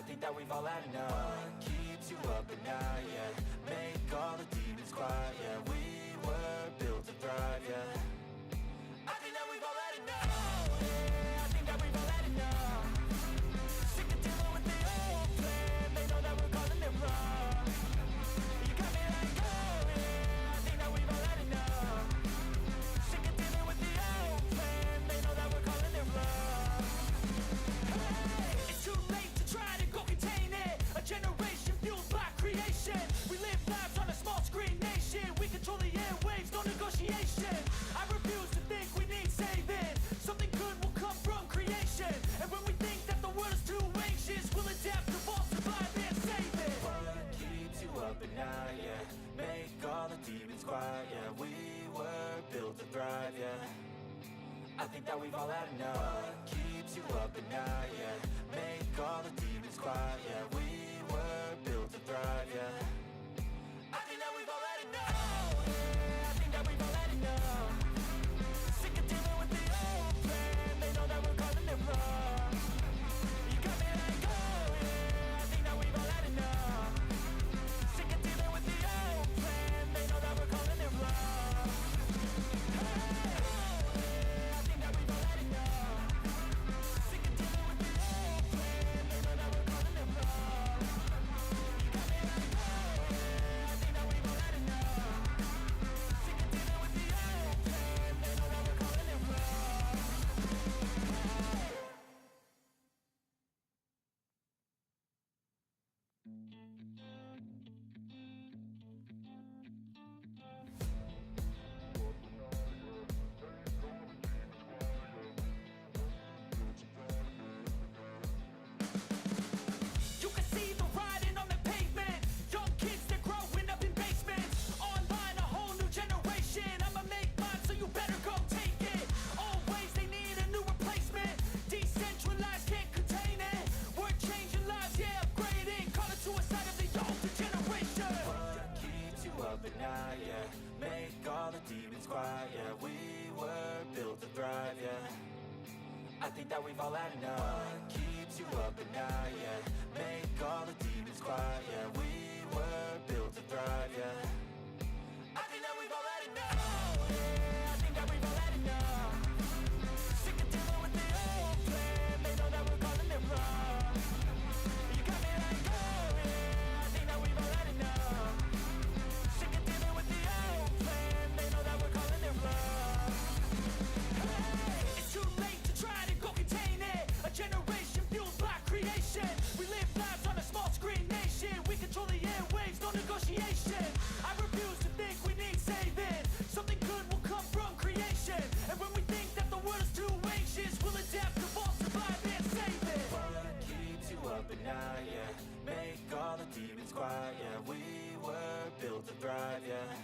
I think that we've all had enough. What keeps you up at night, yeah? Make all the demons quiet, yeah. We were built to thrive, yeah. I think that we've all had enough. Yeah, I think that we've all had enough. Sick of dealing with the old plan. They know that we're calling it wrong. You got me like, oh yeah, I think that we've all had enough. Sick of dealing with the old plan. They know that we're calling it wrong. Hey, it's too late to try to go contain it. A generation fueled by creation. We live lives on a small screen nation. We control the airwaves, no negotiation. I refuse to think we need saving. Something good will come from creation. And when we think that the world is too anxious, we'll adapt, evolve, survive, and save it. What keeps you up at night, yeah? Make all the demons quiet, yeah. We were built to thrive, yeah. I think that we've all had enough. What keeps you up at night, yeah? Make all the demons quiet, yeah. We were built to thrive, yeah. I think that we've all had enough. Yeah, I think that we've all had enough. Sick of dealing with the old plan. They know that we're calling it wrong. You got me like, oh yeah, I think that we've all had enough. Sick of dealing with the old plan. They know that we're calling it wrong. Hey, oh yeah, I think that we've all had enough. Sick of dealing with the old plan. They know that we're calling it wrong. You got me like, oh yeah, I think that we've all had enough. Sick of dealing with the old plan. They know that we're calling it wrong. You can see the writing on the pavement. Young kids, they're growing up in basements. Online, a whole new generation. I'ma make mine, so you better go take it. Always, they need a new replacement. Decentralized, can't contain it. We're changing lives, yeah, upgrading. Call it suicide of the older generation. What keeps you up at night, yeah? Make all the demons quiet, yeah. We were built to thrive, yeah. I think that we've all had enough. What keeps you up at night, yeah? Make all the demons quiet, yeah. We were built to thrive, yeah. I think that we've all had enough. Yeah, I think that we've all had enough. Sick of dealing with the old plan. They know that we're calling it wrong. You got me like, oh yeah, I think that we've all had enough. Sick of dealing with the old plan. They know that we're calling it wrong. Hey, it's too late to try to go contain it. A generation fueled by creation. We live lives on a small screen nation. We control the airwaves, no negotiation. I refuse to think we need saving. Something good will come from creation. And when we think that the world is too anxious, we'll adapt, evolve, survive, and save it. What keeps you up at night, yeah? Make all the demons quiet, yeah. We were built to thrive, yeah.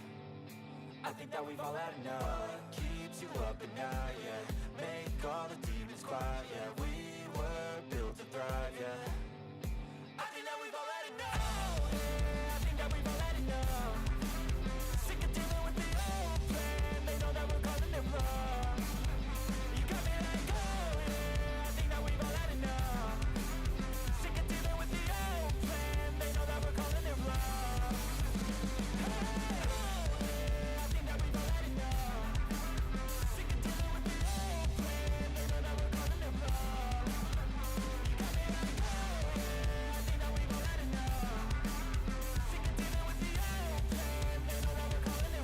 I think that we've all had enough. What keeps you up at night, yeah? Make all the demons quiet, yeah. We were built to thrive, yeah. I think that we've all had enough. Yeah, I think that we've all had enough. Sick of dealing with the old plan. They know that we're calling it wrong. You got me like, oh yeah, I think that we've all had enough. Sick of dealing with the old plan. They know that we're calling it wrong. Hey, oh yeah, I think that we've all had enough. Sick of dealing with the old plan. They know that we're calling it wrong. You got me like, oh yeah, I think that we've all had enough. Sick of dealing with the old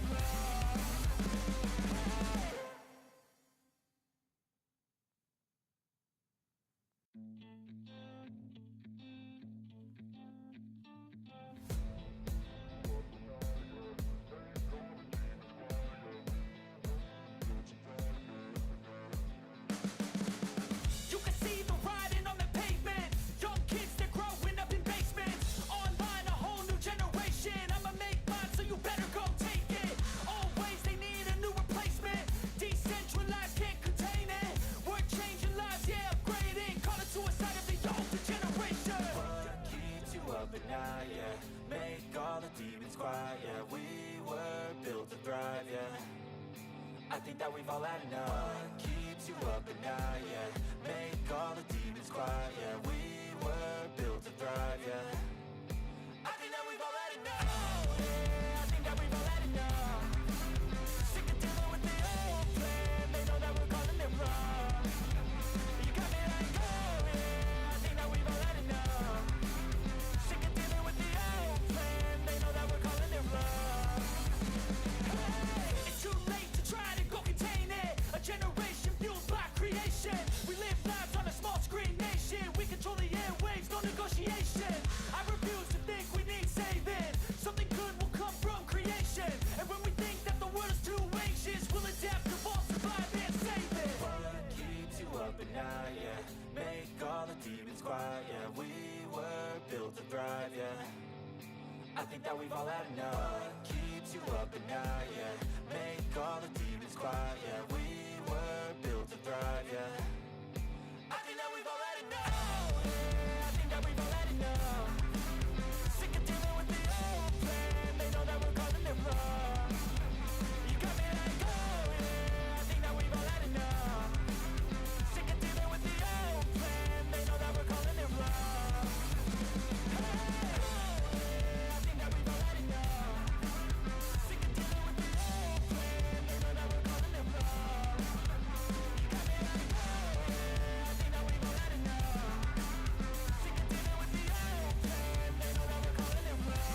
plan. They know that we're calling it wrong. You can see the writing on the pavement. Young kids, they're growing up in basements. Online, a whole new generation. I'ma make mine, so you better go take it. Always, they need a new replacement. Decentralized, can't contain it. We're changing lives, yeah, upgrading. Call it suicide of the older generation. What keeps you up at night, yeah? Make all the demons quiet, yeah. We were built to thrive, yeah. I think that we've all had enough. What keeps you up at night, yeah? Make all the demons quiet, yeah. We were built to thrive. yeah. We were built to thrive, yeah. I think that we've all had enough. What keeps you up at night, yeah. Make all the demons quiet, yeah. We were built to thrive, yeah. I think that we've all had enough. Yeah, I think that we've all had enough. Sick of dealing with the old plan. They know that we're calling it wrong. You got me like, oh yeah, I think that we've all had enough. Sick of dealing with the old plan. They know that we're calling it wrong. Hey, oh yeah, I think that we've all had enough. Sick of dealing with the old plan. They know that we're calling it wrong. You got me like, oh yeah, I think that we've all had enough. Sick of dealing with the old plan. They know that we're calling it wrong.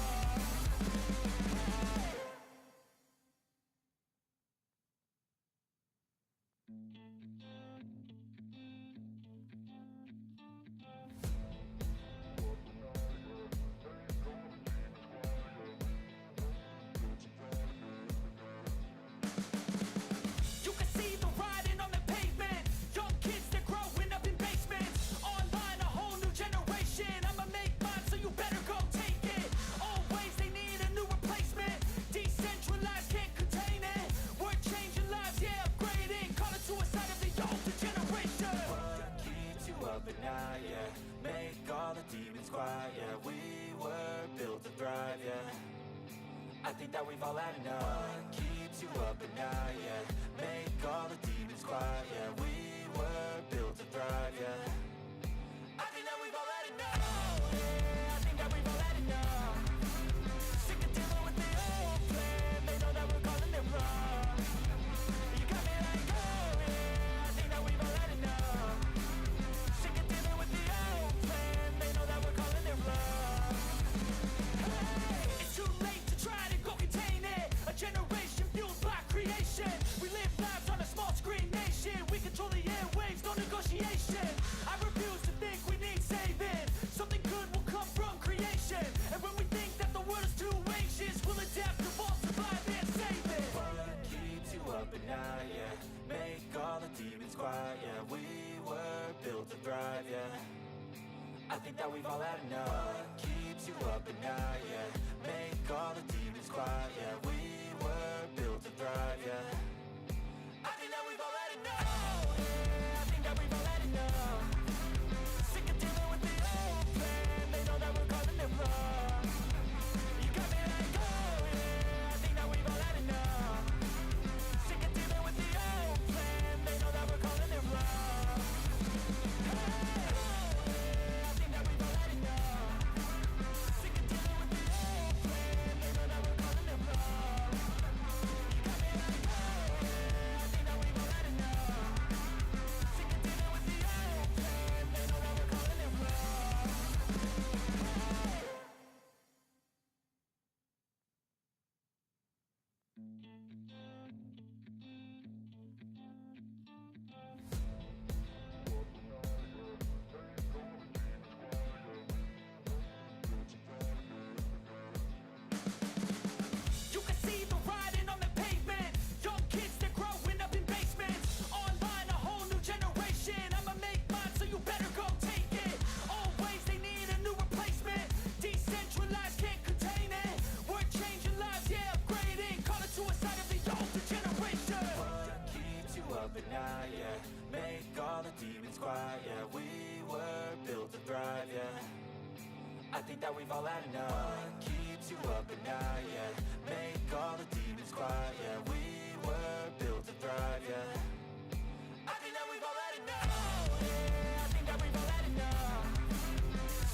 You can see the writing on the pavement. Young kids, they're growing up in basements. Online, a whole new generation. I'ma make mine, so you better go take it. Always, they need a new replacement. Decentralized, can't contain it. We're changing lives, yeah, upgrading. Call it suicide of the older generation. What keeps you up at night, yeah. Make all the demons quiet, yeah. We were built to thrive, yeah. I think that we've all had enough. What keeps you up at night, yeah. Make all the demons quiet, yeah. We were built to thrive, yeah. I think that we've all had enough. Yeah, I think that we've all had enough. Sick of dealing with the old plan. They know that we're calling it wrong. You got me like, oh yeah, I think that we've all had enough. Sick of dealing with the old plan. They know that we're calling it wrong. Hey, it's too late to try to go contain it. A generation fueled by creation. We live lives on a small screen nation. We control the airwaves, no negotiation. I refuse to think we need saving. Something good will come from creation. And when we think that the world is too anxious, we'll adapt, evolve, survive, and save it. What keeps you up at night, yeah. Make all the demons quiet, yeah. We were built to thrive, yeah. I think that we've all had enough. What keeps you up at night, yeah. Make all the demons quiet, yeah. We were built to thrive, yeah. I think that we've all had enough. Yeah, I think that we've all had enough. Sick of dealing with the old plan. They know that we're calling it wrong. You got me like, oh yeah, I think that we've all had enough. Sick of dealing with the old plan. They know that we're calling it wrong. Hey, oh yeah, I think that we've all had enough. Sick of dealing with the old plan. They know that we're calling it wrong. You got me like, oh yeah, I think that we've all had enough. Sick of dealing with the old plan. They know that we're calling it wrong. You can see the writing on the pavement. Young kids, they're growing up in basements. Online, a whole new generation. I'ma make mine, so you better go take it. Always, they need a new replacement. Decentralized, can't contain it. We're changing lives, yeah, upgrading. Call it suicide of the older generation. What keeps you up at night, yeah. Make all the demons quiet, yeah. We were built to thrive, yeah. I think that we've all had enough. What keeps you up at night, yeah. Make all the demons quiet, yeah. We were built to thrive, yeah. I think that we've all had enough. Yeah, I think that we've all had enough.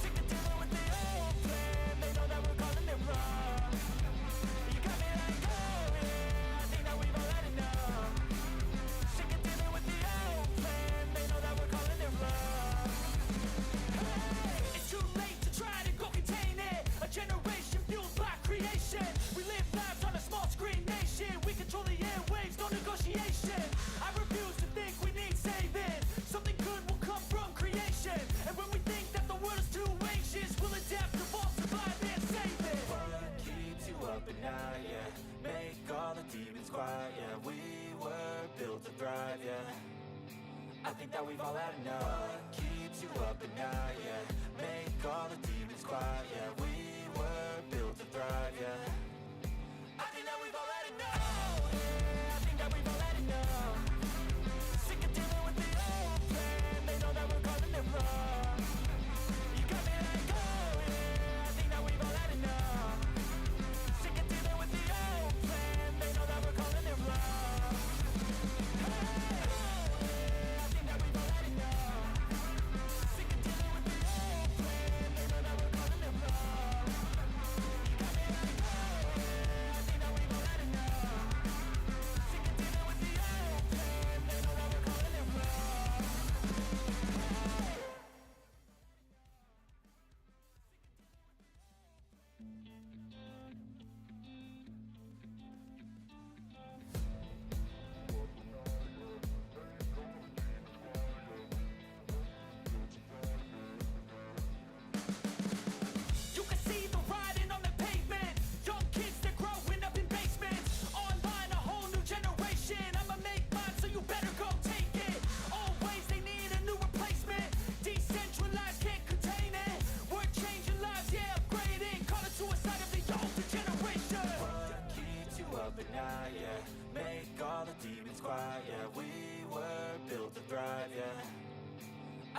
Sick of dealing with the old plan. They know that we're calling it wrong. You got me like, oh yeah, I think that we've all had enough. Sick of dealing with the old plan. They know that we're calling it wrong. Hey, it's too late to try to go contain it. A generation fueled by creation. We live lives on a small screen nation. We control the airwaves, no negotiation. I refuse to think we need saving. Something good will come from creation. And when we think that the world is too anxious, we'll adapt, evolve, survive, and save it. What keeps you up at night, yeah. Make all the demons quiet, yeah. We were built to thrive, yeah. I think that we've all had enough. What keeps you up at night, yeah.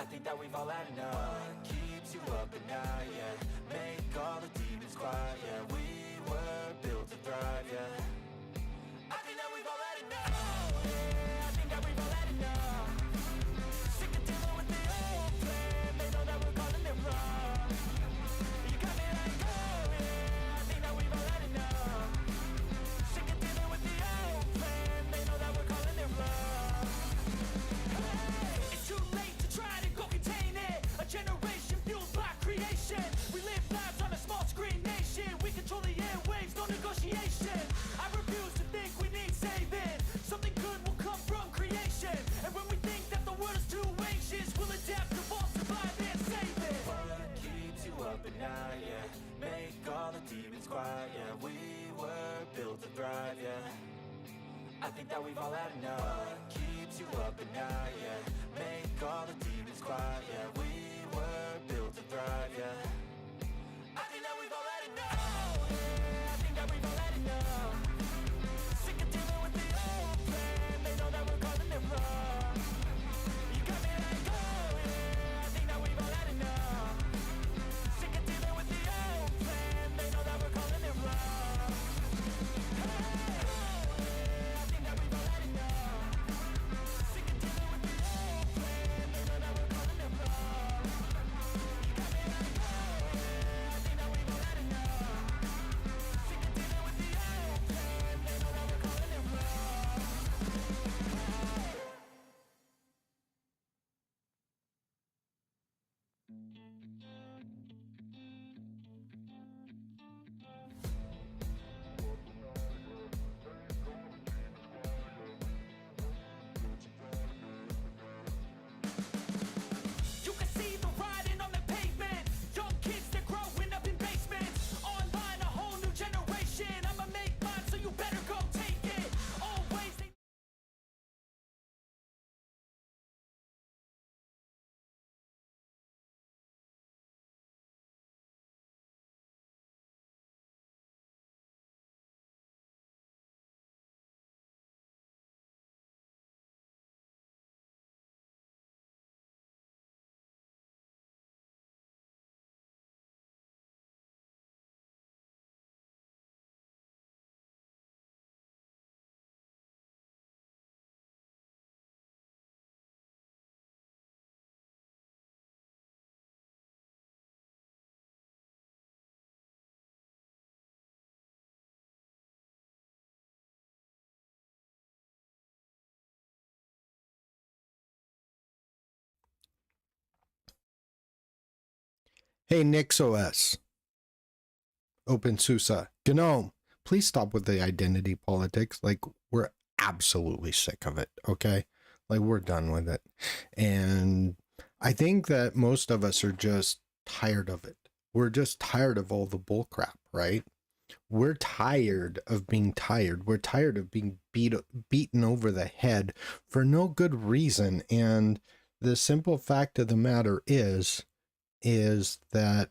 think that we've all had enough. What keeps you up at night, yeah? Make all the demons quiet, yeah. We were built to thrive, yeah. I think that we've all had enough. Yeah, I think that we've all had enough. Sick of dealing with the old plan. They know that we're calling it wrong. You got me like, oh yeah, I think that we've all had enough. Sick of dealing with the old plan. They know that we're calling it wrong. Hey, it's too late to try to go contain it. A generation fueled by creation. We live lives on a small screen nation. We control the airwaves, no negotiation. I refuse to think we need saving. Something good will come from creation. And when we think that the world is too anxious, we'll adapt, evolve, survive, and save it. What keeps you up at night, yeah? Make all the demons quiet, yeah. We were built to thrive, yeah. I think that we've all had enough. What keeps you up at night, yeah? Make all the demons quiet, yeah. We were built to thrive, yeah. I think that we've all had enough. Yeah, I think that we've all had enough. Sick of dealing with the old plan. They know that we're calling it wrong. You got me like, oh yeah, I think that we've all had enough. Sick of dealing with the old plan. They know that we're calling it wrong. Hey, oh yeah, I think that we've all had enough. Sick of dealing with the old plan. They know that we're calling it wrong. You got me like, oh yeah, I think that we've all had enough. Sick of dealing with the old plan. They know that we're calling it wrong. You can see the writing on the pavement. Young kids, they're growing up in basements. Online, a whole new generation. I'ma make mine, so you better go take it. Always they Hey, NixOS, OpenSUSE, Gnome, please stop with the identity politics. Like, we're absolutely sick of it, okay? Like, we're done with it. And I think that most of us are just tired of it. We're just tired of all the bullcrap, right? We're tired of being tired. We're tired of being beaten over the head for no good reason. And the simple fact of the matter is that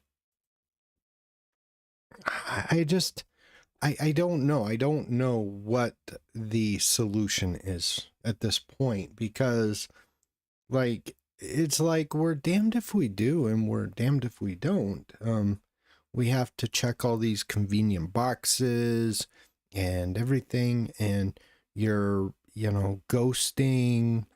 I don't know. I don't know what the solution is at this point, because like it's like we're damned if we do and we're damned if we don't. We have to check all these convenient boxes and everything, and you're, ghosting,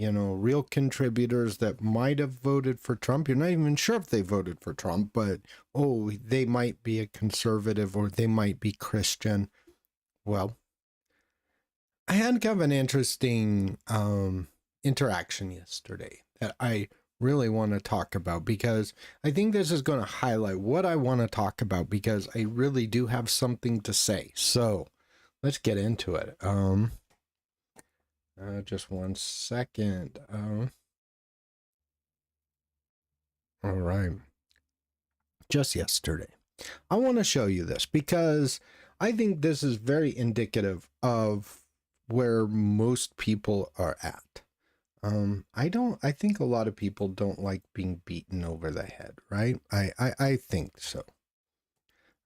real contributors that might have voted for Trump. You're not even sure if they voted for Trump, but, oh, they might be a conservative or they might be Christian. Well, I had kind of an interesting interaction yesterday that I really want to talk about, because I think this is going to highlight what I want to talk about, because I really do have something to say. So let's get into it. Just 1 second. All right. Just yesterday, I want to show you this because I think this is very indicative of where most people are at. I think a lot of people don't like being beaten over the head, right? I think so.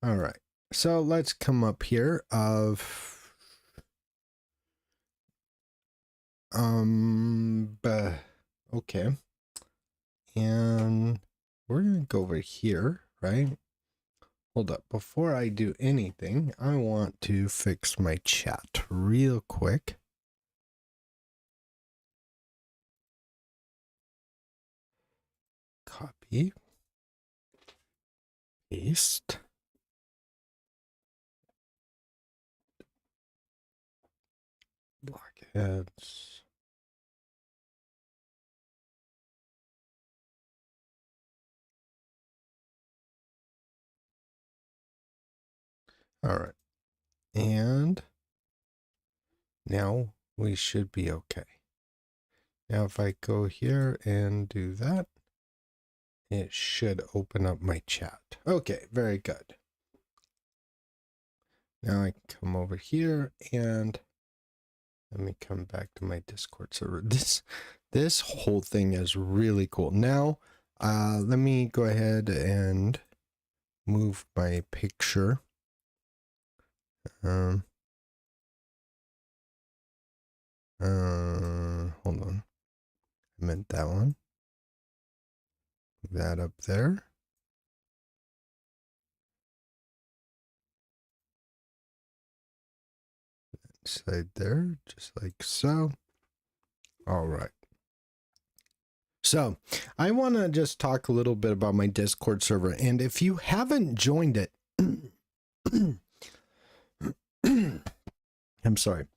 All right. So let's come up here okay. and we're going to go over here, right? Hold up. Before I do anything, I want to fix my chat real quick. Copy. Paste. Blockheads. All right. And now we should be okay. Now if I go here and do that, it should open up my chat. Okay, very good. Now I can come over here and let me come back to my Discord server. This whole thing is really cool. Now, let me go ahead and move my picture. Hold on. I meant that one. That up there. Side there, just like so. All right. So I want to just talk a little bit about my Discord server. And if you haven't joined it, I'm sorry.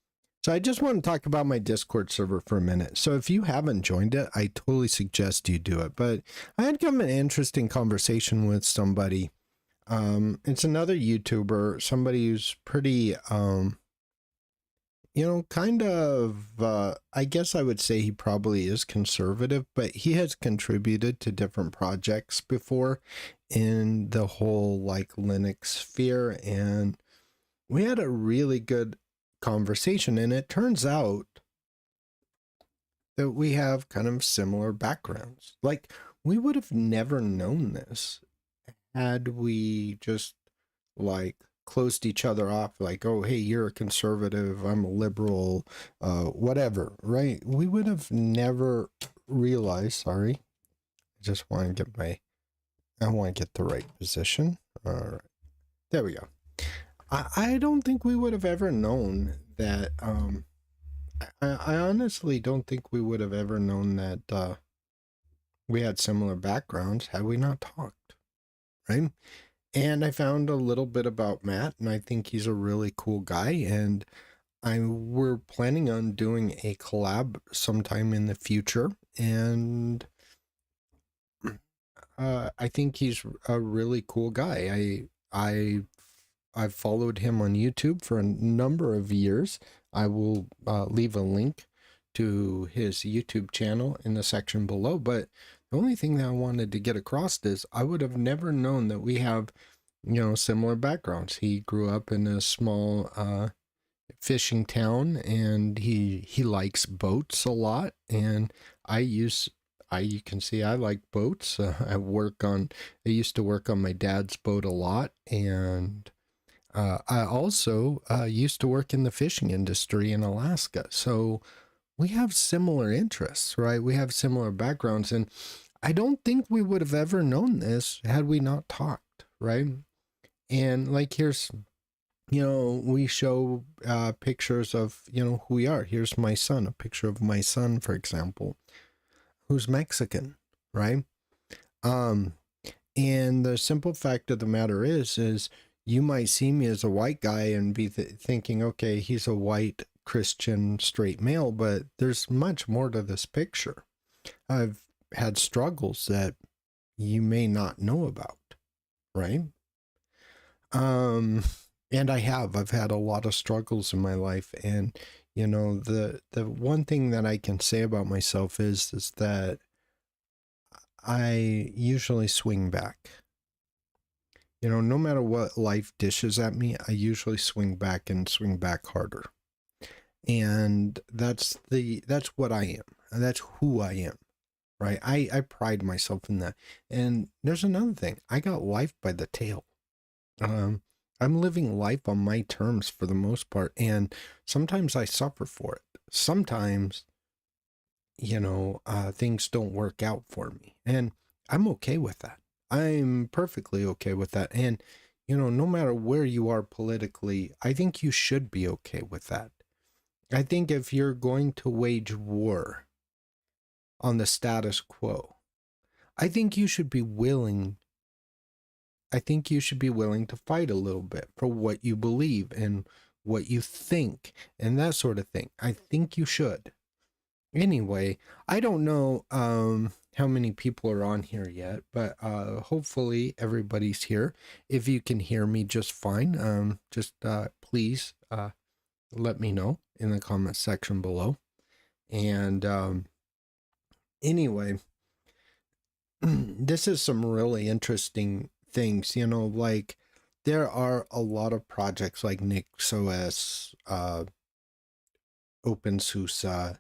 So I just want to talk about my Discord server for a minute. So if you haven't joined it, I totally suggest you do it. But I had kind of an interesting conversation with somebody. It's another YouTuber, somebody who's pretty, kind of, I guess I would say he probably is conservative, but he has contributed to different projects before in the whole like Linux sphere. And we had a really good conversation, and it turns out that we have kind of similar backgrounds. Like, we would have never known this had we just like closed each other off, like, oh hey, you're a conservative, I'm a liberal, whatever, right? We would have never realized. Sorry, I just want to get the right position. All right, there we go. I don't think we would have ever known that. I honestly don't think we would have ever known that we had similar backgrounds had we not talked, right? And I found a little bit about Matt, and I think he's a really cool guy. And we're planning on doing a collab sometime in the future. And I think he's a really cool guy. I've followed him on YouTube for a number of years. I will leave a link to his YouTube channel in the section below. But the only thing that I wanted to get across is I would have never known that we have, similar backgrounds. He grew up in a small fishing town, and he likes boats a lot. And you can see I like boats. I used to work on my dad's boat a lot, and I also used to work in the fishing industry in Alaska. So we have similar interests, right? We have similar backgrounds, and I don't think we would have ever known this had we not talked, right? And like, here's, we show pictures of, who we are. Here's my son, a picture of my son, for example, who's Mexican, right? And the simple fact of the matter is you might see me as a white guy and be thinking, okay, he's a white Christian straight male, but there's much more to this picture. I've had struggles that you may not know about, right? And I've had a lot of struggles in my life. And, the one thing that I can say about myself is that I usually swing back. No matter what life dishes at me, I usually swing back and swing back harder. And that's what I am. That's who I am, right? I pride myself in that. And there's another thing. I got life by the tail. I'm living life on my terms for the most part. And sometimes I suffer for it. Sometimes things don't work out for me. And I'm okay with that. I'm perfectly okay with that. And, no matter where you are politically, I think you should be okay with that. I think if you're going to wage war on the status quo, I think you should be willing. I think you should be willing to fight a little bit for what you believe and what you think and that sort of thing. I think you should. Anyway, I don't know how many people are on here yet, but hopefully everybody's here. If you can hear me just fine, just please let me know in the comment section below. And anyway, this is some really interesting things, like there are a lot of projects like NixOS, OpenSUSE,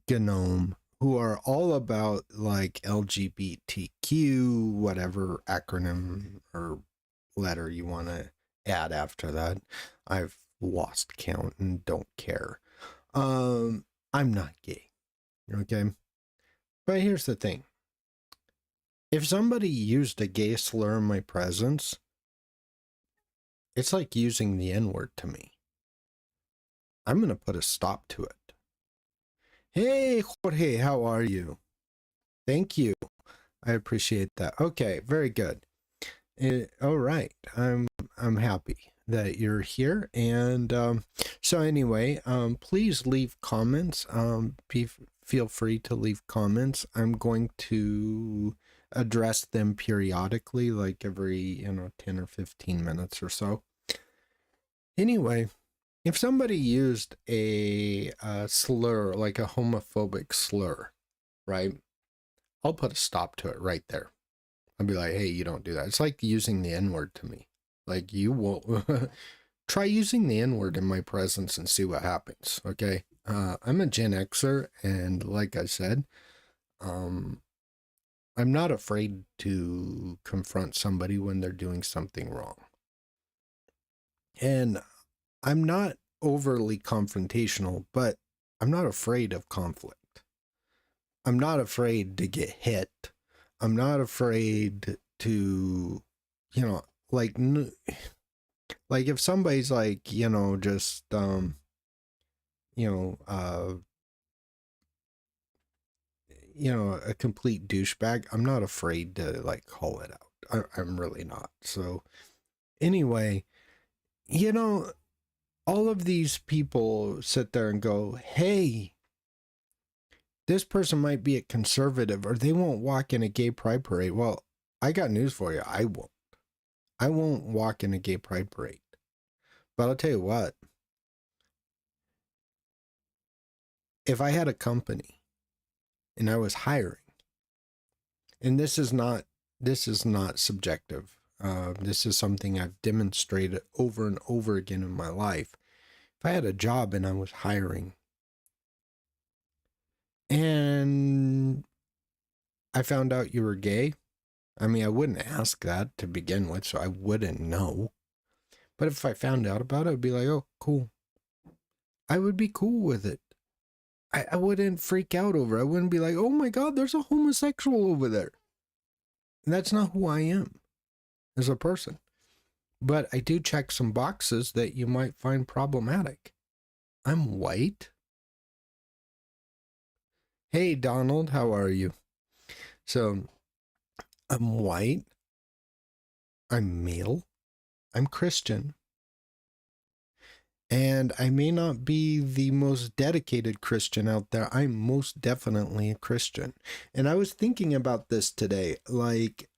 Gnome, who are all about like LGBTQ, whatever acronym or letter you want to add after that. I've lost count and don't care. I'm not gay, okay? But here's the thing. If somebody used a gay slur in my presence, it's like using the N-word to me. I'm going to put a stop to it. Hey, Jorge, how are you? Thank you. I appreciate that. Okay, very good. All right. I'm happy that you're here. And so anyway, please leave comments. Feel free to leave comments. I'm going to address them periodically, like every 10 or 15 minutes or so. Anyway, if somebody used a slur, like a homophobic slur, right, I'll put a stop to it right there. I'll be like, hey, you don't do that. It's like using the N-word to me. Like, you won't try using the N-word in my presence and see what happens. Okay. I'm a Gen Xer, and like I said, I'm not afraid to confront somebody when they're doing something wrong. And I'm not overly confrontational, but I'm not afraid of conflict. I'm not afraid to get hit. I'm not afraid to, like if somebody's like, just, a complete douchebag, I'm not afraid to like call it out. I'm really not. So anyway, all of these people sit there and go, hey, this person might be a conservative or they won't walk in a gay pride parade. Well, I got news for you. I won't. I won't walk in a gay pride parade. But I'll tell you what. If I had a company and I was hiring, and this is not subjective. This is something I've demonstrated over and over again in my life. If I had a job and I was hiring, and I found out you were gay, I mean, I wouldn't ask that to begin with, so I wouldn't know. But if I found out about it, I'd be like, oh, cool. I would be cool with it. I wouldn't freak out over it. I wouldn't be like, oh my God, there's a homosexual over there. And that's not who I am as a person. But I do check some boxes that you might find problematic. I'm white. Hey, Donald, how are you? So, I'm white. I'm male. I'm Christian. And I may not be the most dedicated Christian out there. I'm most definitely a Christian. And I was thinking about this today. Like,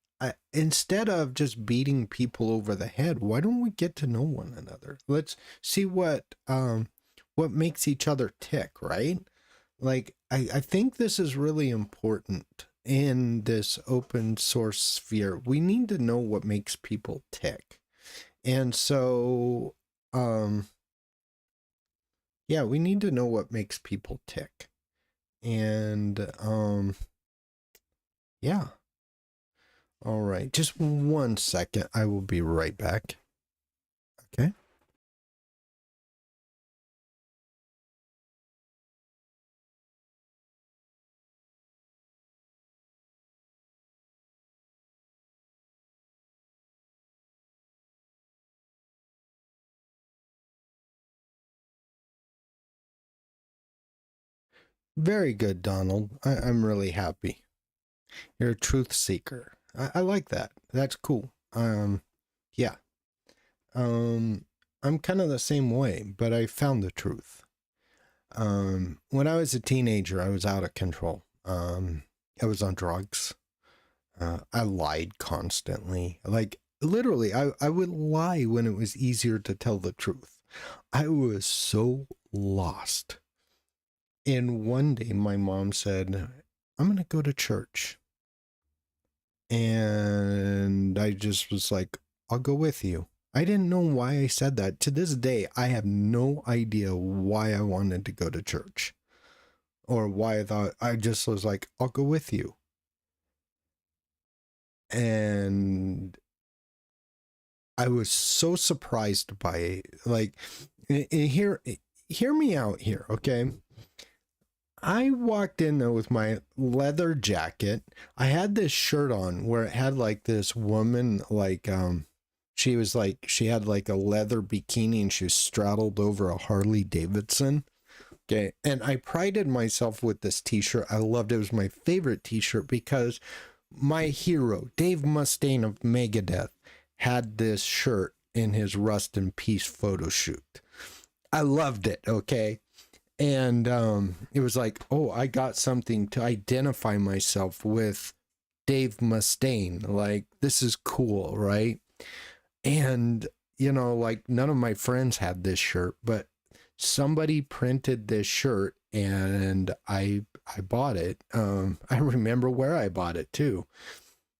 instead of just beating people over the head, why don't we get to know one another? Let's see what makes each other tick, right? Like, I think this is really important in this open source sphere. We need to know what makes people tick. And so, yeah, we need to know what makes people tick. And, yeah. All right, just 1 second. I will be right back. Okay. Very good, Donald. I'm really happy. You're a truth seeker. I like that. That's cool. Yeah. Um, I'm kind of the same way, but I found the truth. When I was a teenager, I was out of control. I was on drugs. I lied constantly. Like, literally, I would lie when it was easier to tell the truth. I was so lost. And one day my mom said, I'm going to go to church. And I just was like, I'll go with you. I didn't know why I said that. To this day, I have no idea why I wanted to go to church or why I thought. I just was like, I'll go with you. And I was so surprised by it. Like, hear me out here, okay? I walked in there with my leather jacket. I had this shirt on where it had like this woman, like, she had like a leather bikini and she was straddled over a Harley Davidson. Okay. And I prided myself with this t-shirt. I loved it. It was my favorite t-shirt because my hero, Dave Mustaine of Megadeth, had this shirt in his Rust in Peace photo shoot. I loved it. Okay. And it was like, oh, I got something to identify myself with Dave Mustaine. Like, this is cool, right? And, you know, like none of my friends had this shirt, but somebody printed this shirt and I bought it. I remember where I bought it too.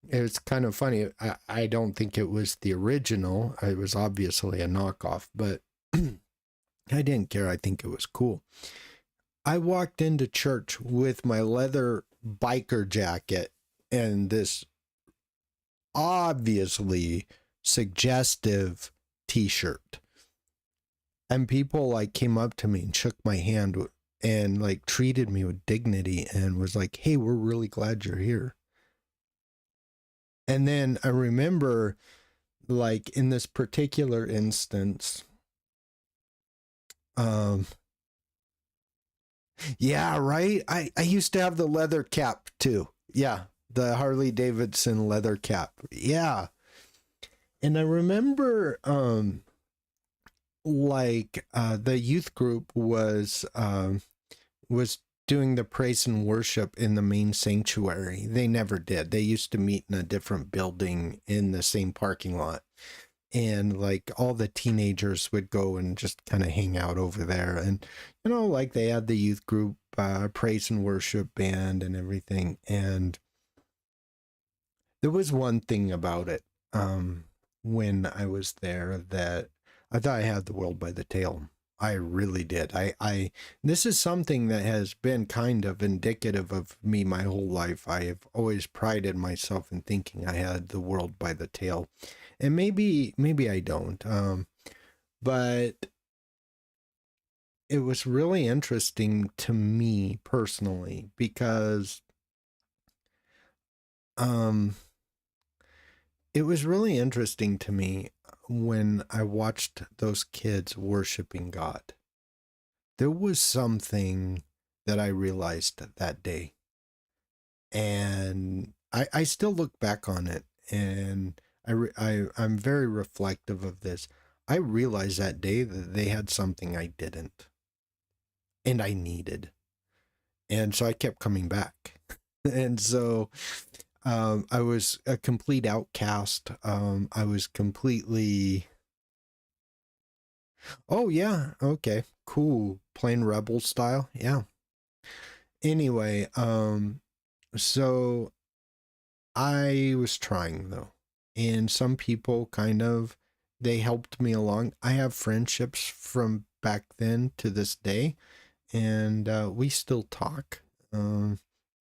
It's kind of funny. I don't think it was the original. It was obviously a knockoff, but I didn't care. I think it was cool. I walked into church with my leather biker jacket and this obviously suggestive t-shirt. And people like came up to me and shook my hand and like treated me with dignity and was like, hey, we're really glad you're here. And then I remember, like, in this particular instance, yeah, right. I used to have the leather cap too. Yeah, the Harley Davidson leather cap. Yeah. And I remember the youth group was doing the praise and worship in the main sanctuary. They never did. They used to meet in a different building in the same parking lot. And like all the teenagers would go and just kind of hang out over there. And, you know, like they had the youth group praise and worship band and everything. And there was one thing about it when I was there that I thought I had the world by the tail. I really did. This is something that has been kind of indicative of me my whole life. I have always prided myself in thinking I had the world by the tail. And maybe I don't. But it was really interesting to me personally because it was really interesting to me when I watched those kids worshiping God. There was something that I realized that day. And I still look back on it and I'm very reflective of this. I realized that day that they had something I didn't and I needed. And so I kept coming back. And so I was a complete outcast. I was completely, oh yeah, okay, cool. Playing rebel style. Yeah. Anyway, so I was trying though. And some people kind of, they helped me along. I have friendships from back then to this day, and we still talk.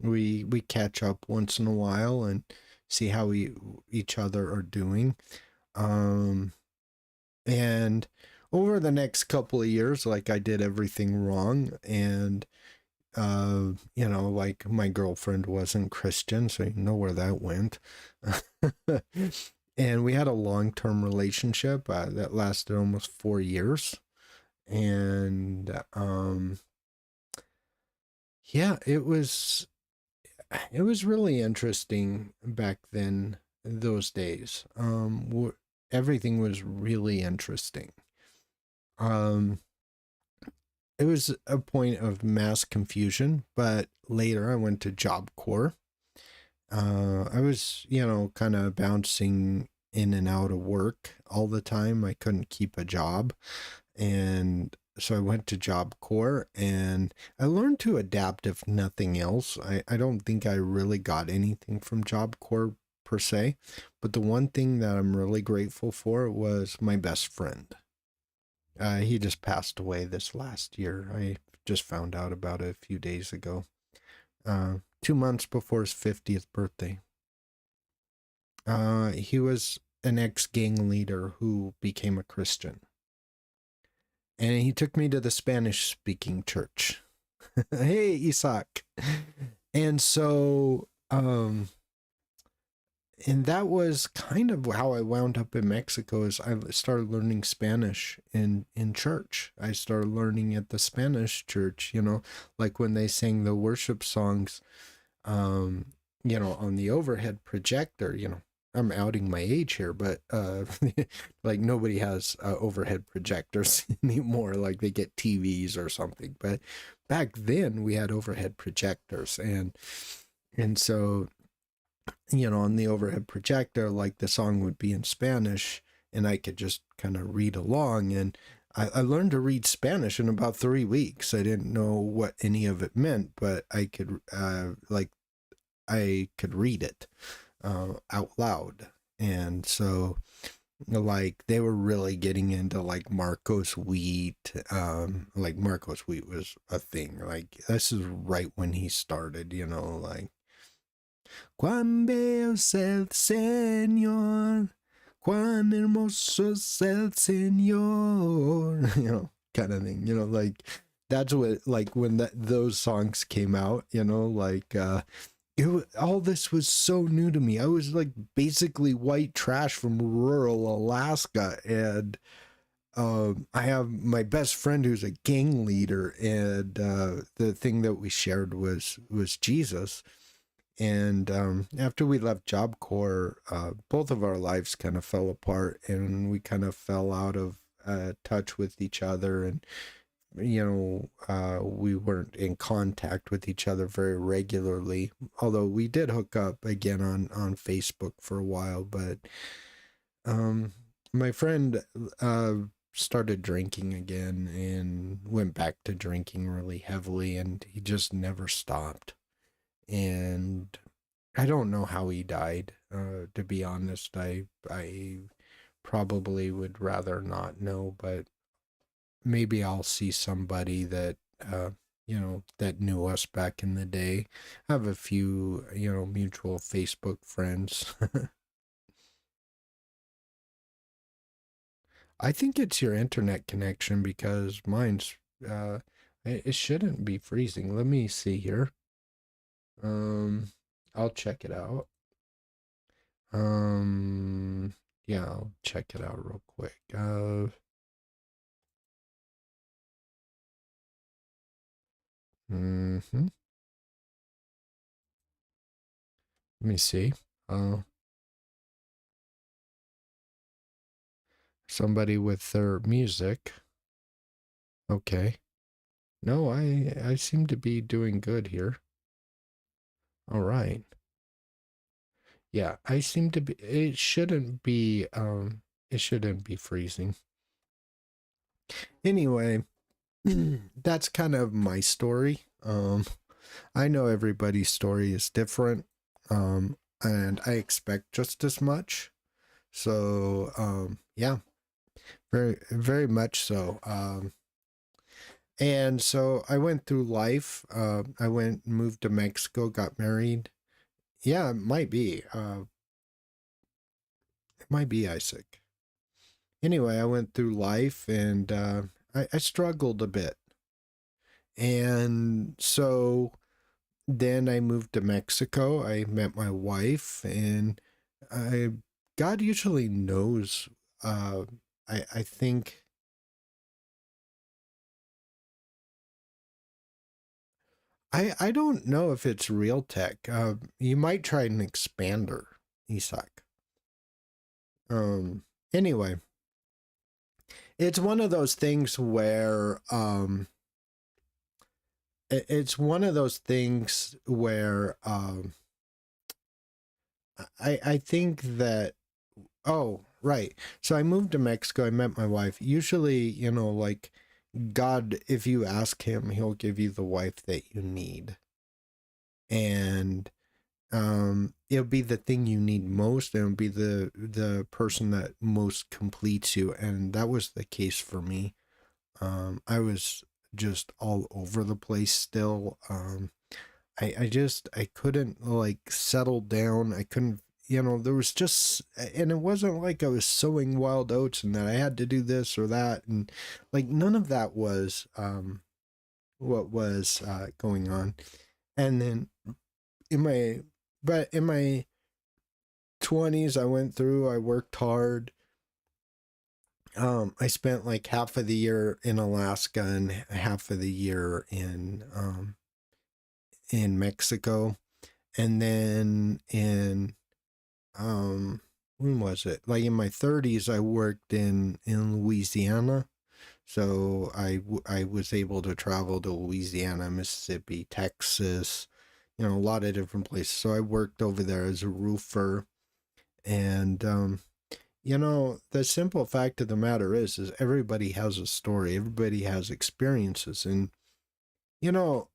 We catch up once in a while and see how each other are doing. And over the next couple of years, like I did everything wrong, and you know, like my girlfriend wasn't Christian, so you know where that went. And we had a long-term relationship that lasted almost 4 years. And yeah, it was really interesting back then, those days. Everything was really interesting. Um, it was a point of mass confusion, but later I went to Job Corps. I was, kind of bouncing in and out of work all the time. I couldn't keep a job. And so I went to Job Corps and I learned to adapt, if nothing else. I don't think I really got anything from Job Corps per se, but the one thing that I'm really grateful for was my best friend. He just passed away this last year. I just found out about it a few days ago, 2 months before his 50th birthday. He was an ex-gang leader who became a Christian. And he took me to the Spanish-speaking church. Hey, Isaac. And so, and that was kind of how I wound up in Mexico. Is I started learning Spanish in church. I started learning at the Spanish church, like when they sang the worship songs, on the overhead projector, I'm outing my age here, but like nobody has overhead projectors anymore. Like they get TVs or something. But back then we had overhead projectors, and so on the overhead projector, like the song would be in Spanish, and I could just kind of read along. And I learned to read Spanish in about 3 weeks. I didn't know what any of it meant, but I could I could read it out loud. And so like they were really getting into like Marcos Wheat. Like Marcos Wheat was a thing. Like this is right when he started, like cuán bello es el Señor, cuán hermoso es el Señor, kind of thing, like that's what, like when those songs came out, like all this was so new to me. I was like basically white trash from rural Alaska, and I have my best friend who's a gang leader, and the thing that we shared was Jesus. And after we left Job Corps, both of our lives kind of fell apart, and we kind of fell out of touch with each other, and we weren't in contact with each other very regularly, although we did hook up again on Facebook for a while. But my friend started drinking again and went back to drinking really heavily, and he just never stopped. And I don't know how he died, to be honest. I probably would rather not know, but maybe I'll see somebody that, that knew us back in the day. I have a few, mutual Facebook friends. I think it's your internet connection, because mine's, it shouldn't be freezing. Let me see here. I'll check it out. Yeah, I'll check it out real quick. Let me see. Somebody with their music. Okay. No, I seem to be doing good here. All right. Yeah, I seem to be, it shouldn't be freezing. Anyway, that's kind of my story. I know everybody's story is different. And I expect just as much. So, yeah, very, very much so. And so I went through life. I moved to Mexico, got married. Yeah, it might be. It might be Isaac. Anyway, I went through life, and I struggled a bit. And so then I moved to Mexico. I met my wife, and God usually knows. I think I don't know if it's real tech. You might try an expander, Isak. Anyway, it's one of those things where it's one of those things where I think that, oh, right. So I moved to Mexico. I met my wife. Usually, you know, like God, if you ask him, he'll give you the wife that you need. And it'll be the thing you need most, and it'll be the person that most completes you. And that was the case for me. I was just all over the place still. I couldn't like settle down. I couldn't, you know, there was just, and it wasn't like I was sowing wild oats and that I had to do this or that. And like, none of that was, what was, going on. And then in my 20s, I worked hard. I spent like half of the year in Alaska and half of the year in Mexico. And then when was it? Like in my 30s, I worked in Louisiana. So I was able to travel to Louisiana, Mississippi, Texas, you know, a lot of different places. So I worked over there as a roofer. And, you know, the simple fact of the matter is everybody has a story. Everybody has experiences. And, you know,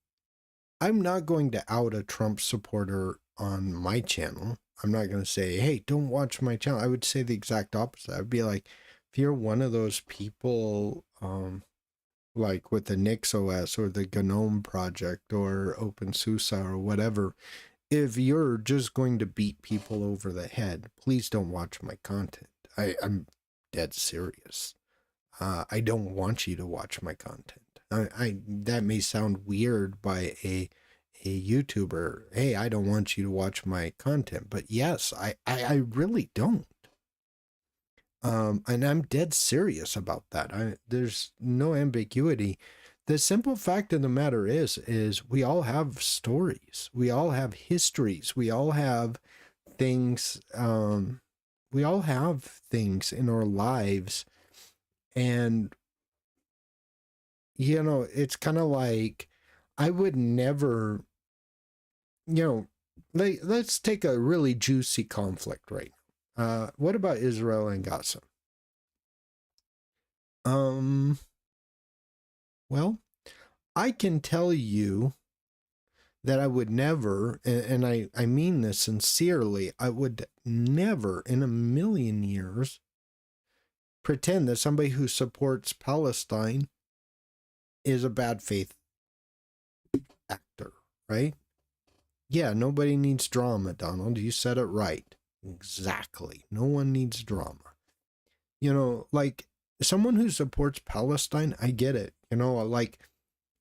I'm not going to out a Trump supporter on my channel. I'm not going to say, hey, don't watch my channel. I would say the exact opposite. I'd be like, if you're one of those people, like with the NixOS or the Gnome project or OpenSUSE or whatever, if you're just going to beat people over the head, please don't watch my content. I'm dead serious. I don't want you to watch my content. That may sound weird by a YouTuber. Hey, I don't want you to watch my content, but yes, I really don't. And I'm dead serious about that. There's no ambiguity. The simple fact of the matter is we all have stories. We all have histories. We all have things. We all have things in our lives. And, you know, it's kind of like, I would never, you know, let's take a really juicy conflict right now. What about Israel and Gaza? Well, I can tell you that I would never, and I mean this sincerely, I would never in a million years pretend that somebody who supports Palestine is a bad faith actor, right? Yeah, nobody needs drama, Donald. You said it right. Exactly. No one needs drama. You know, like someone who supports Palestine, I get it. You know, like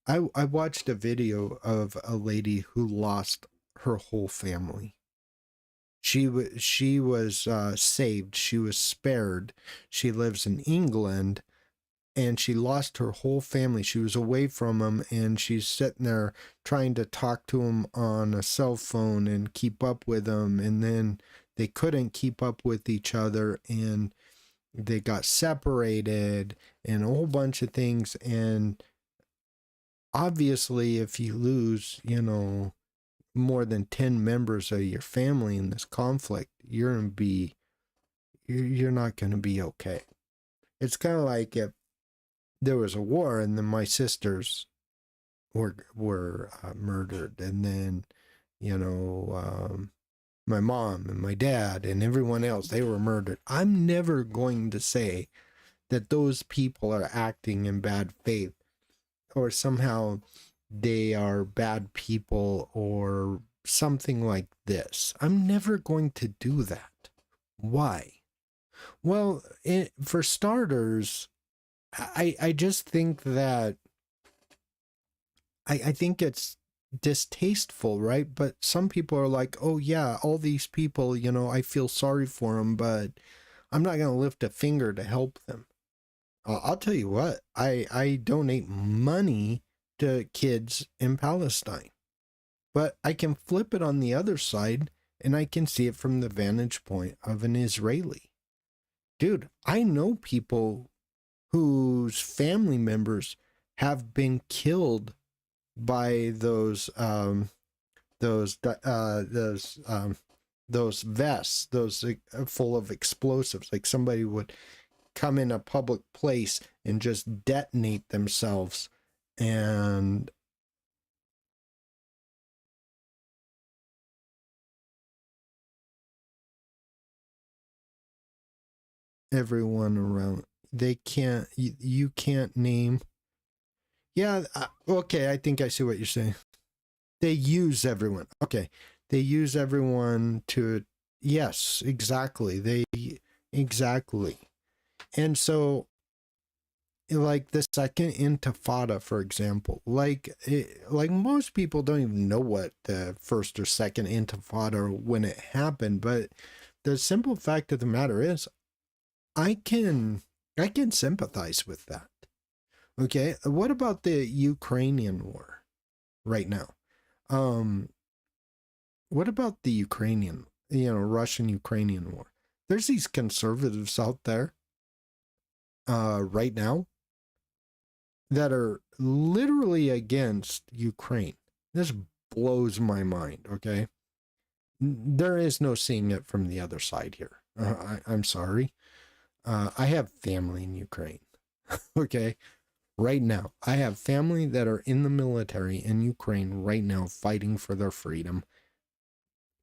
I watched a video of a lady who lost her whole family. She was saved. She was spared. She lives in England, and she lost her whole family. She was away from them, and she's sitting there trying to talk to them on a cell phone and keep up with them, and then they couldn't keep up with each other, and they got separated, and a whole bunch of things. And obviously, if you lose, you know, more than 10 members of your family in this conflict, you're not going to be okay. It's kind of like if there was a war and then my sisters were murdered, and then, you know, my mom and my dad and everyone else, they were murdered. I'm never going to say that those people are acting in bad faith or somehow they are bad people or something like this. I'm never going to do that. Why? Well, for starters, I just think that I think it's distasteful, right? But some people are like, oh yeah, all these people, you know, I feel sorry for them, but I'm not going to lift a finger to help them. I'll tell you what, I donate money to kids in Palestine. But I can flip it on the other side and I can see it from the vantage point of an Israeli. Dude, I know people whose family members have been killed by those vests, those full of explosives. Like somebody would come in a public place and just detonate themselves, and everyone around, they can't, you can't name. Yeah, okay, I think I see what you're saying. They use everyone. Okay, they use everyone to, yes, exactly. Exactly. And so, like the second intifada, for example, like most people don't even know what the first or second intifada or when it happened, but the simple fact of the matter is, I can sympathize with that. Okay, what about the Ukrainian war right now? What about the Russian-Ukrainian war? There's these conservatives out there right now that are literally against Ukraine. This blows my mind, okay? There is no seeing it from the other side here. I'm sorry. I have family in Ukraine, okay? Right now, I have family that are in the military in Ukraine right now fighting for their freedom.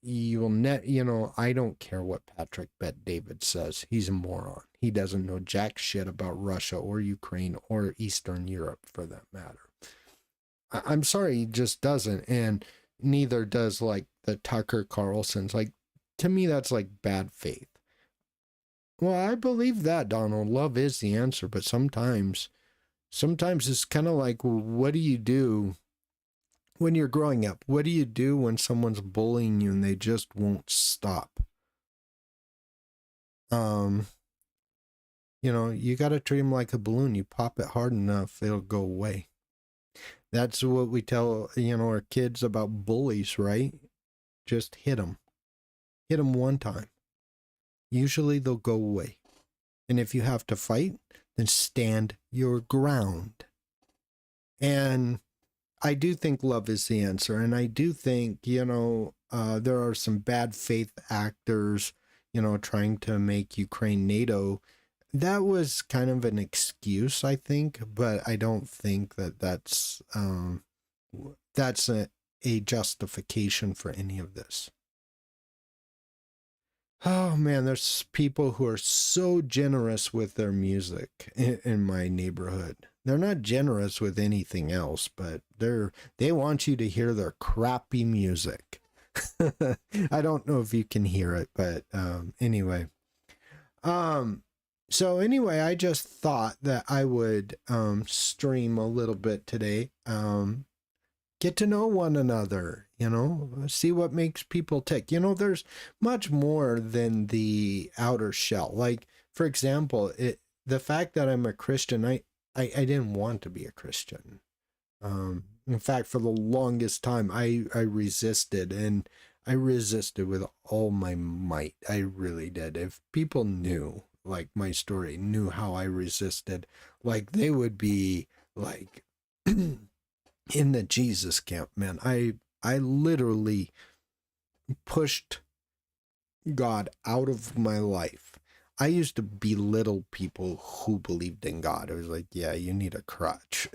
I don't care what Patrick Bet David says. He's a moron. He doesn't know jack shit about Russia or Ukraine or Eastern Europe for that matter. I'm sorry, he just doesn't. And neither does like the Tucker Carlson's. Like, to me, that's like bad faith. Well, I believe that, Donald. Love is the answer, but sometimes it's kind of like, well, what do you do when you're growing up? What do you do when someone's bullying you and they just won't stop? You got to treat them like a balloon. You pop it hard enough, it'll go away. That's what we tell, our kids about bullies, right? Just hit them. Hit them one time. Usually they'll go away. And if you have to fight, then stand your ground. And I do think love is the answer. And I do think, there are some bad faith actors, trying to make Ukraine NATO. That was kind of an excuse, I think, but I don't think that that's a justification for any of this. Oh man, there's people who are so generous with their music in my neighborhood. They're not generous with anything else, but they want you to hear their crappy music. I don't know if you can hear it, but anyway. So anyway, I just thought that I would stream a little bit today. Get to know one another, see what makes people tick. There's much more than the outer shell. Like, for example, the fact that I'm a Christian, I didn't want to be a Christian. In fact, for the longest time, I resisted, and I resisted with all my might. I really did. If people knew, like, my story, knew how I resisted, like, they would be like in the Jesus camp, man. I literally pushed God out of my life. I used to belittle people who believed in God. It was like, yeah, you need a crutch.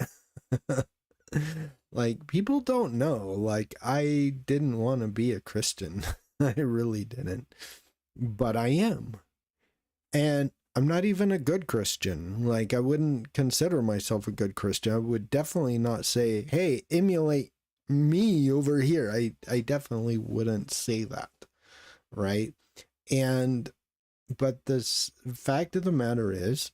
Like, people don't know. Like, I didn't want to be a Christian. I really didn't. But I am. And I'm not even a good Christian. Like, I wouldn't consider myself a good Christian. I would definitely not say, hey, emulate me over here. I definitely wouldn't say that. Right? But the fact of the matter is,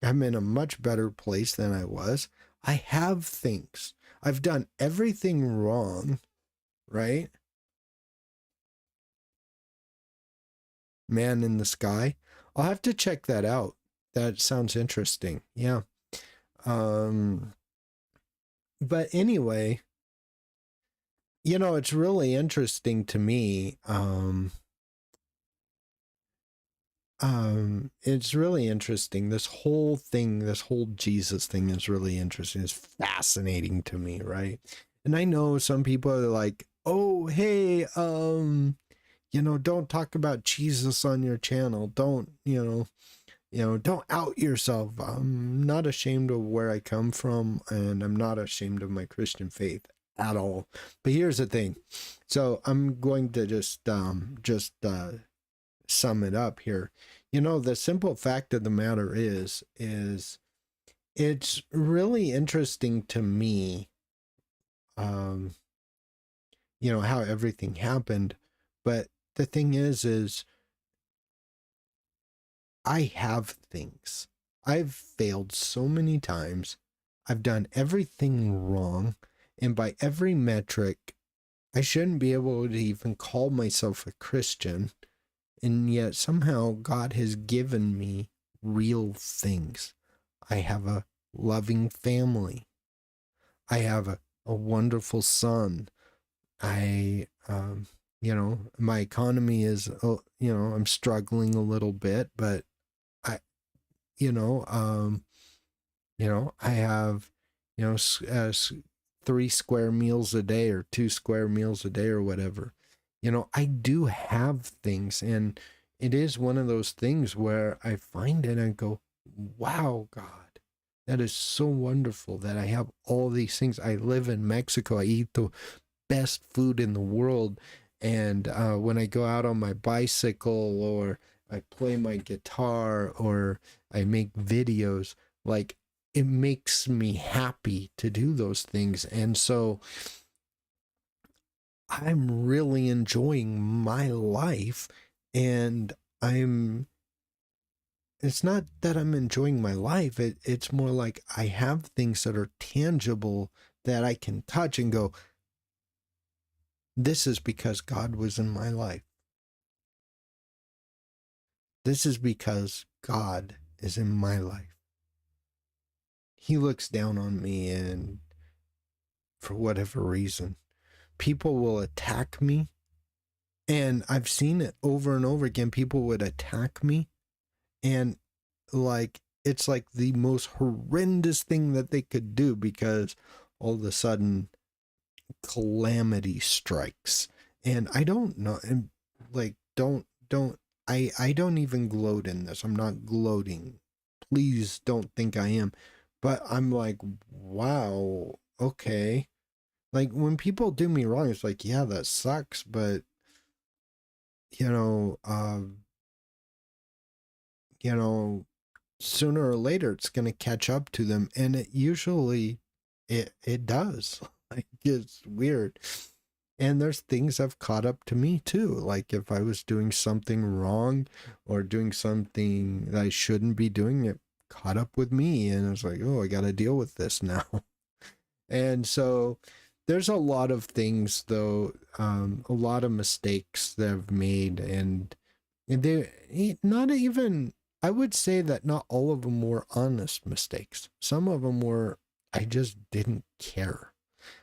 I'm in a much better place than I was. I have things. I've done everything wrong, right? Man in the Sky. I'll have to check that out. That sounds interesting. Yeah. But anyway, it's really interesting to me. It's really interesting. This whole thing, this whole Jesus thing is really interesting. It's fascinating to me, right? And I know some people are like, oh, hey, don't talk about Jesus on your channel. Don't, don't out yourself. I'm not ashamed of where I come from, and I'm not ashamed of my Christian faith at all. But here's the thing. So I'm going to just sum it up here. The simple fact of the matter is it's really interesting to me, how everything happened. But the thing is I have things. I've failed so many times. I've done everything wrong. And by every metric, I shouldn't be able to even call myself a Christian. And yet somehow God has given me real things. I have a loving family. I have a wonderful son. My economy is, I'm struggling a little bit, but I, I have, 3 square meals a day or 2 square meals a day or whatever. I do have things, and it is one of those things where I find it and go, wow, God, that is so wonderful that I have all these things. I live in Mexico. I eat the best food in the world. And when I go out on my bicycle, or I play my guitar, or I make videos, like, it makes me happy to do those things. And so I'm really enjoying my life, and it's not that I'm enjoying my life. It's more like I have things that are tangible that I can touch and go, this is because God was in my life. This is because God is in my life. He looks down on me, and for whatever reason, people will attack me. And I've seen it over and over again. People would attack me, and it's like the most horrendous thing that they could do, because all of a sudden calamity strikes. And I don't know, and I don't even gloat in this. I'm not gloating. Please don't think I am. But I'm like, wow, okay. Like, when people do me wrong, it's like, yeah, that sucks, but you know, sooner or later it's going to catch up to them, and it usually it does. Like, it's weird. And there's things have caught up to me too. Like, if I was doing something wrong or doing something that I shouldn't be doing, it caught up with me, and it's like, oh, I got to deal with this now. And so there's a lot of things, though, a lot of mistakes that I've made, and they not even, I would say that not all of them were honest mistakes. Some of them were, I just didn't care.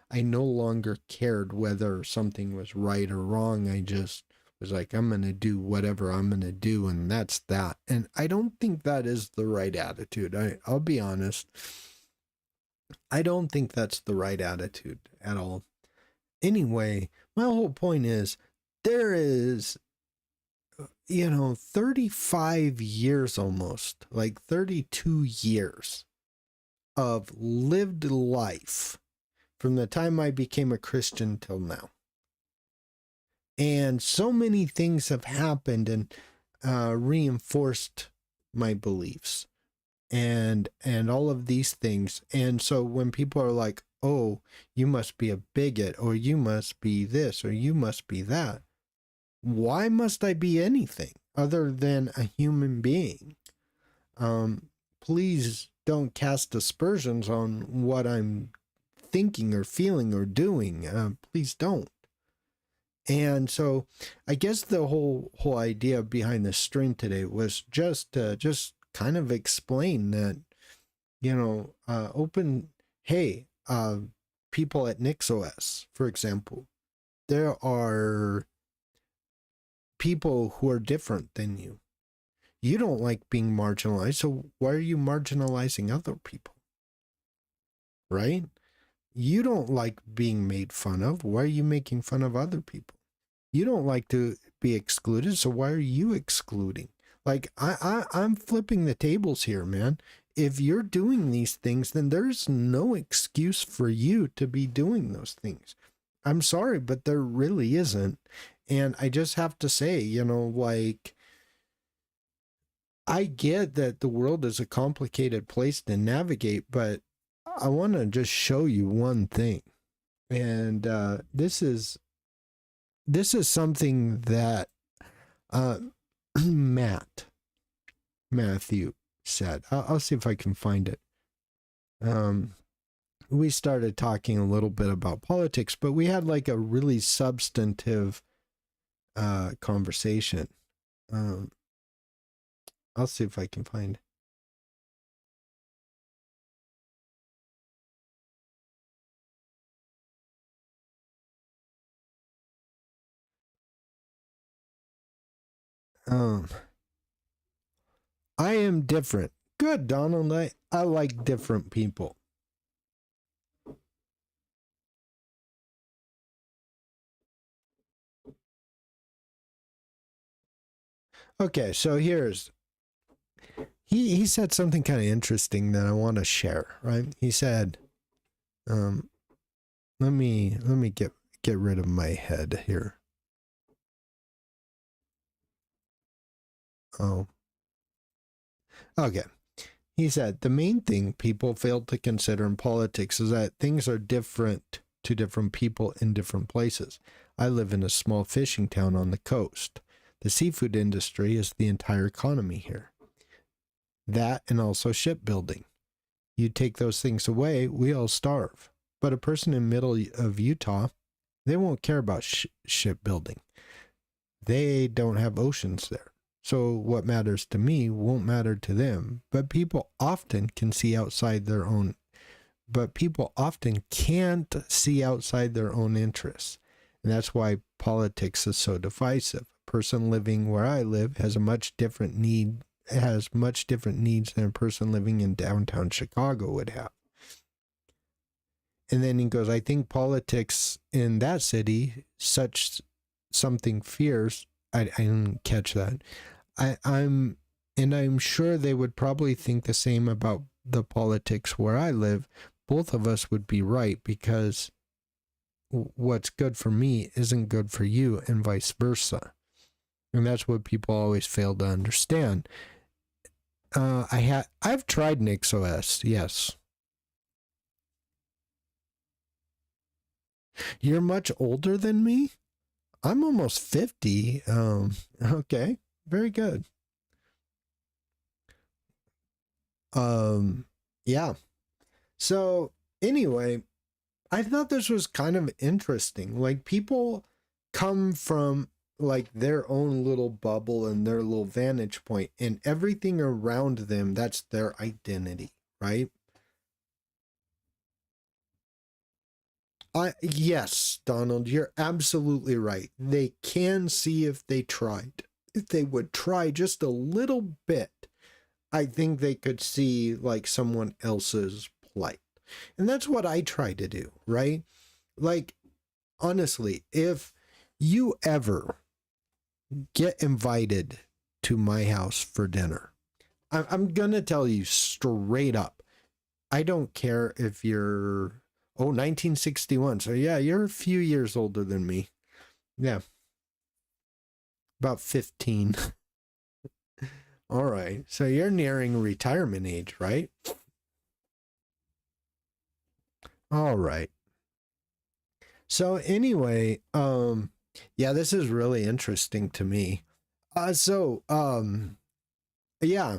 I no longer cared whether something was right or wrong. I just was like, I'm going to do whatever I'm going to do, and that's that. And I don't think that is the right attitude. I'll be honest. I don't think that's the right attitude at all. Anyway, my whole point is, there is, 35 years almost, like 32 years of lived life from the time I became a Christian till now. And so many things have happened and reinforced my beliefs and all of these things. And so when people are like, oh, you must be a bigot, or you must be this, or you must be that, why must I be anything other than a human being? Please don't cast aspersions on what I'm thinking or feeling or doing. Please don't. And so I guess the whole idea behind the stream today was just kind of explain that, people at NixOS, for example, there are people who are different than you. You don't like being marginalized, so why are you marginalizing other people? Right? You don't like being made fun of. Why are you making fun of other people? You don't like to be excluded, so why are you excluding? Like, I'm flipping the tables here, man. If you're doing these things, then there's no excuse for you to be doing those things. I'm sorry, but there really isn't. And I just have to say, you know, like, I get that the world is a complicated place to navigate, but I want to just show you one thing. And this is something that Matthew said. I'll see if I can find it. We started talking a little bit about politics, but we had like a really substantive conversation. I'll see if I can find. I am different. Good, Donald. I like different people. Okay, so here's he said something kind of interesting that I want to share, right? He said, let me get rid of my head here. Oh. Okay. He said, the main thing people fail to consider in politics is that things are different to different people in different places. I live in a small fishing town on the coast. The seafood industry is the entire economy here. That and also shipbuilding. You take those things away, we all starve. But a person in middle of Utah, they won't care about shipbuilding. They don't have oceans there. So what matters to me won't matter to them. But people often can see outside their own. But people often can't see outside their own interests. And that's why politics is so divisive. A person living where I live has much different needs than a person living in downtown Chicago would have. And then he goes, I think politics in that city, such something fierce. I didn't catch that. I'm sure they would probably think the same about the politics where I live. Both of us would be right, because what's good for me isn't good for you, and vice versa. And that's what people always fail to understand. I've tried NixOS, yes. You're much older than me? I'm almost 50. Okay, very good. Yeah. So anyway, I thought this was kind of interesting. Like, people come from like their own little bubble and their little vantage point, and everything around them, that's their identity, right? Yes, Donald, you're absolutely right. They can see if they tried. If they would try just a little bit, I think they could see like someone else's plight. And that's what I try to do, right? Like, honestly, if you ever get invited to my house for dinner, I'm going to tell you straight up, I don't care if you're, 1961. So yeah, you're a few years older than me. Yeah. About 15. All right. So you're nearing retirement age, right? All right. So anyway, yeah, this is really interesting to me. Yeah,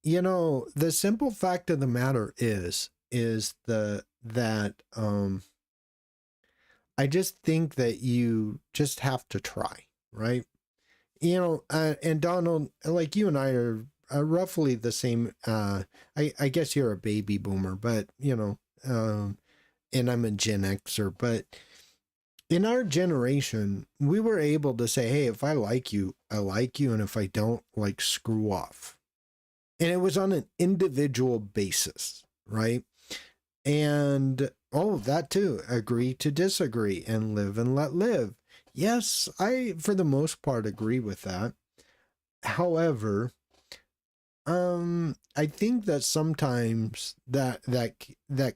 you know, the simple fact of the matter is that I just think that you just have to try, right? You know, and Donald, like, you and I are roughly the same. I guess you're a baby boomer, but you know, and I'm a Gen Xer, but in our generation, we were able to say, hey, if I like you, I like you. And if I don't, like, screw off. And it was on an individual basis, right? And, oh, that too, agree to disagree and live and let live. Yes, I, for the most part, agree with that. However, I think that sometimes that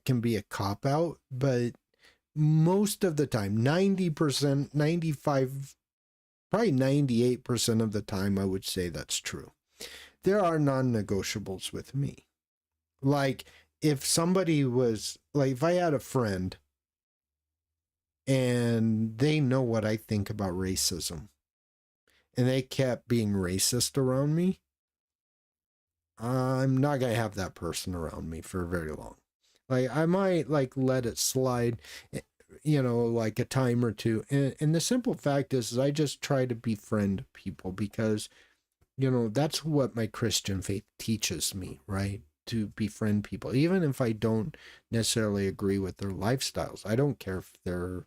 can be a cop out, but most of the time, 90%, 95, probably 98% of the time, I would say that's true. There are non-negotiables with me. Like, if somebody was, like, if I had a friend and they know what I think about racism and they kept being racist around me, I'm not going to have that person around me for very long. Like, I might, like, let it slide, you know, like a time or two. And the simple fact is I just try to befriend people because, you know, that's what my Christian faith teaches me, right? To befriend people, even if I don't necessarily agree with their lifestyles. I don't care if they're,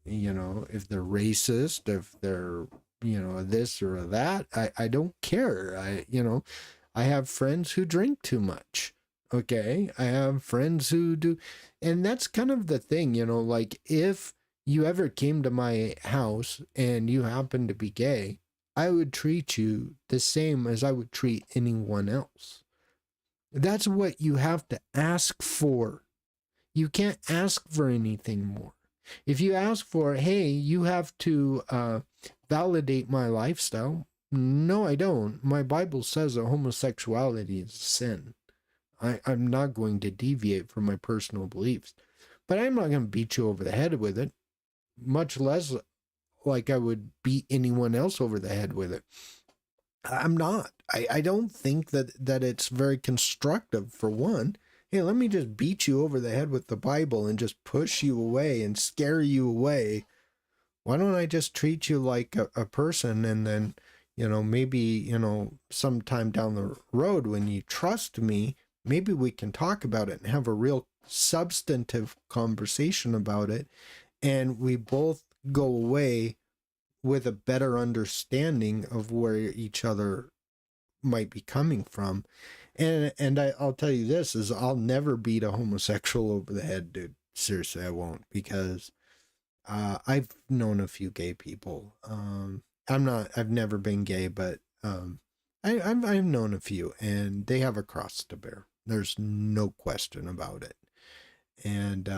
you know, if they're racist, if they're, you know, this or that. I don't care. You know, I have friends who drink too much. Okay. I have friends who do. And that's kind of the thing, you know, like if you ever came to my house and you happen to be gay, I would treat you the same as I would treat anyone else. That's what you have to ask for. You can't ask for anything more. If you ask for, hey, you have to validate my lifestyle. No, I don't. My Bible says that homosexuality is a sin. I'm not going to deviate from my personal beliefs. But I'm not going to beat you over the head with it, much less like I would beat anyone else over the head with it. I'm not. I don't think that it's very constructive, for one. Hey, let me just beat you over the head with the Bible and just push you away and scare you away. Why don't I just treat you like a person, and then, you know, maybe, you know, sometime down the road when you trust me, maybe we can talk about it and have a real substantive conversation about it, and we both go away with a better understanding of where each other might be coming from. And I'll tell you this is I'll never beat a homosexual over the head, dude. Seriously, I won't, because I've known a few gay people. I've never been gay, but I've known a few, and they have a cross to bear. There's no question about it. And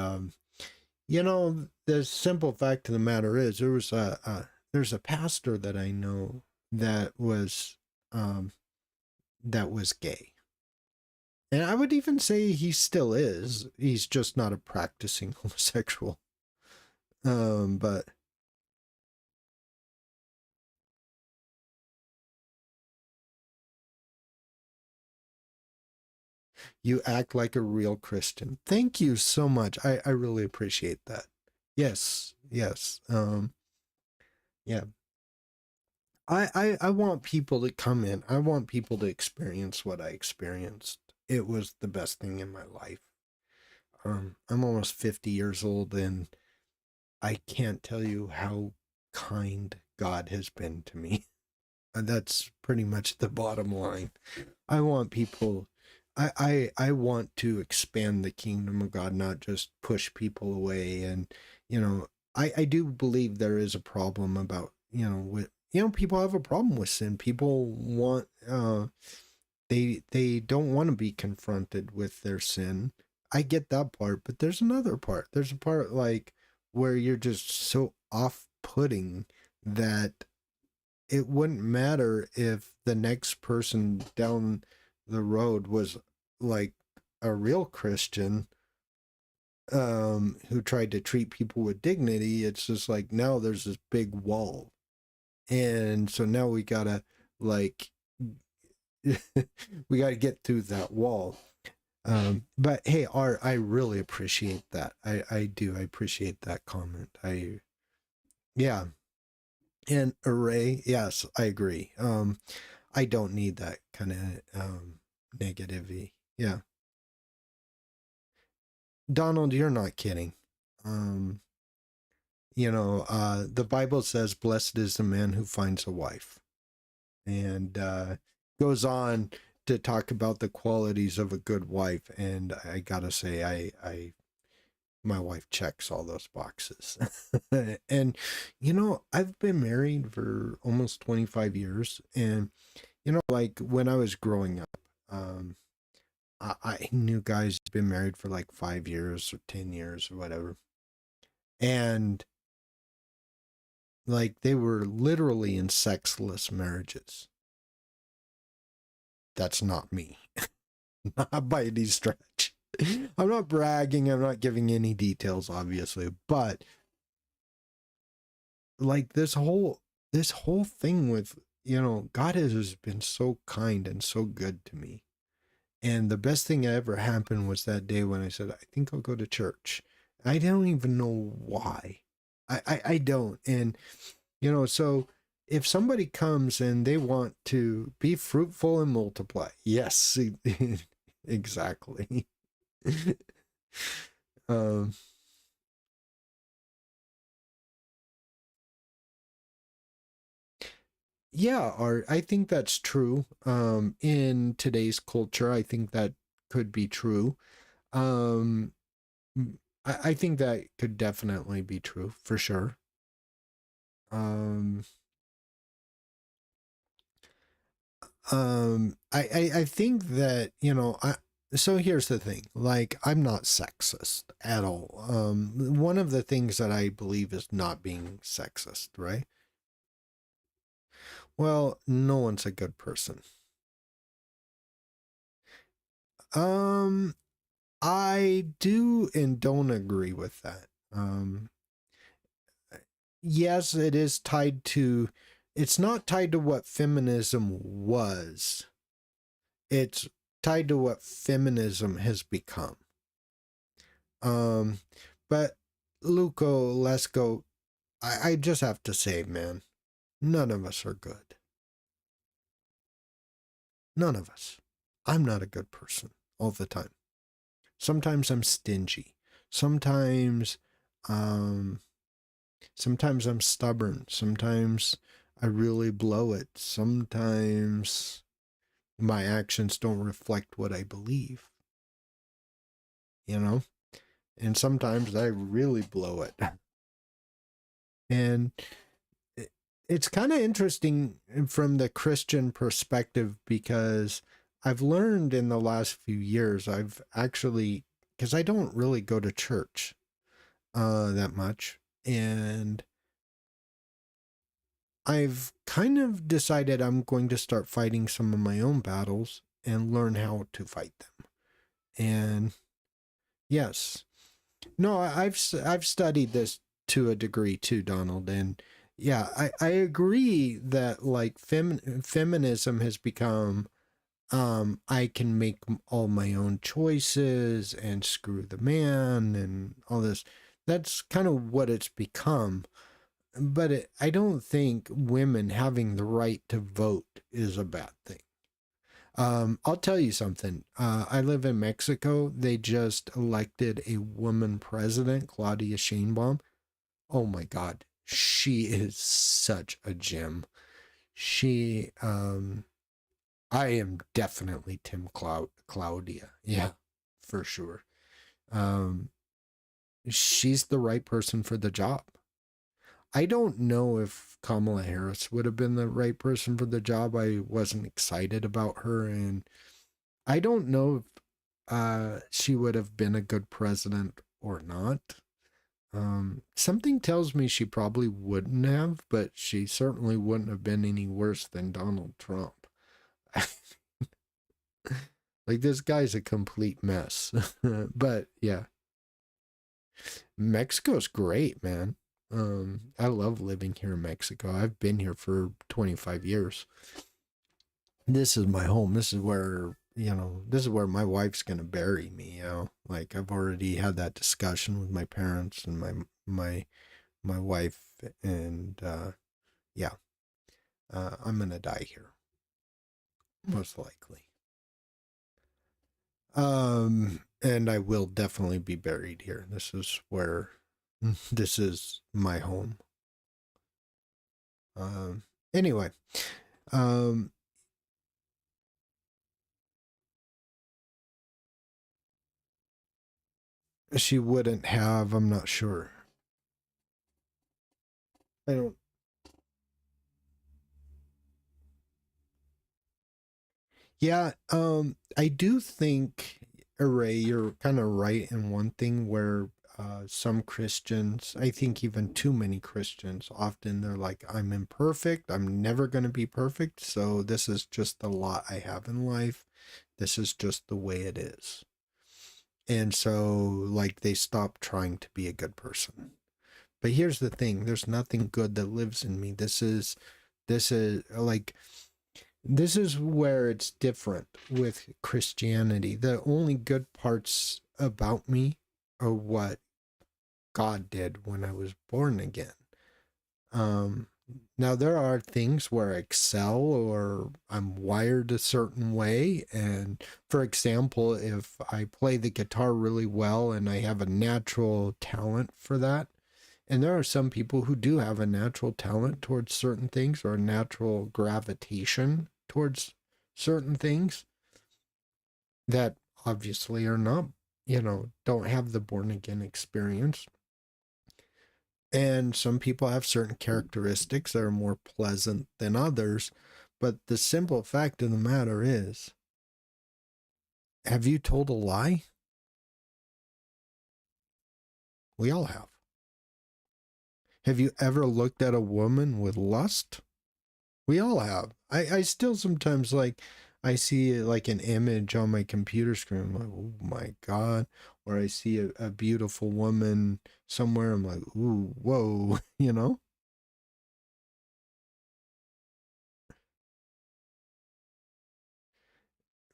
you know, the simple fact of the matter is there's a pastor that I know that was gay. And I would even say he still is. He's just not a practicing homosexual. But you act like a real Christian. Thank you so much. I really appreciate that. Yes, yes. Yeah. I want people to come in. I want people to experience what I experienced. It was the best thing in my life. I'm almost 50 years old, and I can't tell you how kind God has been to me. And that's pretty much the bottom line. I want people, I want to expand the kingdom of God, not just push people away. And, you know, I do believe there is a problem about, you know, with, you know, people have a problem with sin. People want, they don't want to be confronted with their sin. I get that part, but there's another part. There's a part like where you're just so off-putting that it wouldn't matter if the next person down the road was like a real Christian who tried to treat people with dignity. It's just like now there's this big wall. And so now we gotta like we gotta get through that wall. But hey, Art, I really appreciate that. I do. I appreciate that comment. Yeah. And Array, yes, I agree. I don't need that kind of negativity. Yeah. Donald, you're not kidding. The Bible says, blessed is the man who finds a wife. And goes on to talk about the qualities of a good wife. And I gotta say, my wife checks all those boxes. And, I've been married for almost 25 years. And, like when I was growing up, I knew guys who'd been married for like 5 years or 10 years or whatever. And like they were literally in sexless marriages. That's not me. Not by any stretch. I'm not bragging. I'm not giving any details, obviously. But like this whole thing with, God has been so kind and so good to me. And the best thing that ever happened was that day when I said, I think I'll go to church. I don't even know why. I don't. And, so if somebody comes and they want to be fruitful and multiply, yes, exactly. um, yeah, Art, I think that's true. In today's culture, I think that could be true. Um, I think that could definitely be true for sure. Um, I think that, so here's the thing, like, I'm not sexist at all. One of the things that I believe is not being sexist, right? Well, no one's a good person. Um, I do and don't agree with that. Yes, it is tied to, it's not tied to what feminism was. It's tied to what feminism has become. Um, but Luco, let's go. I just have to say, man, none of us are good. None of us. I'm not a good person all the time. Sometimes I'm stingy. Sometimes, um, sometimes I'm stubborn. Sometimes I really blow it. Sometimes my actions don't reflect what I believe, you know? And sometimes I really blow it. And it's kind of interesting from the Christian perspective because I've learned in the last few years, I've actually, because I don't really go to church that much. And I've kind of decided I'm going to start fighting some of my own battles and learn how to fight them. And yes, no, I've studied this to a degree too, Donald, and yeah, I agree that like feminism has become I can make all my own choices and screw the man and all this. That's kind of what it's become. But I don't think women having the right to vote is a bad thing. I'll tell you something. I live in Mexico. They just elected a woman president, Claudia Sheinbaum. Oh my God. She is such a gem. She, I am definitely Tim Claudia. Yeah, for sure. Um, she's the right person for the job. I don't know if Kamala Harris would have been the right person for the job. I wasn't excited about her, and I don't know if she would have been a good president or not. Something tells me she probably wouldn't have, but she certainly wouldn't have been any worse than Donald Trump. Like, this guy's a complete mess. But yeah, Mexico's great, man. I love living here in Mexico. I've been here for 25 years. This is my home. This is where, this is where my wife's going to bury me, Like, I've already had that discussion with my parents and my wife, and yeah, I'm going to die here, most likely. And I will definitely be buried here. This is where This is my home. Anyway, she wouldn't have, I'm not sure. I don't. Yeah, I do think, Array, you're kind of right in one thing where some Christians, I think even too many Christians, often they're like, I'm imperfect, I'm never going to be perfect, so this is just the lot I have in life. This is just the way it is. And so, like, they stop trying to be a good person. But here's the thing, there's nothing good that lives in me. This is like, this is where it's different with Christianity. The only good parts about me are what God did when I was born again. Now there are things where I excel or I'm wired a certain way. And for example, if I play the guitar really well and I have a natural talent for that, and there are some people who do have a natural talent towards certain things or a natural gravitation towards certain things that obviously are not, don't have the born again experience. And some people have certain characteristics that are more pleasant than others. But the simple fact of the matter is, have you told a lie? We all have. Have you ever looked at a woman with lust? We all have. I still sometimes, like, I see like an image on my computer screen, I'm like, oh my God. Or I see a beautiful woman somewhere, I'm like, ooh, whoa,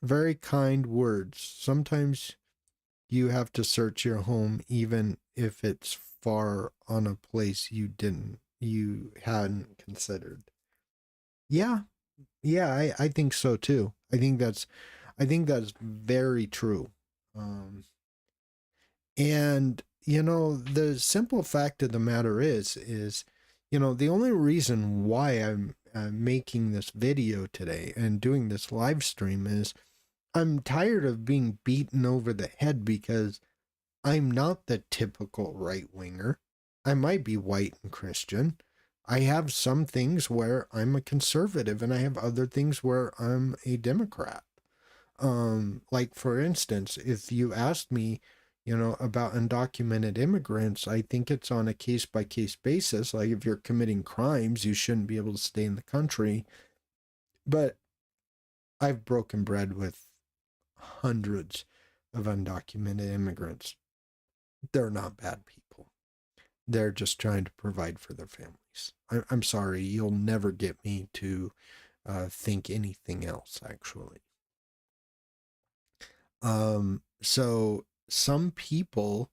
Very kind words. Sometimes you have to search your home, even if it's far on a place you hadn't considered. Yeah, yeah, I think so too. I think that's very true. Um, and the simple fact of the matter is, the only reason why I'm making this video today and doing this live stream is I'm tired of being beaten over the head because I'm not the typical right winger. I might be white and Christian. I have some things where I'm a conservative and I have other things where I'm a Democrat. Like for instance, if you asked me, about undocumented immigrants, I think it's on a case by case basis. Like if you're committing crimes, you shouldn't be able to stay in the country. But I've broken bread with hundreds of undocumented immigrants. They're not bad people. They're just trying to provide for their families. I'm sorry, you'll never get me to think anything else, actually. So some people,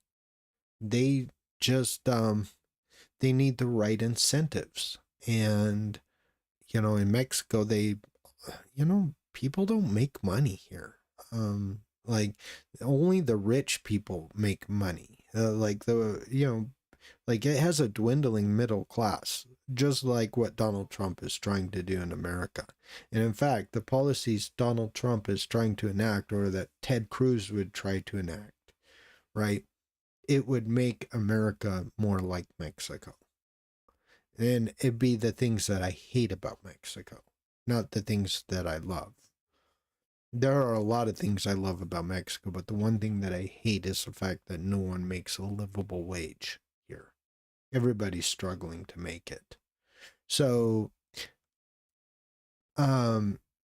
they just they need the right incentives. And in Mexico, people don't make money here. Like only the rich people make money. Like like it has a dwindling middle class, just like what Donald Trump is trying to do in America. And in fact, the policies Donald Trump is trying to enact, or that Ted Cruz would try to enact, right? It would make America more like Mexico. And it'd be the things that I hate about Mexico, not the things that I love. There are a lot of things I love about Mexico, but the one thing that I hate is the fact that no one makes a livable wage here. Everybody's struggling to make it. So,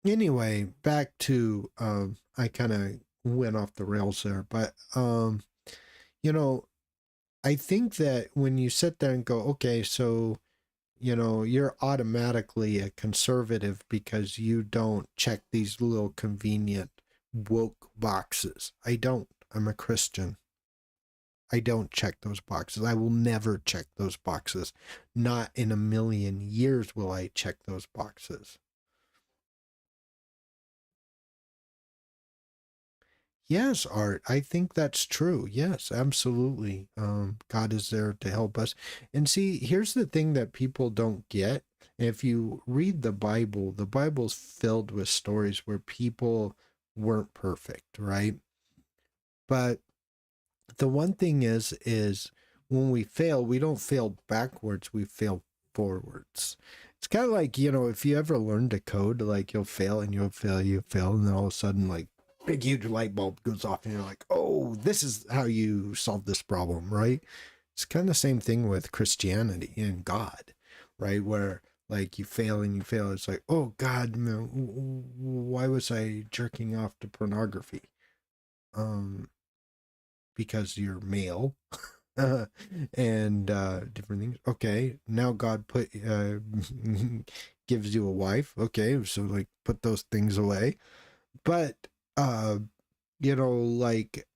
anyway, back to, I kind of went off the rails there, but, I think that when you sit there and go, okay, so, you're automatically a conservative because you don't check these little convenient woke boxes. I don't. I'm a Christian. I don't check those boxes. I will never check those boxes. Not in a million years will I check those boxes. Yes, Art, I think that's true. Yes, absolutely. God is there to help us. And see, here's the thing that people don't get. If you read the Bible's filled with stories where people weren't perfect, right? But the one thing is when we fail, we don't fail backwards, we fail forwards. It's kind of like, if you ever learn to code, like you'll fail and you'll fail, and then all of a sudden, like, big huge light bulb goes off and you're like, oh, this is how you solve this problem, right? It's kind of the same thing with Christianity and God, right? Where like you fail and you fail, it's like, oh God, man, why was I jerking off to pornography? Because you're male. And different things. Okay, now God gives you a wife. Okay, so like put those things away. But like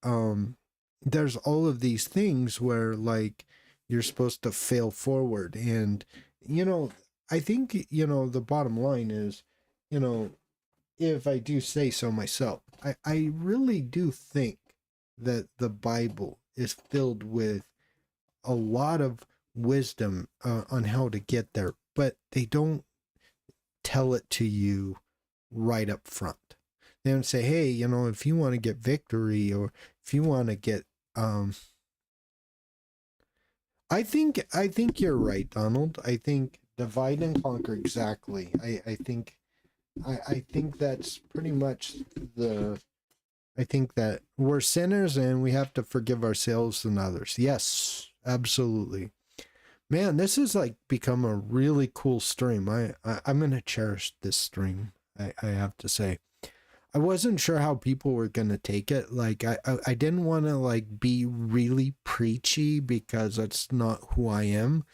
there's all of these things where like you're supposed to fail forward. And I think the bottom line is, if I do say so myself, I really do think that the Bible is filled with a lot of wisdom on how to get there, but they don't tell it to you right up front. They don't say, hey, if you want to get victory, or if you want to get I think you're right, Donald. I think divide and conquer, exactly. I think that's pretty much I think that we're sinners and we have to forgive ourselves and others. Yes, absolutely. Man, this has like become a really cool stream. I'm gonna cherish this stream. I have to say. I wasn't sure how people were gonna take it. Like I didn't want to like be really preachy because that's not who I am.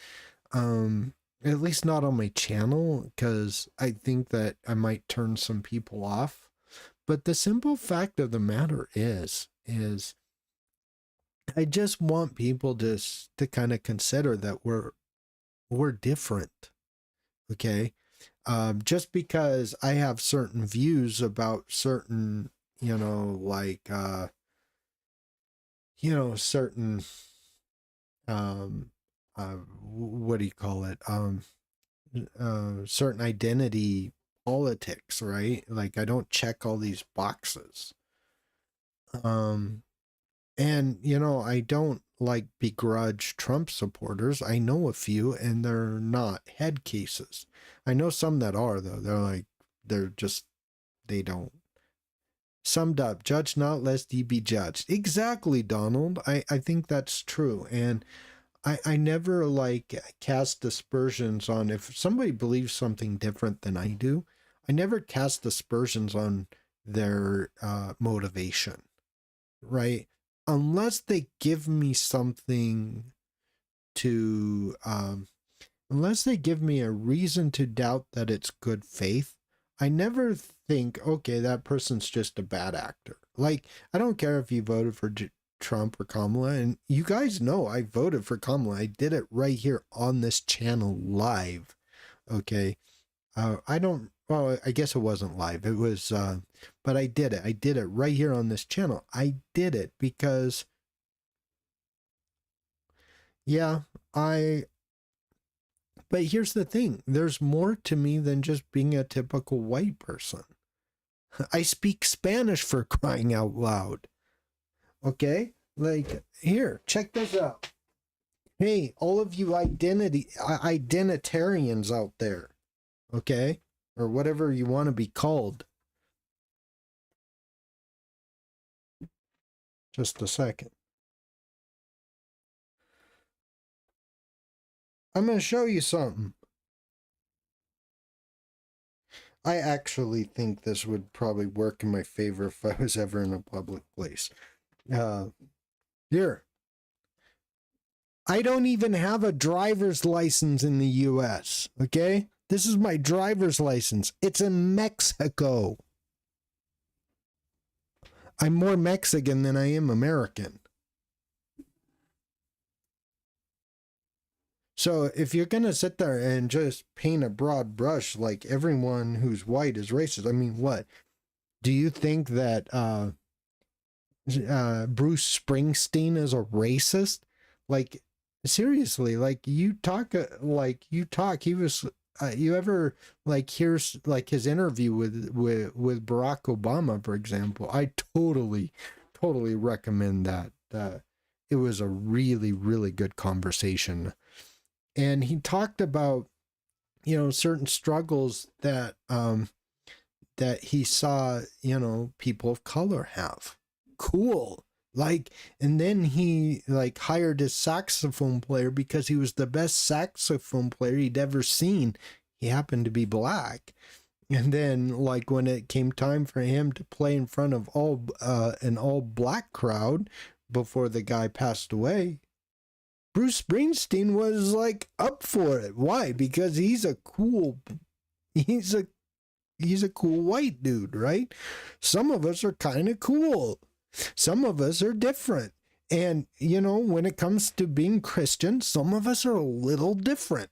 At least not on my channel, because I think that I might turn some people off. But the simple fact of the matter is I just want people to kind of consider that we're different. Okay. Just because I have certain views about certain, certain, what do you call it? Certain identity politics, right? Like I don't check all these boxes. And I don't like begrudge Trump supporters. I know a few and they're not head cases. I know some that are, though. They don't. Summed up, judge not lest ye be judged. Exactly, Donald. I think that's true. And I never like cast aspersions on, if somebody believes something different than I do, I never cast aspersions on their motivation, right? Unless they give me something to, unless they give me a reason to doubt that it's good faith, I never think, okay, that person's just a bad actor. Like, I don't care if you voted for Trump or Kamala, and you guys know I voted for Kamala. I did it right here on this channel live. Okay. I guess it wasn't live. It was, but I did it. I did it right here on this channel. I did it because, yeah, but here's the thing. There's more to me than just being a typical white person. I speak Spanish, for crying out loud. Okay? Like, here, check this out. Hey, all of you identitarians out there. Okay? Or whatever you want to be called. Just a second. I'm going to show you something. I actually think this would probably work in my favor if I was ever in a public place. Here. I don't even have a driver's license in the US, okay? This is my driver's license. It's in Mexico. I'm more Mexican than I am American. So if you're going to sit there and just paint a broad brush like everyone who's white is racist, I mean, what? Do you think that Bruce Springsteen is a racist. Like, seriously, like you talk, he was, you ever like here's like his interview with Barack Obama, for example. I totally recommend that. It was a really, really good conversation. And he talked about, certain struggles that he saw, people of color have. Cool. Like, and then he like hired his saxophone player because he was the best saxophone player he'd ever seen. He happened to be black. And then like when it came time for him to play in front of an all black crowd before the guy passed away, Bruce Springsteen was like up for it. Why? Because he's a cool white dude, right? Some of us are kind of cool. Some of us are different. And, when it comes to being Christian, some of us are a little different,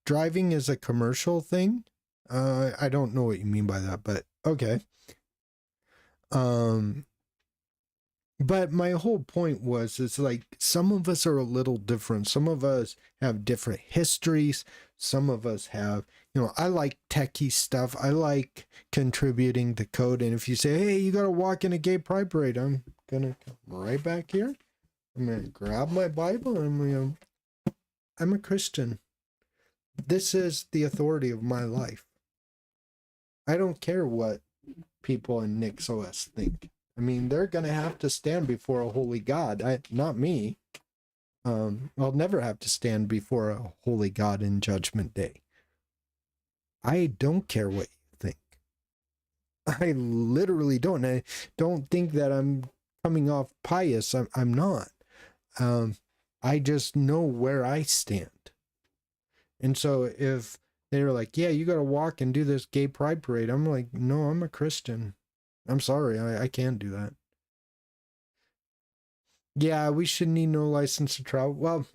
Driving is a commercial thing. I don't know what you mean by that, but okay. But my whole point was, it's like some of us are a little different. Some of us have different histories. Some of us have, I like techie stuff. I like contributing to code. And if you say, hey, you got to walk in a gay pride parade, I'm going to come right back here. I'm going to grab my Bible and I'm a Christian. This is the authority of my life. I don't care what people in NixOS think. I mean, they're going to have to stand before a holy God. Not me. I'll never have to stand before a holy God in Judgment Day. I don't care what you think. I literally don't. I don't think that I'm coming off pious. I'm not. I just know where I stand. And so if they were like, yeah, you got to walk and do this gay pride parade, I'm like, no, I'm a Christian. I'm sorry, I can't do that. Yeah, we should need no license to travel. Well,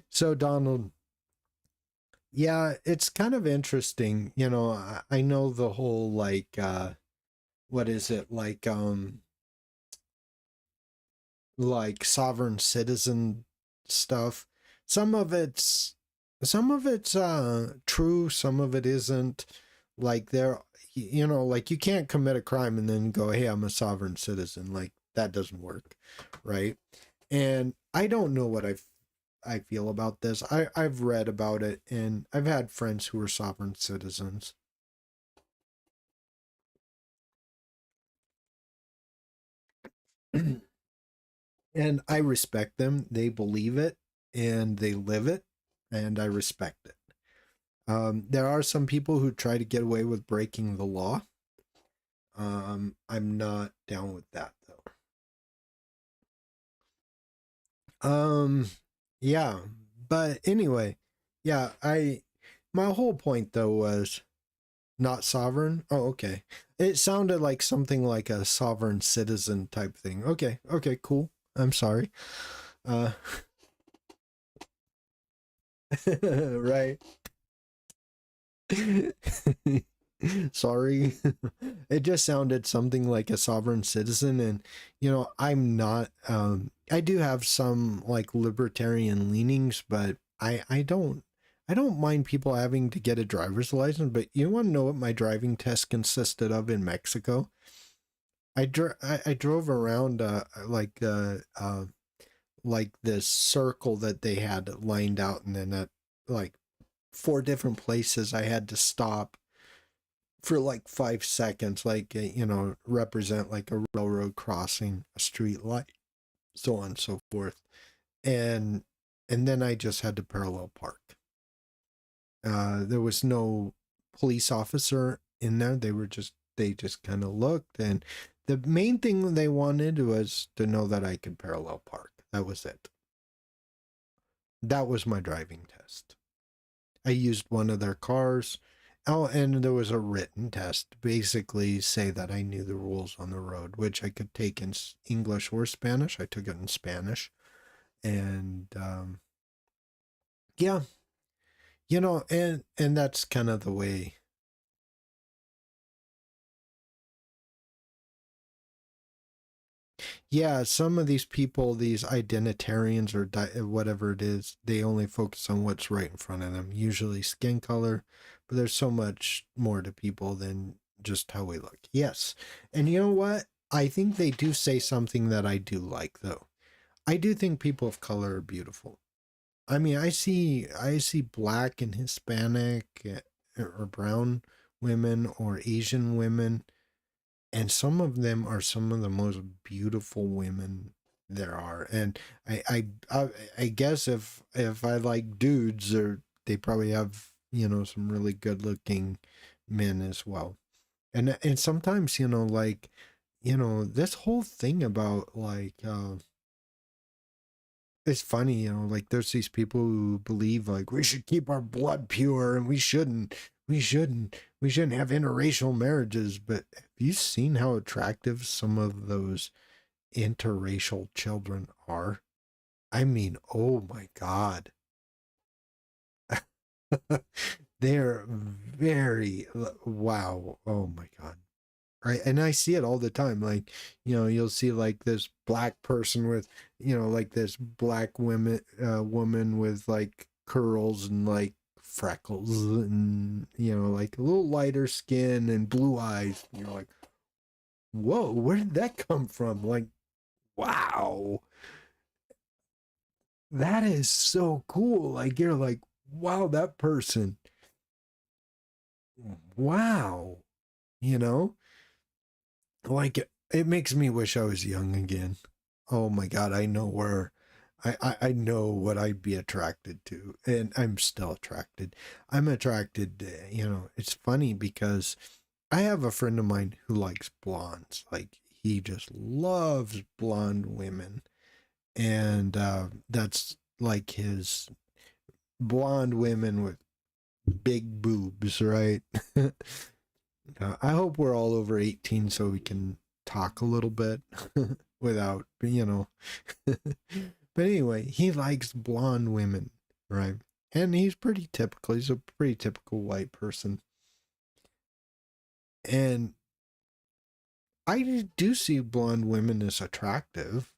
so Donald, yeah, it's kind of interesting. I know the whole like, what is it like sovereign citizen stuff. Some of it's true, some of it isn't. Like like you can't commit a crime and then go, hey, I'm a sovereign citizen. Like that doesn't work, right? And I don't know what I feel about this. I've read about it and I've had friends who are sovereign citizens. And I respect them. They believe it and they live it, and I respect it. There are some people who try to get away with breaking the law. I'm not down with that though. Yeah, but anyway, yeah, my whole point though was not sovereign. Oh, okay. It sounded like something like a sovereign citizen type thing. Okay, cool. I'm sorry. Uh, right. Sorry. It just sounded something like a sovereign citizen, and I'm not. I do have some like libertarian leanings, but I don't mind people having to get a driver's license. But you want to know what my driving test consisted of in Mexico? I drove around like this circle that they had lined out, and then at like 4 different places I had to stop for like 5 seconds, like represent like a railroad crossing, a street light, so on and so forth. And then I just had to parallel park. There was no police officer in there. They just kind of looked, and the main thing they wanted was to know that I could parallel park. That was it. That was my driving test. I used one of their cars. Oh, and there was a written test to basically say that I knew the rules on the road, which I could take in English or Spanish. I took it in Spanish. And yeah, and that's kind of the way Yeah, some of these people, these identitarians or whatever it is, they only focus on what's right in front of them, usually skin color, but there's so much more to people than just how we look. Yes. And you know what? I think they do say something that I do like, though. I do think people of color are beautiful. I mean, I see black and Hispanic or brown women or Asian women, and some of them are some of the most beautiful women there are. And I guess if I like dudes, or they probably have, some really good looking men as well. And sometimes, like, this whole thing about like it's funny, like there's these people who believe like we should keep our blood pure and we shouldn't have interracial marriages. But have you seen how attractive some of those interracial children are? I mean, oh my God. They're very, wow. Oh my God. Right. And I see it all the time. Like, you'll see like this black person with, like this black woman with like curls and like freckles and, like a little lighter skin and blue eyes. And you're like, whoa, where did that come from? Like, wow, that is so cool. Like, you're like, wow, that person, wow, you know, like it makes me wish I was young again. Oh my God, I know where I know what I'd be attracted to, and I'm still attracted. I'm attracted, it's funny because I have a friend of mine who likes blondes. Like, he just loves blonde women. And that's like his blonde women with big boobs, right? I hope we're all over 18 so we can talk a little bit without, but anyway, he likes blonde women, right? And he's pretty typical. He's a pretty typical white person. And I do see blonde women as attractive.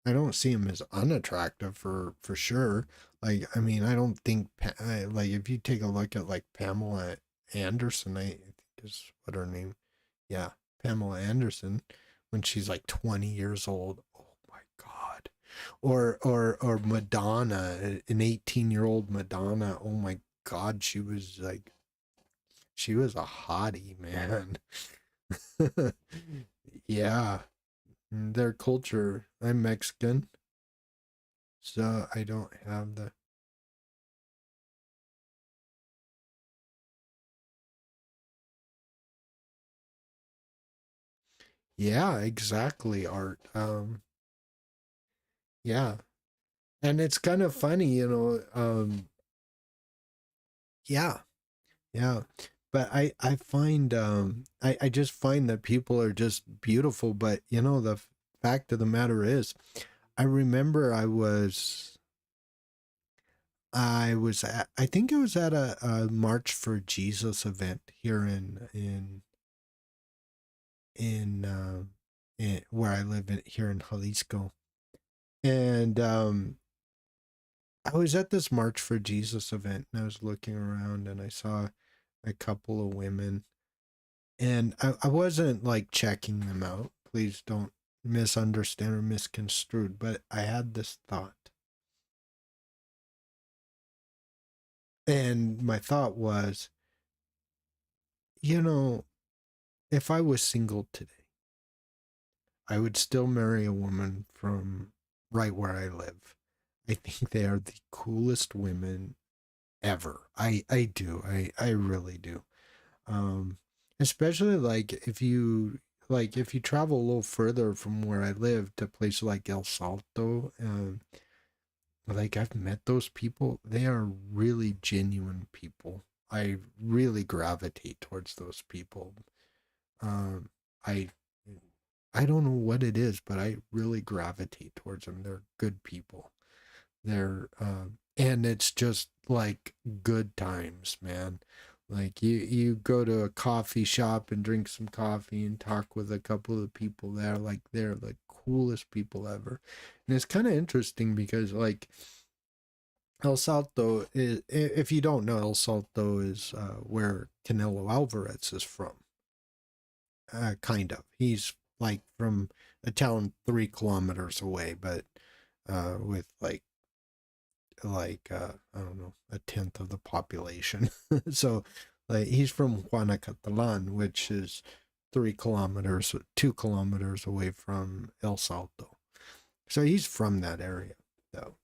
I don't see him as unattractive for sure. Like, I mean, I don't think like if you take a look at like Pamela Anderson, I think is what her name. Yeah, Pamela Anderson, when she's like 20 years old. Oh my God. Or Madonna, an 18-year-old Madonna. Oh my God, she was a hottie, man. Yeah. Their culture. I'm Mexican, so I don't have the. Yeah, exactly, Art. Yeah, and it's kind of funny, yeah, yeah, but I find I just find that people are just beautiful. But the fact of the matter is, I remember I think it was at a March for Jesus event here in where I live here in Jalisco. And I was at this March for Jesus event, and I was looking around and I saw a couple of women, and I wasn't like checking them out. Please don't misunderstand or misconstrued, but I had this thought. And my thought was, you know, if I was single today, I would still marry a woman from right where I live. I think they are the coolest women ever. I do. I really do. Um, Especially like if you travel a little further from where I live to places like El Salto, like I've met those people. They are really genuine people. I really gravitate towards those people. Um, I I don't know what it is, but I really gravitate towards them. They're good people. And it's just like good times, man. Like you go to a coffee shop and drink some coffee and talk with a couple of people there, like they're the coolest people ever. And it's kind of interesting because, like, El Salto is, if you don't know, El Salto is where Canelo Alvarez is from. Kind of. He's like from a town 3 kilometers away, but with I don't know, a tenth of the population. So like he's from Juanacatalan, which is 2 kilometers away from El Salto. So he's from that area though.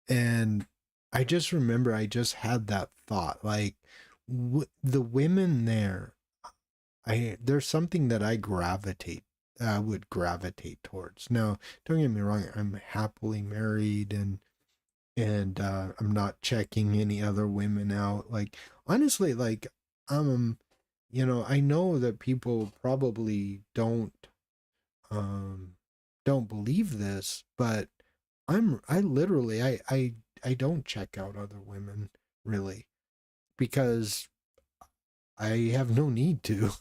And I just remember I just had that thought, like the women there, there's something that I would gravitate towards. Now, don't get me wrong, I'm happily married and I'm not checking any other women out. Like honestly, like I know that people probably don't believe this, but I don't check out other women really because I have no need to.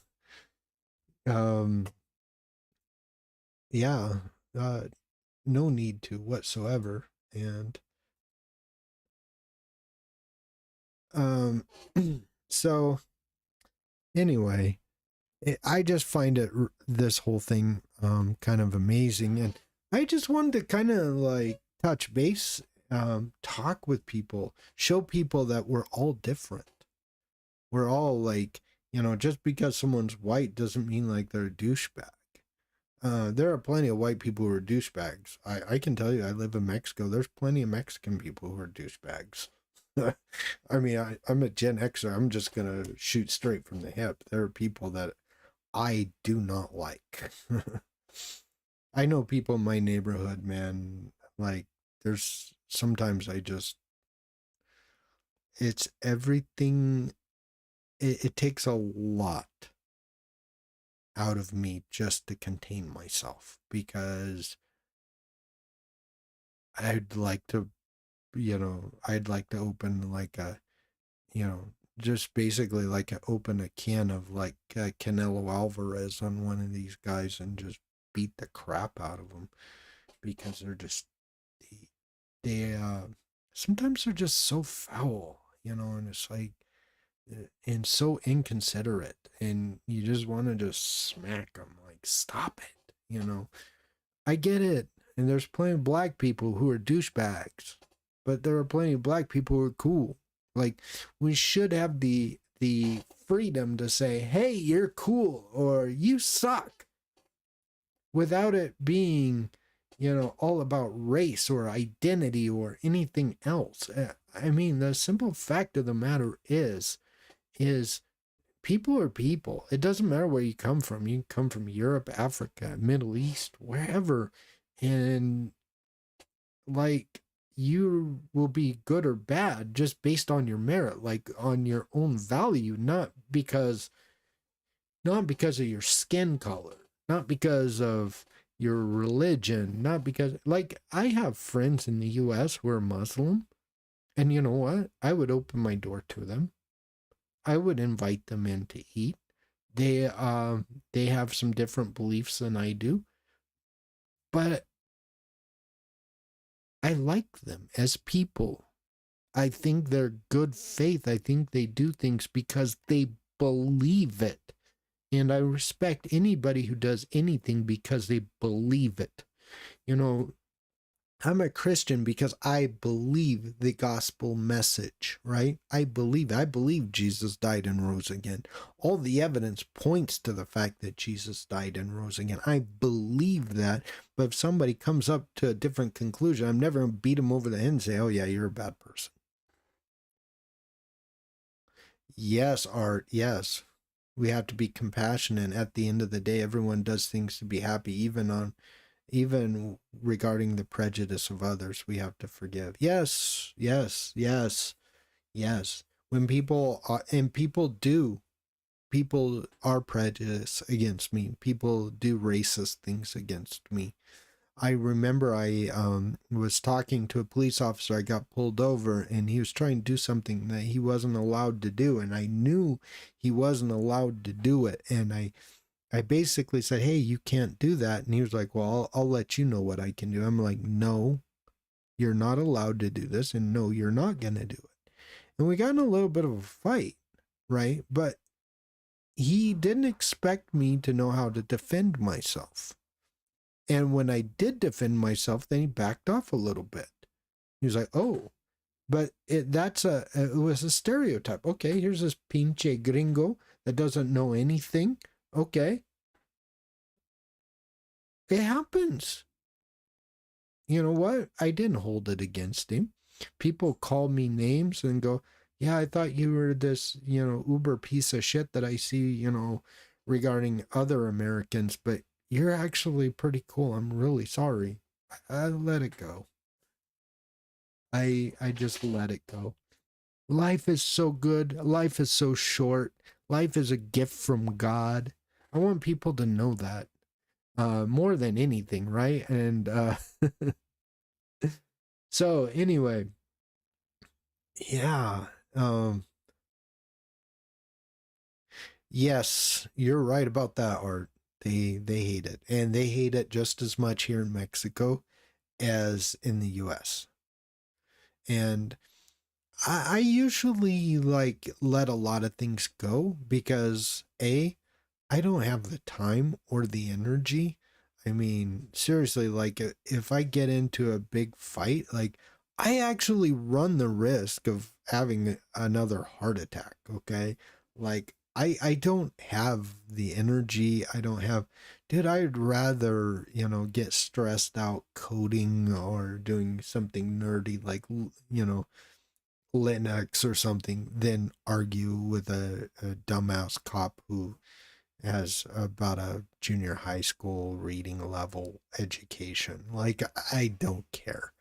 Yeah, no need to whatsoever. And so anyway, I just find this whole thing kind of amazing, and I just wanted to kind of like touch base, talk with people, show people that we're all different. We're all like, just because someone's white doesn't mean like they're a douchebag. There are plenty of white people who are douchebags. I can tell you, I live in Mexico. There's plenty of Mexican people who are douchebags. I mean, I'm a Gen Xer. I'm just going to shoot straight from the hip. There are people that I do not like. I know people in my neighborhood, man, like there's sometimes it's everything. It takes a lot out of me just to contain myself because I'd like to open like just basically like open a can of like Canelo Alvarez on one of these guys and just beat the crap out of them because they're just, they sometimes they're just so foul, and it's like, and so inconsiderate, and you just want to just smack them, like, stop it. I get it, and there's plenty of black people who are douchebags, but there are plenty of black people who are cool. Like, we should have the freedom to say, hey, you're cool, or you suck, without it being, all about race or identity or anything else. I mean, the simple fact of the matter is people are people. It doesn't matter where you come from. You can come from Europe, Africa, Middle East, wherever. And like, you will be good or bad just based on your merit, like on your own value, not because of your skin color, not because of your religion, not because, like, I have friends in the US who are Muslim, and you know what? I would open my door to them. I would invite them in to eat. They have some different beliefs than I do, but I like them as people. I think they're good faith. I think they do things because they believe it. And I respect anybody who does anything because they believe it. I'm a Christian because I believe the gospel message, right? I believe Jesus died and rose again. All the evidence points to the fact that Jesus died and rose again. I believe that, but if somebody comes up to a different conclusion, I'm never going to beat them over the head and say, oh yeah, you're a bad person. Yes, Art, yes. We have to be compassionate. At the end of the day, everyone does things to be happy, even regarding the prejudice of others. We have to forgive. Yes. When people are prejudiced against me. People do racist things against me. I remember I was talking to a police officer. I got pulled over and he was trying to do something that he wasn't allowed to do. And I knew he wasn't allowed to do it. And I basically said, hey, you can't do that. And he was like, well, I'll let you know what I can do. I'm like, no, you're not allowed to do this. And no, you're not going to do it. And we got in a little bit of a fight, right? But he didn't expect me to know how to defend myself. And when I did defend myself, then he backed off a little bit. He was like, oh, but it was a stereotype. Okay, here's this pinche gringo that doesn't know anything. Okay. It happens. You know what? I didn't hold it against him. People call me names and go, yeah, I thought you were this, uber piece of shit that I see, regarding other Americans, but you're actually pretty cool. I'm really sorry. I let it go. I just let it go. Life is so good. Life is so short. Life is a gift from God. I want people to know that. More than anything, right? And so anyway, yeah. Yes, you're right about that, Art. They hate it. And they hate it just as much here in Mexico as in the US. And I usually let a lot of things go because I don't have the time or the energy. I mean, seriously, if I get into a big fight, I actually run the risk of having another heart attack. Okay. I don't have the energy. I don't have, dude, I'd rather, get stressed out coding or doing something nerdy Linux or something than argue with a dumbass cop who has about a junior high school reading level education. I don't care.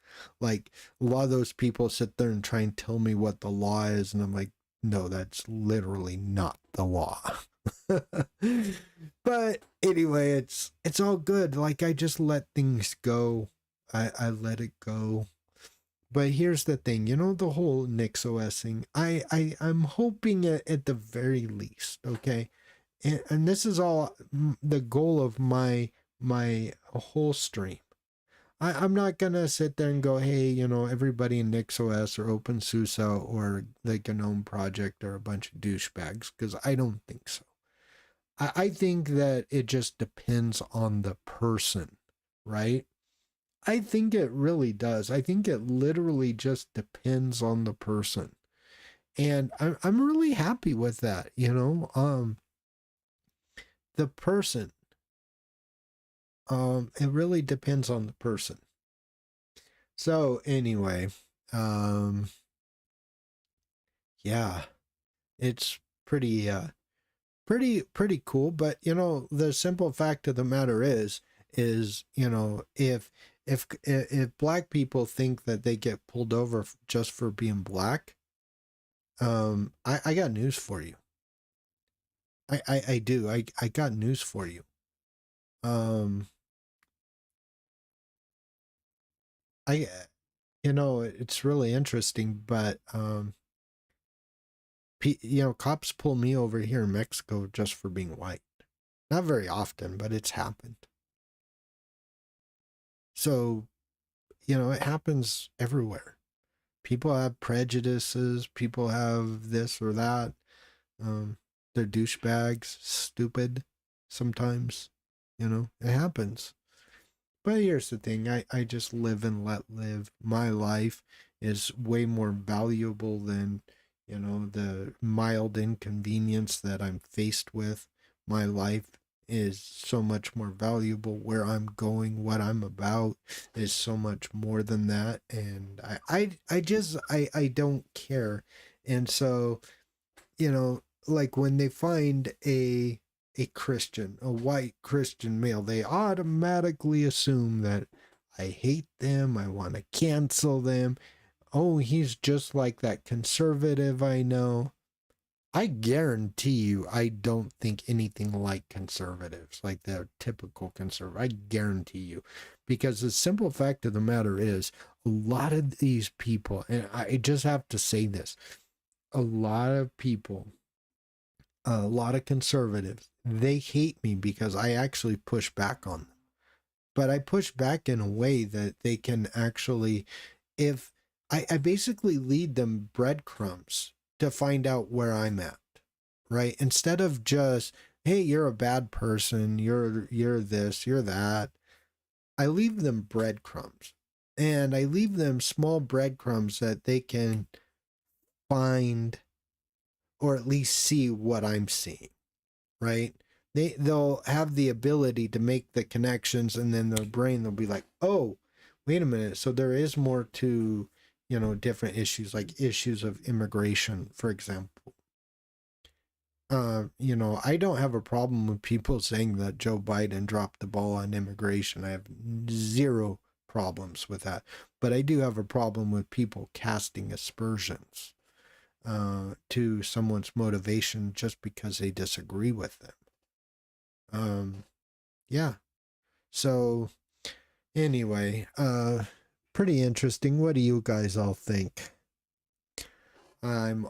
A lot of those people sit there and try and tell me what the law is, and I'm like, no, that's literally not the law. But anyway, it's all good. I just let things go. I let it go. But here's the thing, the whole NixOS thing. I'm hoping at the very least, okay. And this is all the goal of my whole stream. I'm not gonna sit there and go, hey, everybody in NixOS or OpenSUSE or the Gnome project are a bunch of douchebags, because I don't think so. I think that it just depends on the person, right? I think it really does. I think it literally just depends on the person. And I'm really happy with that, the person. It really depends on the person. So anyway, yeah, it's pretty cool. But the simple fact of the matter is if black people think that they get pulled over just for being black, I got news for you. I do. I got news for you. It's really interesting, but cops pull me over here in Mexico just for being white. Not very often, but it's happened. So, it happens everywhere. People have prejudices. People have this or that. They're douchebags, stupid sometimes. It happens. But here's the thing, I just live and let live. My life is way more valuable than, the mild inconvenience that I'm faced with. My life is so much more valuable. Where I'm going, what I'm about is so much more than that. And I don't care. And so, when they find a Christian, a white Christian male, they automatically assume that I hate them, I want to cancel them. Oh, he's just like that conservative I know. I guarantee you, I don't think anything like conservatives, like the typical conservative. I guarantee you. Because the simple fact of the matter is, a lot of these people, and I just have to say this, a lot of people a lot of conservatives, they hate me because I actually push back on them. But I push back in a way that they can actually, if I basically lead them breadcrumbs to find out where I'm at, right? Instead of just, hey, you're a bad person, you're this, you're that. I leave them breadcrumbs. And I leave them small breadcrumbs that they can find or at least see what I'm seeing, right? They'll have the ability to make the connections, and then their brain they'll be like, oh, wait a minute. So there is more to, different issues, like issues of immigration, for example. I don't have a problem with people saying that Joe Biden dropped the ball on immigration. I have zero problems with that. But I do have a problem with people casting aspersions to someone's motivation just because they disagree with them. Yeah. So anyway, pretty interesting. What do you guys all think? I'm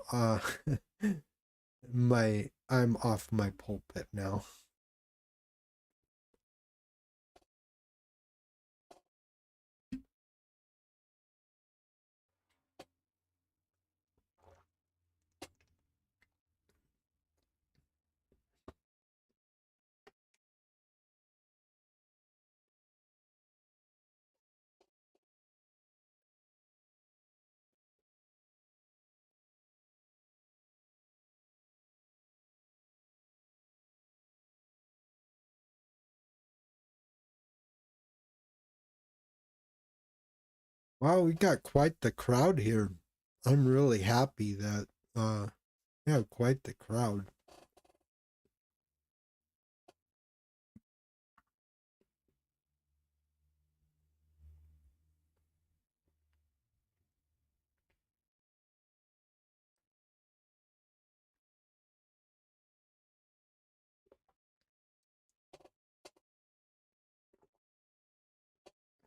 I'm off my pulpit now. Wow, we got quite the crowd here. I'm really happy that we have quite the crowd.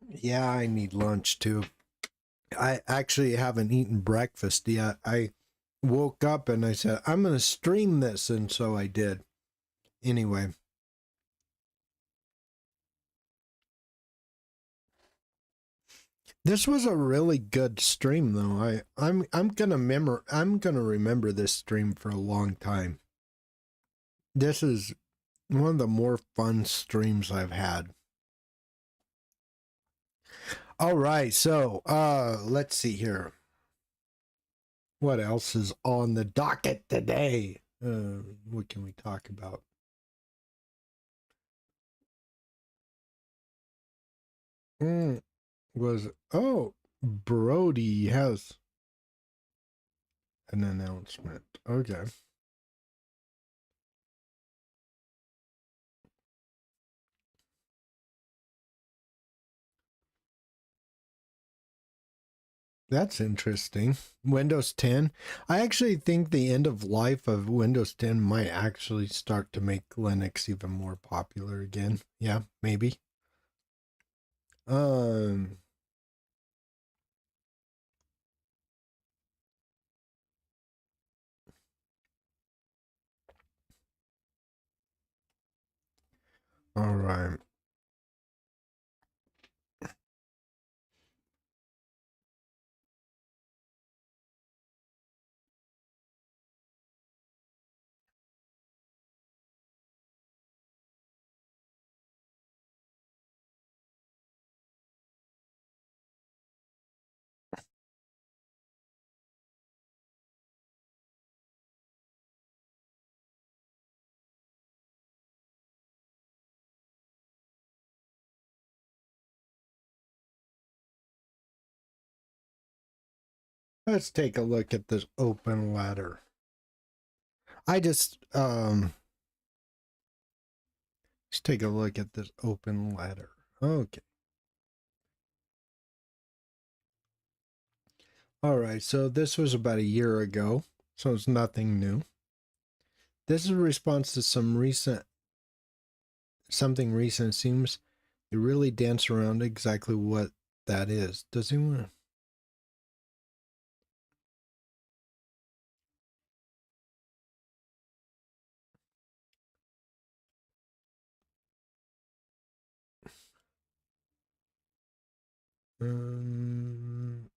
Yeah, I need lunch too. I actually haven't eaten breakfast yet. I woke up and I said, I'm going to stream this. And so I did. Anyway. This was a really good stream though. I'm gonna remember this stream for a long time. This is one of the more fun streams I've had. All right, so let's see here. What else is on the docket today? What can we talk about? Brody has an announcement. Okay. That's interesting. Windows 10. I actually think the end of life of Windows 10 might actually start to make Linux even more popular again. Yeah, maybe. Um all right. Let's take a look at this open ladder. I just let's take a look at this open ladder. Okay. All right, so this was about a year ago, so it's nothing new. This is a response to something recent. Seems you really dance around exactly what that is. Does anyone? Um,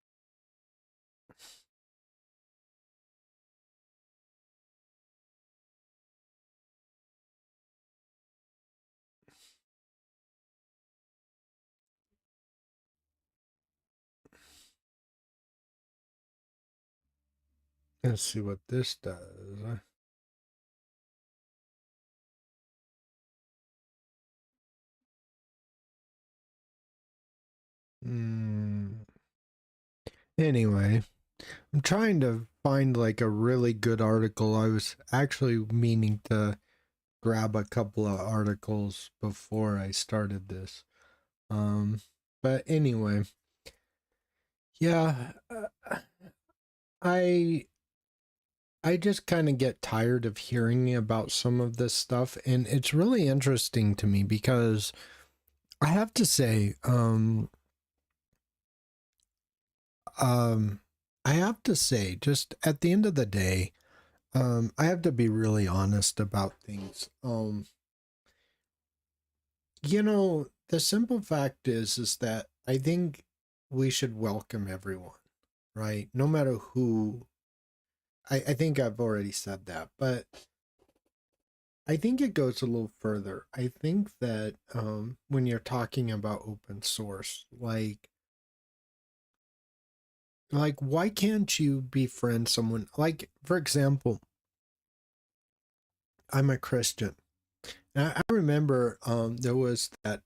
let's see what this does. Anyway, I'm trying to find like a really good article. I was actually meaning to grab a couple of articles before I started this. But anyway, yeah, I I just kind of get tired of hearing about some of this stuff, and it's really interesting to me because I have to say, I have to say, just at the end of the day, I have to be really honest about things. The simple fact is that I think we should welcome everyone, right? No matter who. I think I've already said that, but I think it goes a little further. I think that when you're talking about open source, like why can't you befriend someone? Like, for example, I'm a Christian. I remember there was that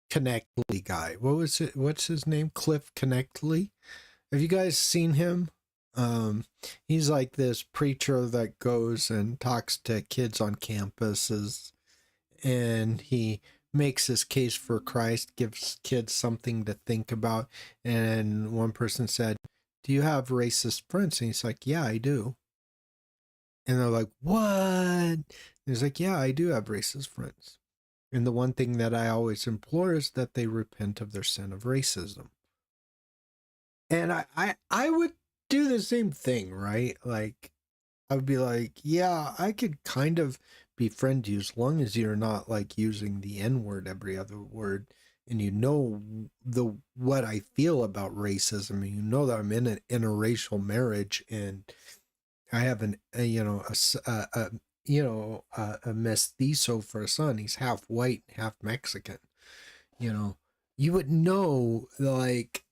Connectly guy. What was it? What's his name? Cliff Connectly. Have you guys seen him? He's like this preacher that goes and talks to kids on campuses, and he makes his case for Christ, gives kids something to think about. And one person said, "Do you have racist friends?" And he's like, "Yeah, I do." And they're like, "What?" And he's like, "Yeah, I do have racist friends. And the one thing that I always implore is that they repent of their sin of racism." And I would do the same thing, right? Like, I would be like, yeah, I could kind of befriend you as long as you're not like using the N word every other word, and you know the what I feel about racism, and you know that I'm in an interracial marriage, and I have a mestizo for a son. He's half white, half Mexican. You know, you would know, like,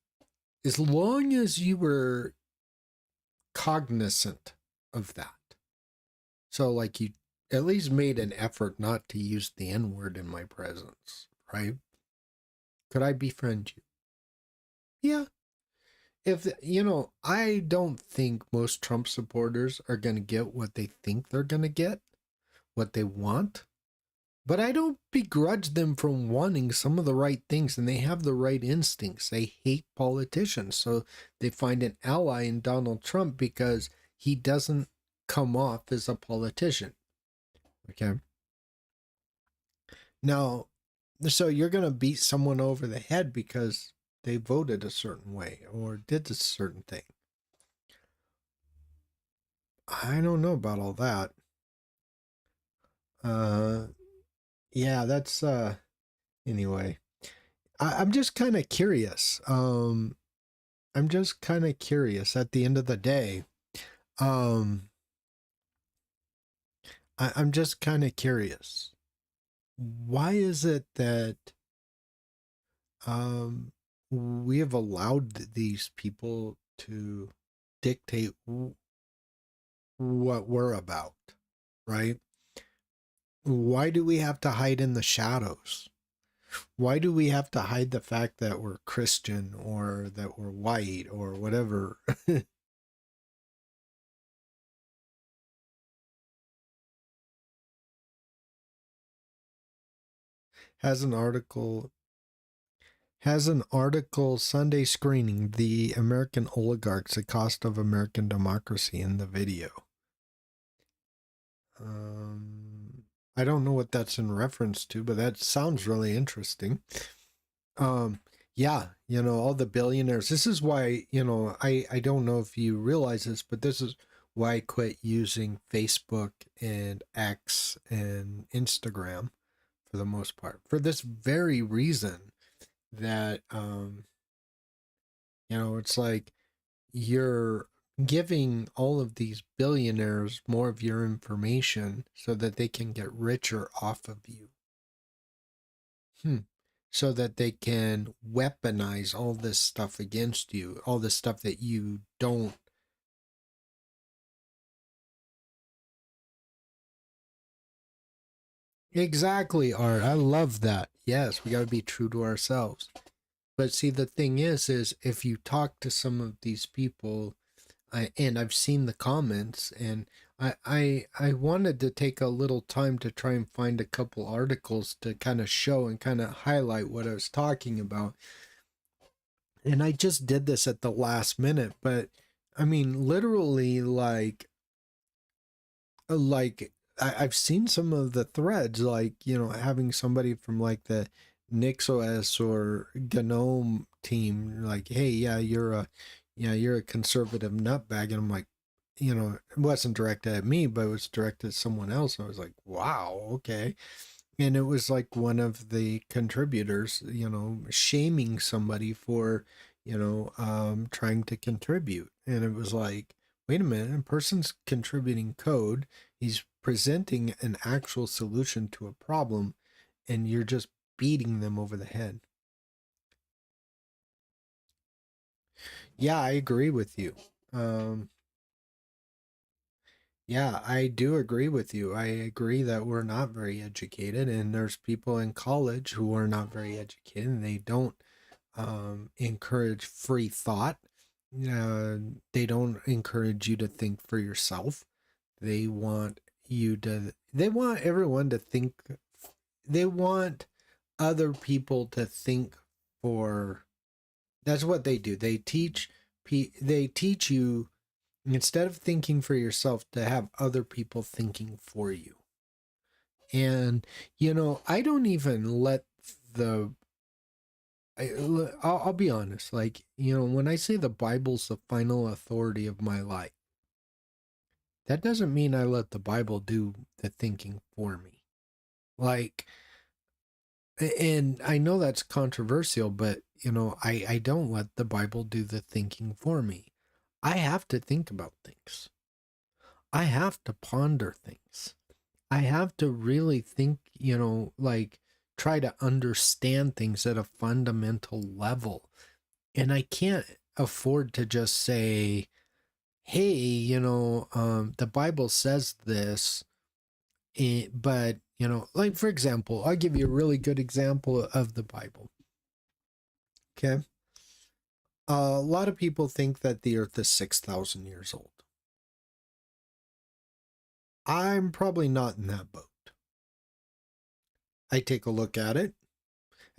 as long as you were cognizant of that. So, like, you at least made an effort not to use the N word in my presence, right? Could I befriend you? Yeah. I don't think most Trump supporters are going to get what they think they're going to get, what they want. But I don't begrudge them from wanting some of the right things, and they have the right instincts. They hate politicians, so they find an ally in Donald Trump because he doesn't come off as a politician. Okay. Now, so you're going to beat someone over the head because they voted a certain way or did a certain thing. I don't know about all that. Uh, yeah, that's, anyway. I'm just kind of curious. I'm just kind of curious at the end of the day. Um, I'm just kind of curious. Why is it that um, we have allowed these people to dictate what we're about, right? Why do we have to hide in the shadows? Why do we have to hide the fact that we're Christian or that we're white or whatever? has an article has an article Sunday screening the American oligarchs, the cost of American democracy in the video. I don't know what that's in reference to, but that sounds really interesting. Um, yeah, all the billionaires. This is why, I don't know if you realize this, but this is why I quit using Facebook and X and Instagram for the most part. For this very reason that It's like you're giving all of these billionaires more of your information so that they can get richer off of you. So that they can weaponize all this stuff against you, all this stuff that you don't. Exactly, Art. I love that. Yes, we got to be true to ourselves. But see, the thing is if you talk to some of these people, and I've seen the comments, and I wanted to take a little time to try and find a couple articles to kind of show and kind of highlight what I was talking about. And I just did this at the last minute, but I mean, literally, I've seen some of the threads, like, having somebody from like the NixOS or Gnome team, like, hey, you're a conservative nutbag. And I'm like, it wasn't directed at me, but it was directed at someone else. And I was like, wow, okay. And it was like one of the contributors, shaming somebody for, trying to contribute. And it was like, wait a minute, a person's contributing code. He's presenting an actual solution to a problem, and you're just beating them over the head. Yeah, I agree with you. Yeah, I do agree with you. I agree that we're not very educated, and there's people in college who are not very educated, and they don't encourage free thought. They don't encourage you to think for yourself. They want they want everyone to think, they want other people to think for, that's what they do. They teach you, instead of thinking for yourself, to have other people thinking for you. And, I don't even let the, I'll be honest, like, when I say the Bible's the final authority of my life, that doesn't mean I let the Bible do the thinking for me. Like, and I know that's controversial, but, I don't let the Bible do the thinking for me. I have to think about things. I have to ponder things. I have to really think, like, try to understand things at a fundamental level. And I can't afford to just say, hey, the Bible says this, but, like, for example, I'll give you a really good example of the Bible. Okay. A lot of people think that the earth is 6,000 years old. I'm probably not in that boat. I take a look at it.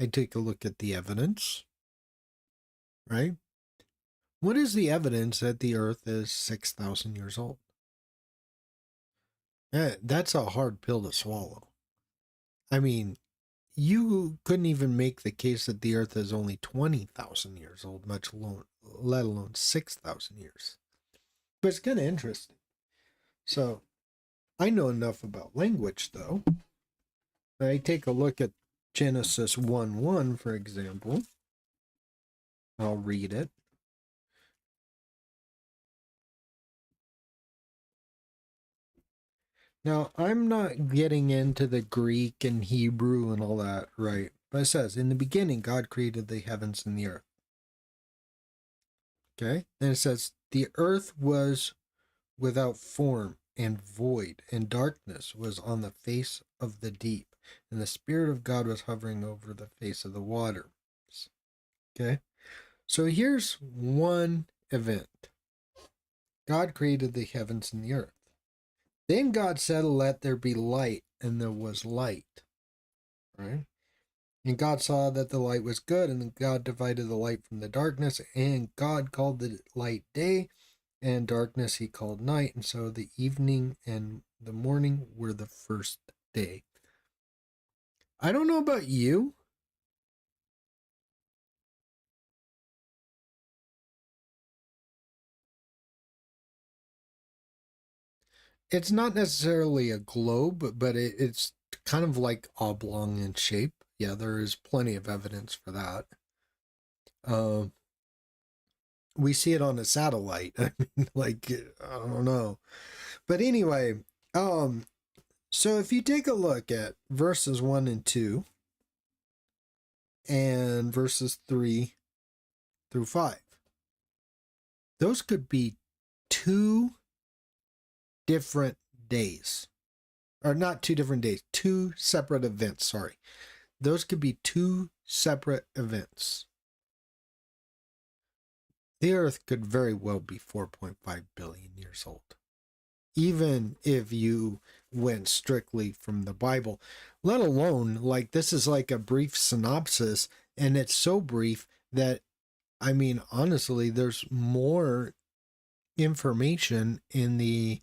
I take a look at the evidence, right? What is the evidence that the earth is 6,000 years old? That's a hard pill to swallow. I mean, you couldn't even make the case that the earth is only 20,000 years old, let alone 6,000 years. But it's kind of interesting. So, I know enough about language, though. I take a look at Genesis 1:1, for example. I'll read it. Now, I'm not getting into the Greek and Hebrew and all that, right? But it says, in the beginning, God created the heavens and the earth. Okay? Then it says, the earth was without form and void, and darkness was on the face of the deep, and the Spirit of God was hovering over the face of the waters. Okay? So here's one event. God created the heavens and the earth. Then God said, let there be light, and there was light. Right? And God saw that the light was good, and God divided the light from the darkness, and God called the light day, and darkness he called night. And so the evening and the morning were the first day. I don't know about you. It's not necessarily a globe, but it's kind of like oblong in shape. Yeah, there is plenty of evidence for that. we see it on a satellite. I mean, like, I don't know. But anyway, so if you take a look at verses 1 and 2 and verses 3 through 5, those could be two different days. Or not two different days, two separate events, sorry. Those could be two separate events. The Earth could very well be 4.5 billion years old. Even if you went strictly from the Bible, let alone, like, this is like a brief synopsis, and it's so brief that, I mean, honestly, there's more information in the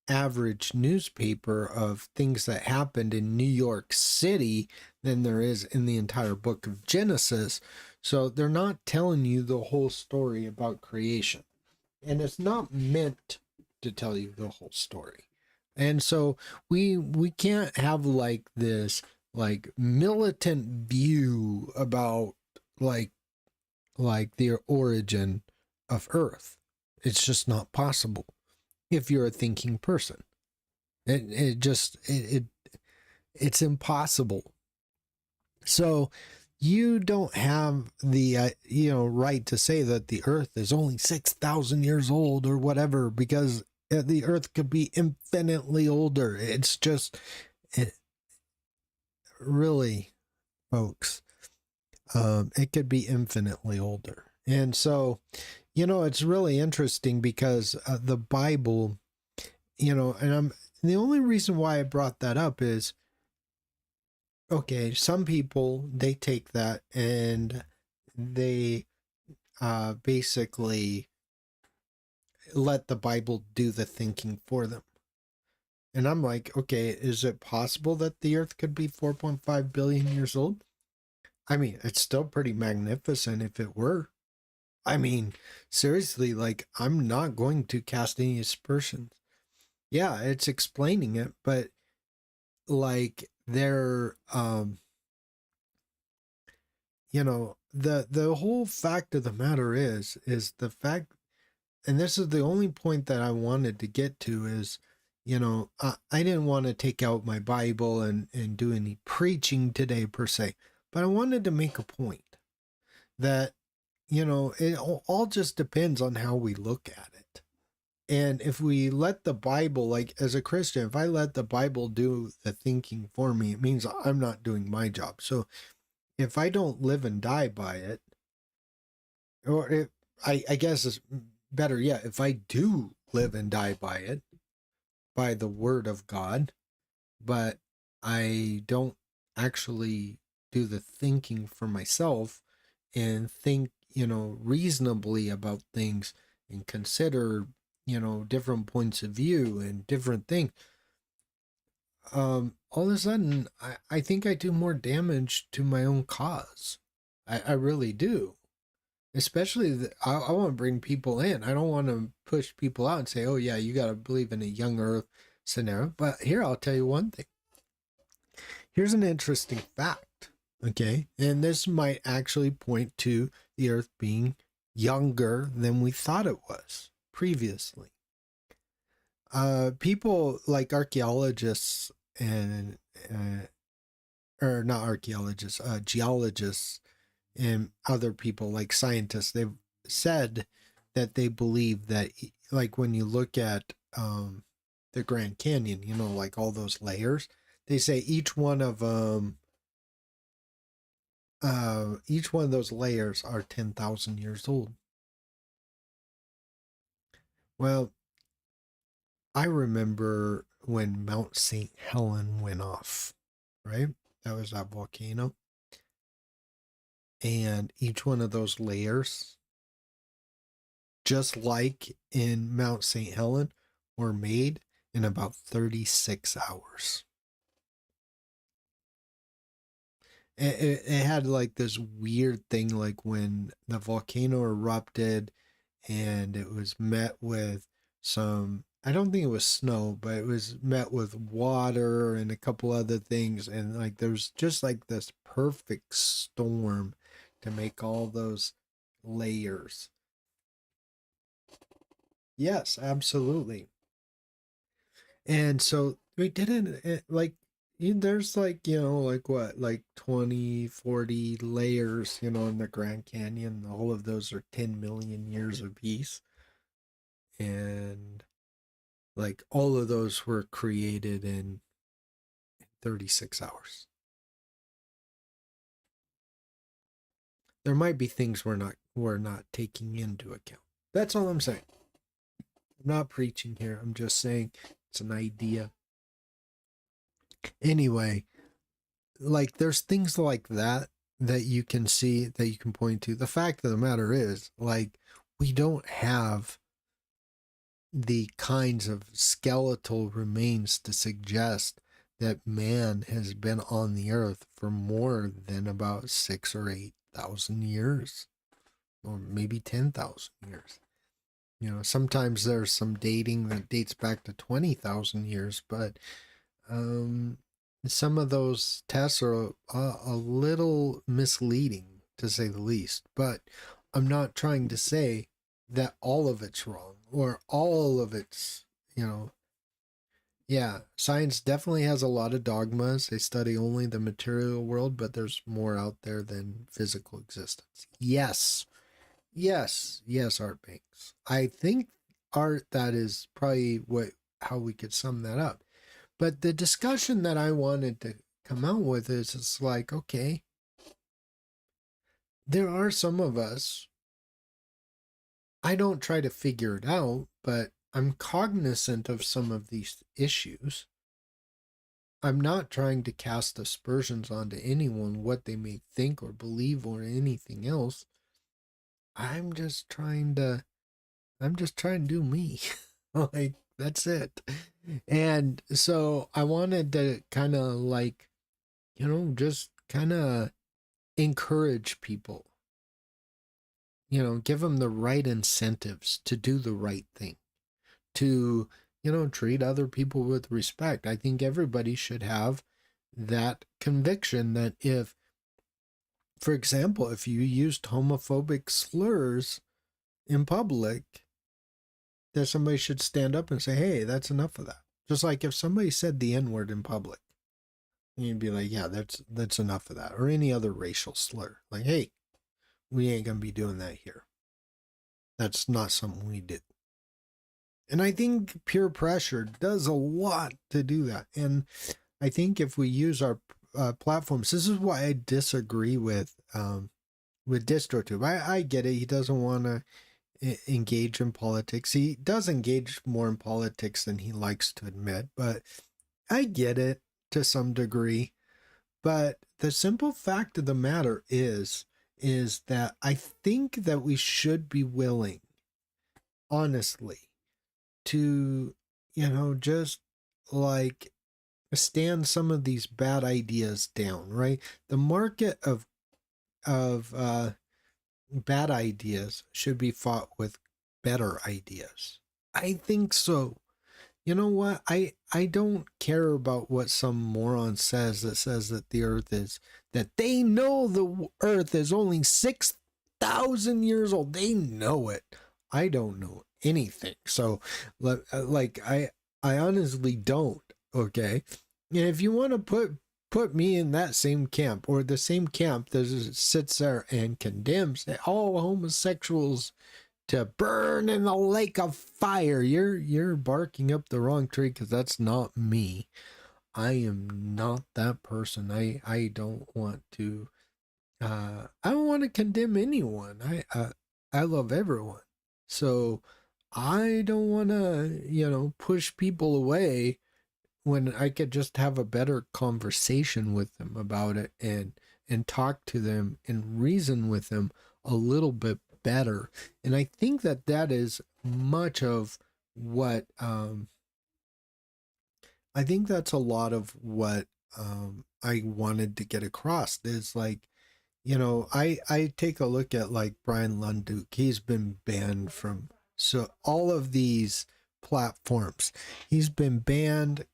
average newspaper of things that happened in New York City than there is in the entire book of Genesis. So they're not telling you the whole story about creation. And it's not meant to tell you the whole story. And so we can't have like this like militant view about like the origin of Earth. It's just not possible if you're a thinking person. It's impossible. So you don't have the right to say that the Earth is only 6,000 years old or whatever, because the Earth could be infinitely older. It's just really, folks, it could be infinitely older. And so, it's really interesting because the Bible, and the only reason why I brought that up is, okay, some people, they take that and they basically let the Bible do the thinking for them. And I'm like, okay, is it possible that the Earth could be 4.5 billion years old? I mean, it's still pretty magnificent if it were. I mean, seriously, like, I'm not going to cast any aspersions. Yeah, it's explaining it, but like they're the whole fact of the matter is the fact, and this is the only point that I wanted to get to is, I didn't want to take out my Bible and do any preaching today per se, but I wanted to make a point that, it all just depends on how we look at it. And if we let the Bible, like as a Christian, if I let the Bible do the thinking for me, it means I'm not doing my job. So if I don't live and die by it, or if I guess it's better yet, if I do live and die by it, by the word of God, but I don't actually do the thinking for myself and think, reasonably about things and consider, different points of view and different things, all of a sudden, I think I do more damage to my own cause. I really do. Especially, I want to bring people in. I don't want to push people out and say, oh, yeah, you got to believe in a young Earth scenario. But here, I'll tell you one thing. Here's an interesting fact, okay? And this might actually point to the Earth being younger than we thought it was previously. People like archaeologists and, or not archaeologists, geologists and other people like scientists, they've said that they believe that, like when you look at the Grand Canyon, like all those layers, they say each one of those layers are 10,000 years old. Well, I remember when Mount St. Helens went off, right? That was that volcano. And each one of those layers, just like in Mount St. Helens, were made in about 36 hours. It had like this weird thing, like when the volcano erupted and it was met with some, I don't think it was snow, but it was met with water and a couple other things. And like there's just like this perfect storm to make all those layers. Yes, absolutely. And so we didn't like there's like, like what, like 20, 40 layers, in the Grand Canyon. All of those are 10 million years apiece. And like all of those were created in 36 hours. There might be things we're not taking into account. That's all I'm saying. I'm not preaching here. I'm just saying it's an idea. Anyway, like there's things like that you can see, that you can point to. The fact of the matter is, like, we don't have the kinds of skeletal remains to suggest that man has been on the earth for more than about 6 or 8 thousand years, or maybe 10,000 years. Sometimes there's some dating that dates back to 20,000 years, but um, some of those tests are a little misleading, to say the least. But I'm not trying to say that all of it's wrong or all of it's, yeah, science definitely has a lot of dogmas. They study only the material world, but there's more out there than physical existence. Yes. Yes, yes, Art Banks. I think art, that is probably how we could sum that up. But the discussion that I wanted to come out with is, it's like, okay, there are some of us, I don't try to figure it out, but I'm cognizant of some of these issues. I'm not trying to cast aspersions onto anyone, what they may think or believe or anything else. I'm just trying to do me. Like, that's it. And so I wanted to kind of like, just kind of encourage people, give them the right incentives to do the right thing, to, treat other people with respect. I think everybody should have that conviction that if, for example, if you used homophobic slurs in public, that somebody should stand up and say, hey, that's enough of that. Just like if somebody said the N-word in public, you'd be like, yeah, that's enough of that. Or any other racial slur. Like, hey, we ain't going to be doing that here. That's not something we do. And I think peer pressure does a lot to do that. And I think if we use our platforms, this is why I disagree with DistroTube. I get it. He doesn't want to engage in politics. He does engage more in politics than he likes to admit, but I get it to some degree. But the simple fact of the matter is that I think that we should be willing, honestly, to, just like stand some of these bad ideas down, right? The market of bad ideas should be fought with better ideas. I think so. You know what? I don't care about what some moron says that says that the earth is, that they know the earth is only 6,000 years old. They know it. I don't know anything. So like I honestly don't, okay? And if you want to put me in that same camp, or the same camp that sits there and condemns all homosexuals to burn in the lake of fire, you're barking up the wrong tree, because that's not me. I am not that person. I don't want to condemn anyone. I love everyone. So I don't want to, push people away when I could just have a better conversation with them about it, and talk to them and reason with them a little bit better. And I think that is much of what I think that's a lot of what I wanted to get across. Is like, I take a look at like Brian Lunduke. He's been banned from all of these platforms. He's been banned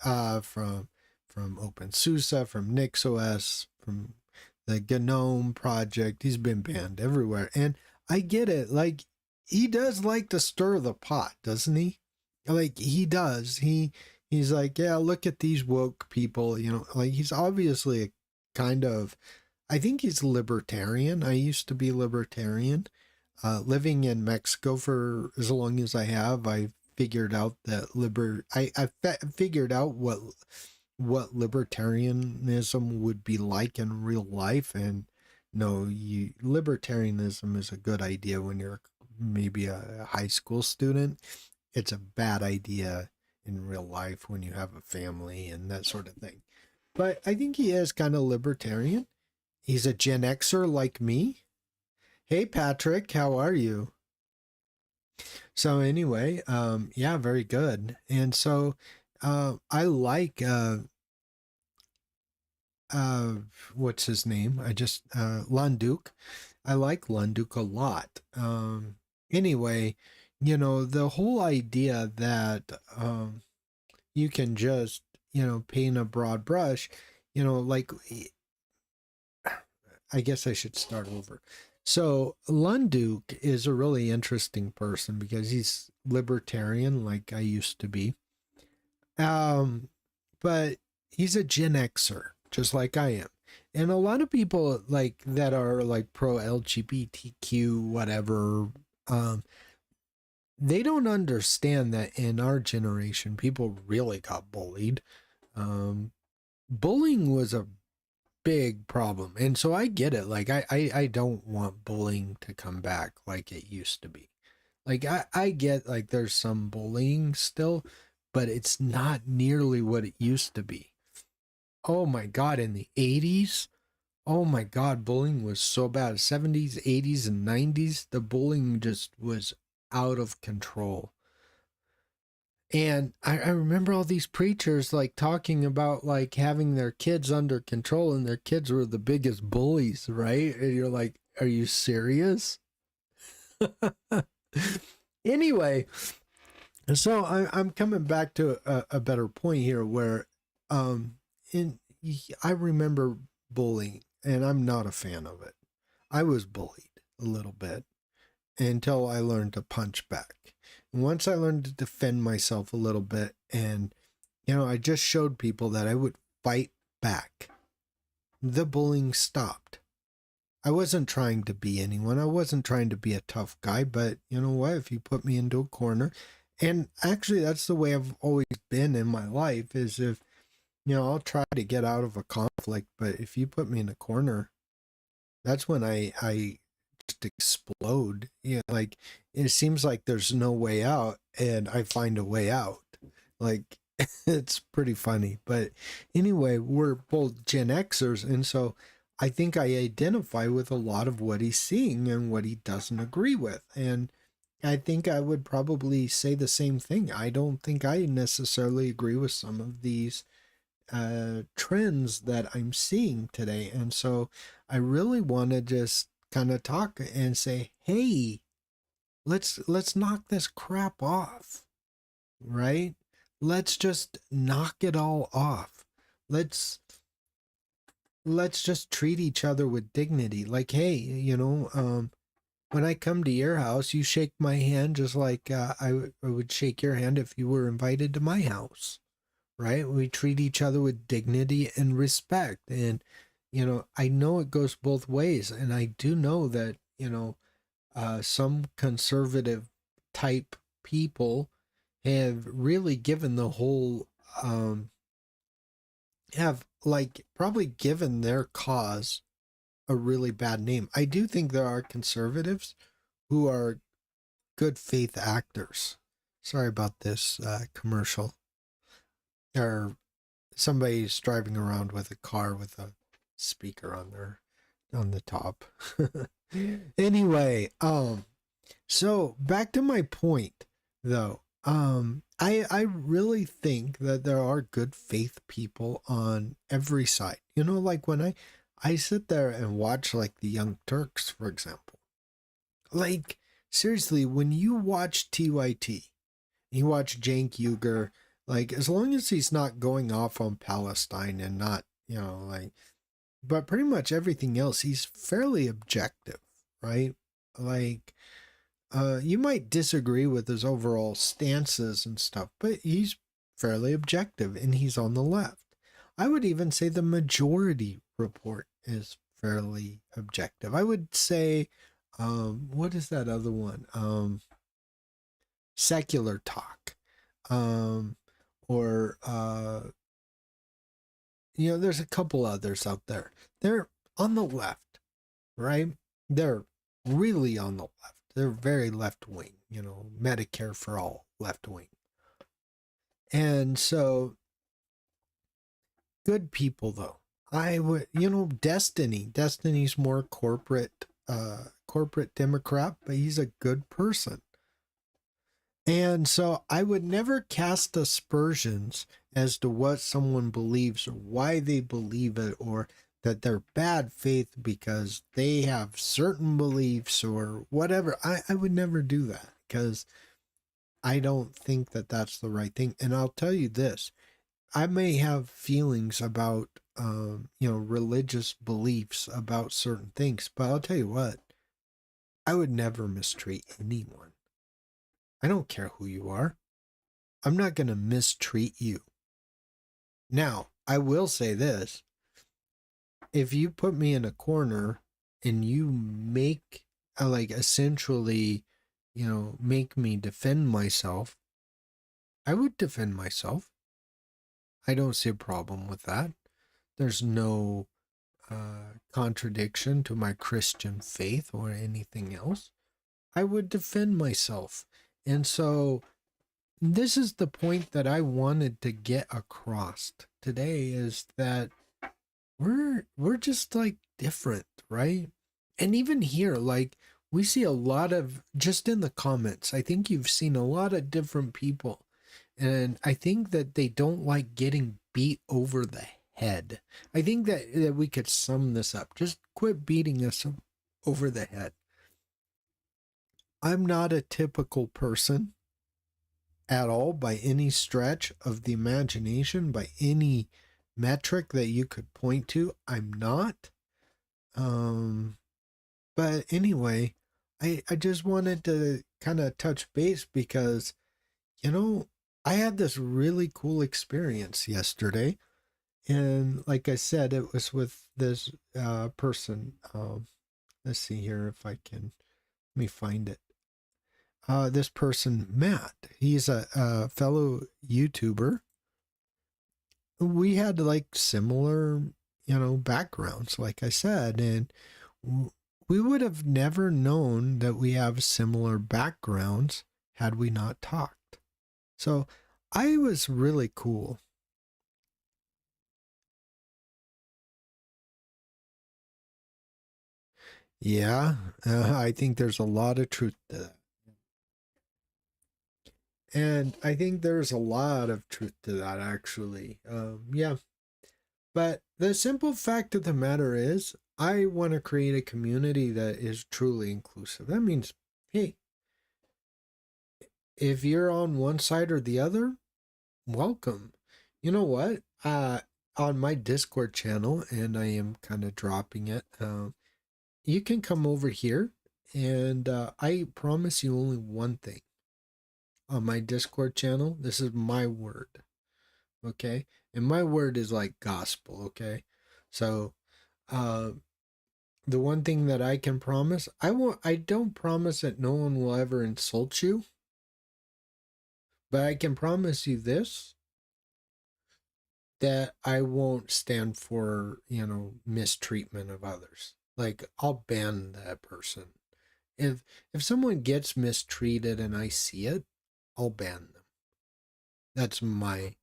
from OpenSUSE, from NixOS, from the Gnome project. He's been banned everywhere. And I get it. Like, he does like to stir the pot, doesn't he? Like he does. He's like, yeah, look at these woke people, you know, like he's obviously a kind of, I think he's libertarian. I used to be libertarian. Living in Mexico for as long as I have, I figured out that figured out what libertarianism would be like in real life. And no, libertarianism is a good idea when you're maybe a high school student. It's a bad idea in real life when you have a family and that sort of thing. But I think he is kind of libertarian. He's a Gen Xer like me. Hey, Patrick, how are you? So anyway, yeah, very good. And so I like what's his name? Landuk. I like Landuk a lot. Anyway, you know, the whole idea that you can just, you know, paint a broad brush, you know, like, I guess I should start over. So Landuk is a really interesting person because he's libertarian like I used to be. But he's a Gen Xer, just like I am. And a lot of people like that are like pro LGBTQ, whatever, they don't understand that in our generation, people really got bullied. Bullying was a big problem. And so I get it. Like I don't want bullying to come back like it used to be. Like I get like there's some bullying still, but it's not nearly what it used to be. Oh my God, in the 80s, oh my God, bullying was so bad. 70s, 80s, and 90s, the bullying just was out of control. And I remember all these preachers like talking about like having their kids under control, and their kids were the biggest bullies, right? And you're like, are you serious? Anyway, so I'm coming back to a better point here where I remember bullying, and I'm not a fan of it. I was bullied a little bit until I learned to punch back. And once I learned to defend myself a little bit, and, you know, I just showed people that I would fight back, the bullying stopped. I wasn't trying to be anyone. I wasn't trying to be a tough guy, but you know what? If you put me into a corner, and actually that's the way I've always been in my life, is if, you know, I'll try to get out of a conflict, but if you put me in a corner, that's when I just explode. Yeah, like it seems like there's no way out, and I find a way out. Like it's pretty funny. But anyway, we're both Gen Xers, and so I think I identify with a lot of what he's seeing and what he doesn't agree with. And I think I would probably say the same thing. I don't think I necessarily agree with some of these trends that I'm seeing today. And so I really want to just kind of talk and say, hey, let's knock this crap off, right? Let's just knock it all off. Let's just treat each other with dignity. Like, hey, you know, when I come to your house, you shake my hand just like I would shake your hand if you were invited to my house, right? We treat each other with dignity and respect. And, you know, I know it goes both ways. And I do know that, you know, some conservative type people have really given the whole, have like probably given their cause a really bad name. I do think there are conservatives who are good faith actors. Sorry about this commercial. Or somebody's driving around with a car with a speaker on the top. Anyway, so back to my point though. I really think that there are good faith people on every side. You know, like when I sit there and watch like the Young Turks, for example. Like seriously, when you watch TYT, you watch Cenk Uygur, like as long as he's not going off on Palestine and not, you know, like, but pretty much everything else, he's fairly objective, right? Like, You might disagree with his overall stances and stuff, but he's fairly objective and he's on the left. I would even say the majority report is fairly objective. I would say, what is that other one? Secular Talk. Or there's a couple others out there. They're on the left, right? They're really on the left. They're very left wing, Medicare for all, left wing. And so, good people though. I would, Destiny's more corporate Democrat, but he's a good person. And so I would never cast aspersions as to what someone believes or why they believe it, or that they're bad faith because they have certain beliefs or whatever. I would never do that because I don't think that that's the right thing. And I'll tell you this, I may have feelings about, religious beliefs about certain things, but I'll tell you what, I would never mistreat anyone. I don't care who you are. I'm not going to mistreat you. Now, I will say this. If you put me in a corner and you make, essentially, make me defend myself, I would defend myself. I don't see a problem with that. There's no contradiction to my Christian faith or anything else. I would defend myself. And so this is the point that I wanted to get across today, is that we're just different, right? And even here, we see a lot of, just in the comments, I think you've seen a lot of different people. And I think that they don't like getting beat over the head. I think that we could sum this up. Just quit beating us over the head. I'm not a typical person at all by any stretch of the imagination, by any metric that you could point to. I'm not. But anyway, I just wanted to kind of touch base because, I had this really cool experience yesterday. And like I said, it was with this person. Let's see here if I can, let me find it. This person, Matt, he's a fellow YouTuber. We had similar, backgrounds, like I said, and we would have never known that we have similar backgrounds had we not talked. So I was really cool. Yeah, I think there's a lot of truth to that. And I think there's a lot of truth to that, actually. Yeah. But the simple fact of the matter is, I want to create a community that is truly inclusive. That means, hey, if you're on one side or the other, welcome. You know what? On my Discord channel, and I am kind of dropping it, you can come over here, and I promise you only one thing. On my Discord channel, this is my word, okay? And my word is like gospel, okay? So, the one thing that I can promise, I don't promise that no one will ever insult you, but I can promise you this, that I won't stand for, mistreatment of others. I'll ban that person. If someone gets mistreated and I see it, I'll ban them. That's my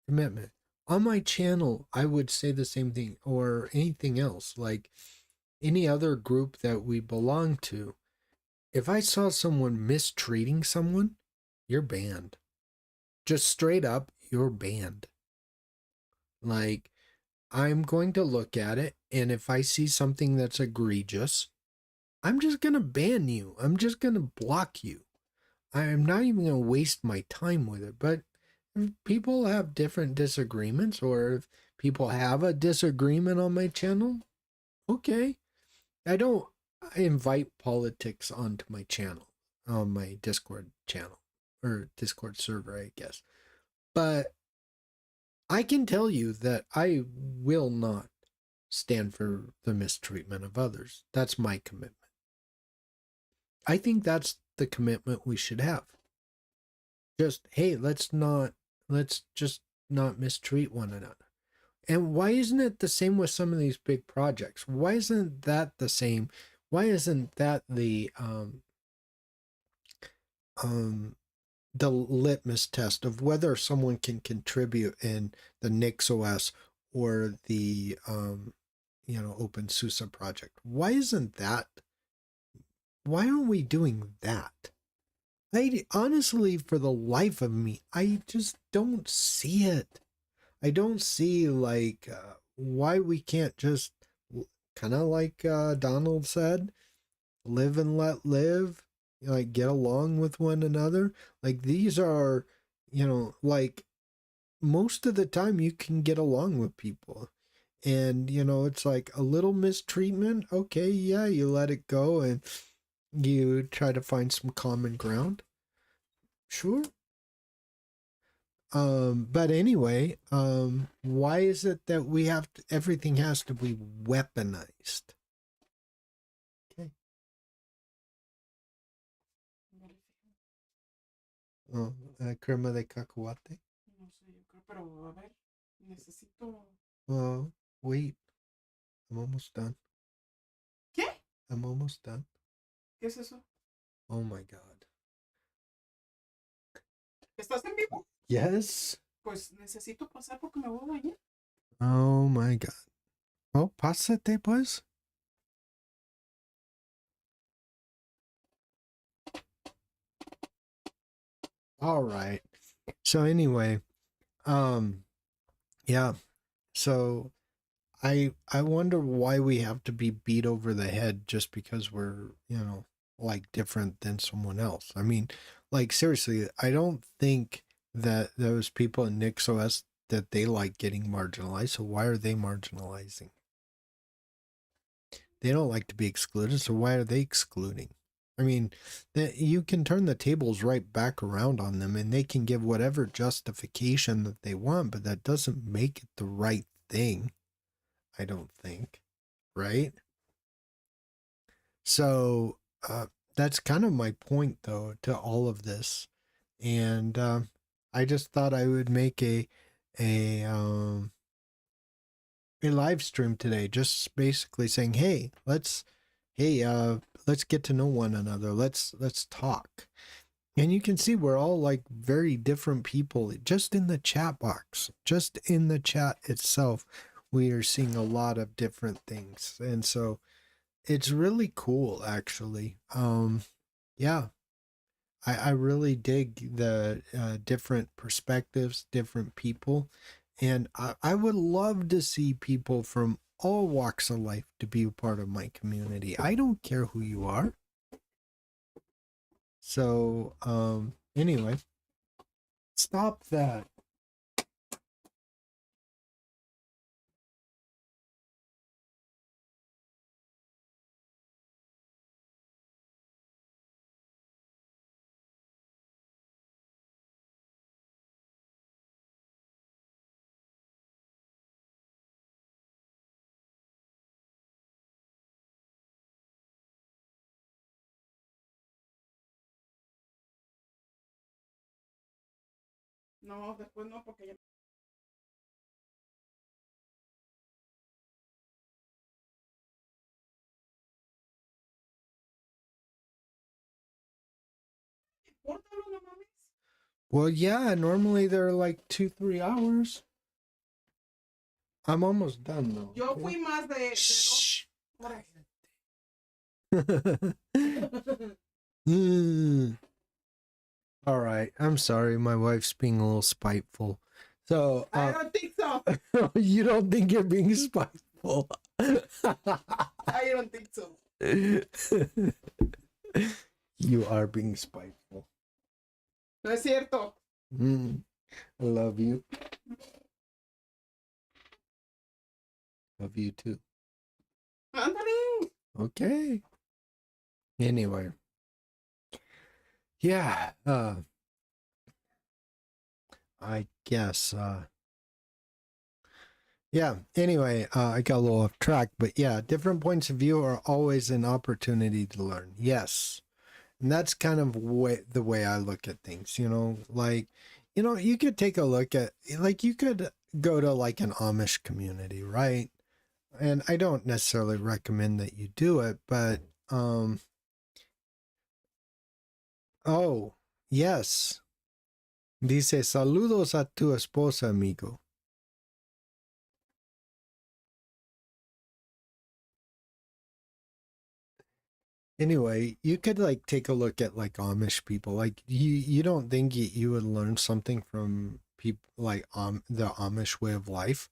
commitment. On my channel, I would say the same thing, or anything else, any other group that we belong to. If I saw someone mistreating someone, you're banned. Just straight up, you're banned. I'm going to look at it, and if I see something that's egregious, I'm just going to ban you. I'm just going to block you. I'm not even going to waste my time with it. But if people have different disagreements, or if people have a disagreement on my channel, okay. I don't invite politics onto my channel. on my Discord channel or Discord server, I guess. But I can tell you that I will not stand for the mistreatment of others. That's my commitment. I think that's the commitment we should have. Just, hey, let's just not mistreat one another. And why isn't it the same with some of these big projects? Why isn't that the same? Why isn't that the litmus test of whether someone can contribute in the NixOS or the OpenSUSE project? Why isn't that? Why aren't we doing that? I honestly, for the life of me, I just don't see it. I don't see like why we can't just kind of like Donald said, live and let live, like get along with one another. Like these are, like most of the time you can get along with people. And, it's like a little mistreatment. Okay, yeah, you let it go and you try to find some common ground. Sure. But anyway, why is it that we have to, everything has to be weaponized? Okay. Oh, crema de cacahuate. No sé, yo creo, pero a ver, necesito. Oh, wait. I'm almost done. ¿Qué? I'm almost done. ¿Qué es eso? Oh my God. ¿Estás en vivo? Yes. Pues necesito pasar porque me voy a bañar. Oh my God. Oh, pásate pues. All right. So anyway, yeah. So I wonder why we have to be beat over the head just because we're, like different than someone else. I mean, like seriously, I don't think that those people in NixOS that they like getting marginalized. So why are they marginalizing? They don't like to be excluded, so why are they excluding? I mean, that you can turn the tables right back around on them and they can give whatever justification that they want, but that doesn't make it the right thing. I don't think, right? So that's kind of my point, though, to all of this, and I just thought I would make a live stream today, just basically saying, hey, let's get to know one another. Let's talk. And you can see we're all like very different people just in the chat box, just in the chat itself. We are seeing a lot of different things. And so it's really cool, actually. Yeah, I really dig the different perspectives, different people. And I would love to see people from all walks of life to be a part of my community. I don't care who you are. So, anyway, stop that. No, después no, porque ya. Córtalo, no mames. Well, yeah, normally they're like 2-3 hours. I'm almost done though. Yo fui más de Shh. 2 horas. All right. I'm sorry. My wife's being a little spiteful. So I don't think so. you don't think you're being spiteful? I don't think so. You are being spiteful. No es cierto. I love you. Love you too. Ándale. Okay. Anyway. Yeah, I guess yeah, anyway, I got a little off track, but yeah, different points of view are always an opportunity to learn. Yes. And that's kind of the way I look at things, like, you could take a look at, like, you could go to like an Amish community, right? And I don't necessarily recommend that you do it, but, oh, yes. Dice, saludos a tu esposa, amigo. Anyway, you could like take a look at like Amish people. Like you don't think you would learn something from people like the Amish way of life,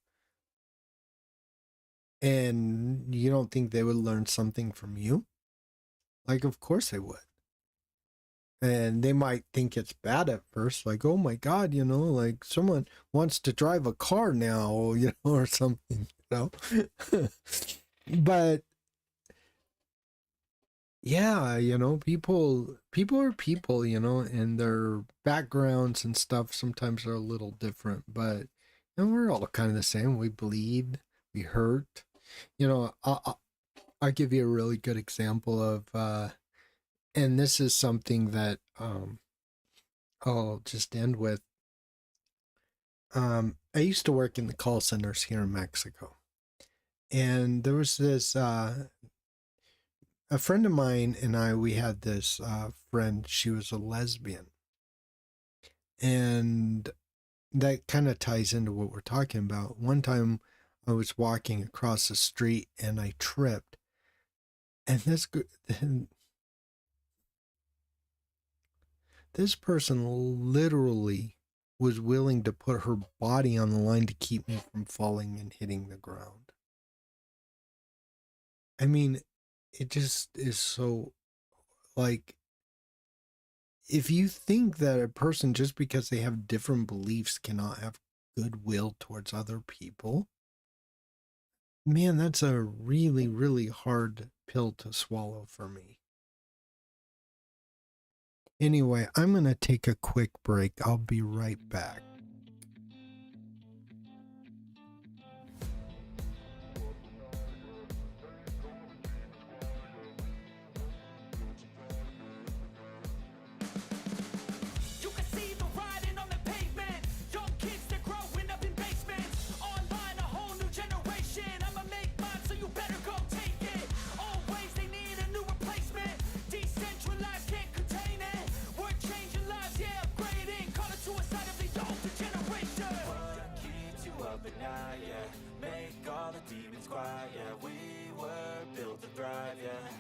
and you don't think they would learn something from you? Like, of course they would. And they might think it's bad at first, like, oh my God, like someone wants to drive a car now, or something, But yeah, people are people, and their backgrounds and stuff sometimes are a little different, but we're all kind of the same. We bleed, we hurt. I'll give you a really good example of and this is something that I'll just end with. I used to work in the call centers here in Mexico, and there was this a friend of mine and we had this friend. She was a lesbian, and that kind of ties into what we're talking about. One time I was walking across the street and I tripped, and this person literally was willing to put her body on the line to keep me from falling and hitting the ground. I mean, it just is so, like, if you think that a person, just because they have different beliefs, cannot have goodwill towards other people, man, that's a really, really hard pill to swallow for me. Anyway, I'm going to take a quick break. I'll be right back. You can see the writing on the pavement. Young kids, they're growing up in basements. Online, a whole new generation. I'ma make mine, so you better go take it. Always, they need a new replacement. Decentralized, can't contain it. We're changing lives, yeah, upgrading. Call it suicide of the older generation. What keeps you up at night, yeah? Make all the demons quiet, yeah. We were built to thrive, yeah.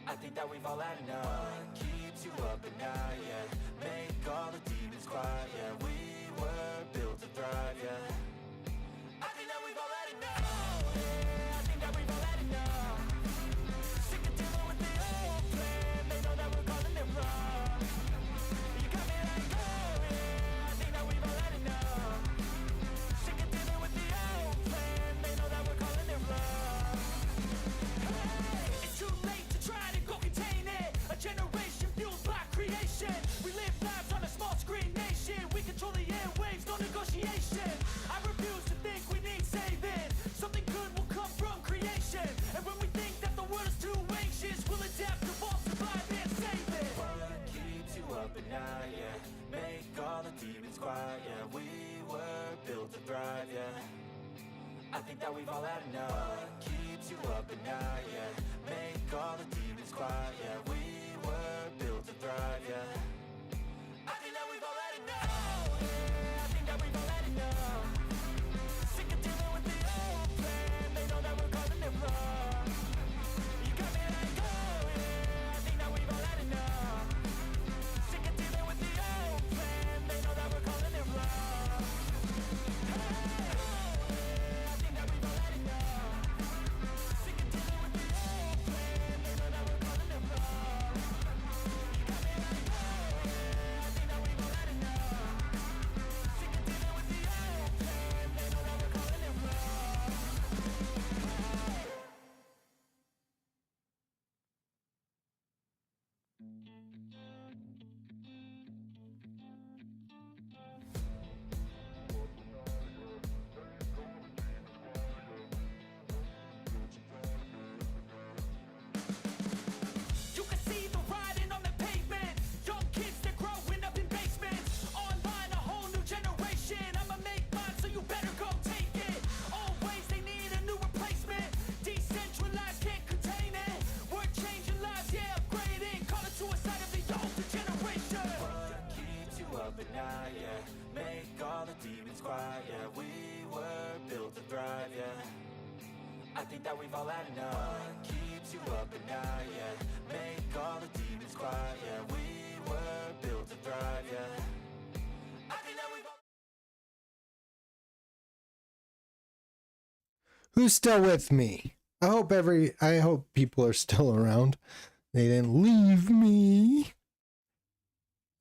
I think that we've all had enough. What keeps you up at night, yeah? Make all the demons quiet, yeah. We were built to thrive, yeah. I think that we've all had enough. Yeah, I think that we've all had enough. Sick of dealing with the old plan. They know that we're calling it wrong. You got me like, oh yeah, I think that we've all had enough. Sick of dealing with the old plan. They know that we're calling it wrong. Hey, it's too late to try to go contain it. A generation fueled by creation. We live lives on a small screen nation. We control the airwaves, no negotiation. I refuse to think we need saving. Something good will come from creation. And when we think that the world is too anxious, we'll adapt, evolve, survive, and save it. What keeps you up at night, yeah? Make all the demons quiet, yeah. We were built to thrive, yeah. I think that we've all had enough. What keeps you up at night, yeah? Make all the demons quiet, yeah. We were built to thrive, yeah. I think that we've all had enough. Yeah, I think that we've all had enough. Sick of dealing with the old plan. They know that we're calling it wrong. You got me like, oh yeah, I think that we've all had enough. Sick of dealing with the old plan. They know that we're calling it wrong. Sick of dealing with the old plan. They know that we're calling it wrong. I think that we've all had enough. What keeps you up at night, yeah. Make all the demons quiet, yeah. We were built to thrive, yeah. I think that we've all... Who's still with me? I hope people are still around. They didn't leave me.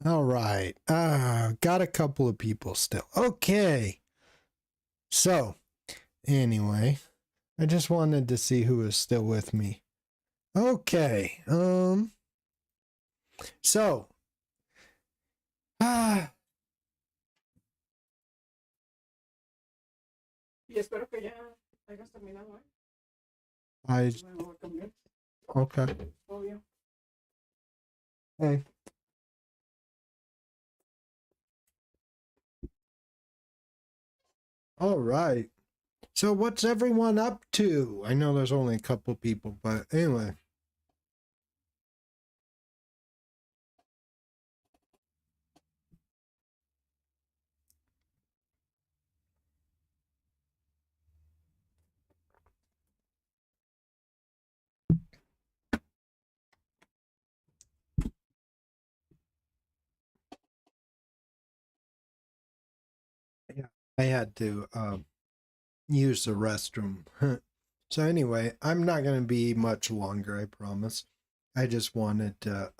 All right. Got a couple of people still. Okay. So, anyway, I just wanted to see who is still with me. Okay. So, Y espero que ya hayas terminado, ¿eh? I Me voy a cambiar. okay. Todo bien. Hey. All right. So what's everyone up to? I know there's only a couple people, but anyway. Yeah, I had to use the restroom. So anyway, I'm not going to be much longer, I promise. I just wanted to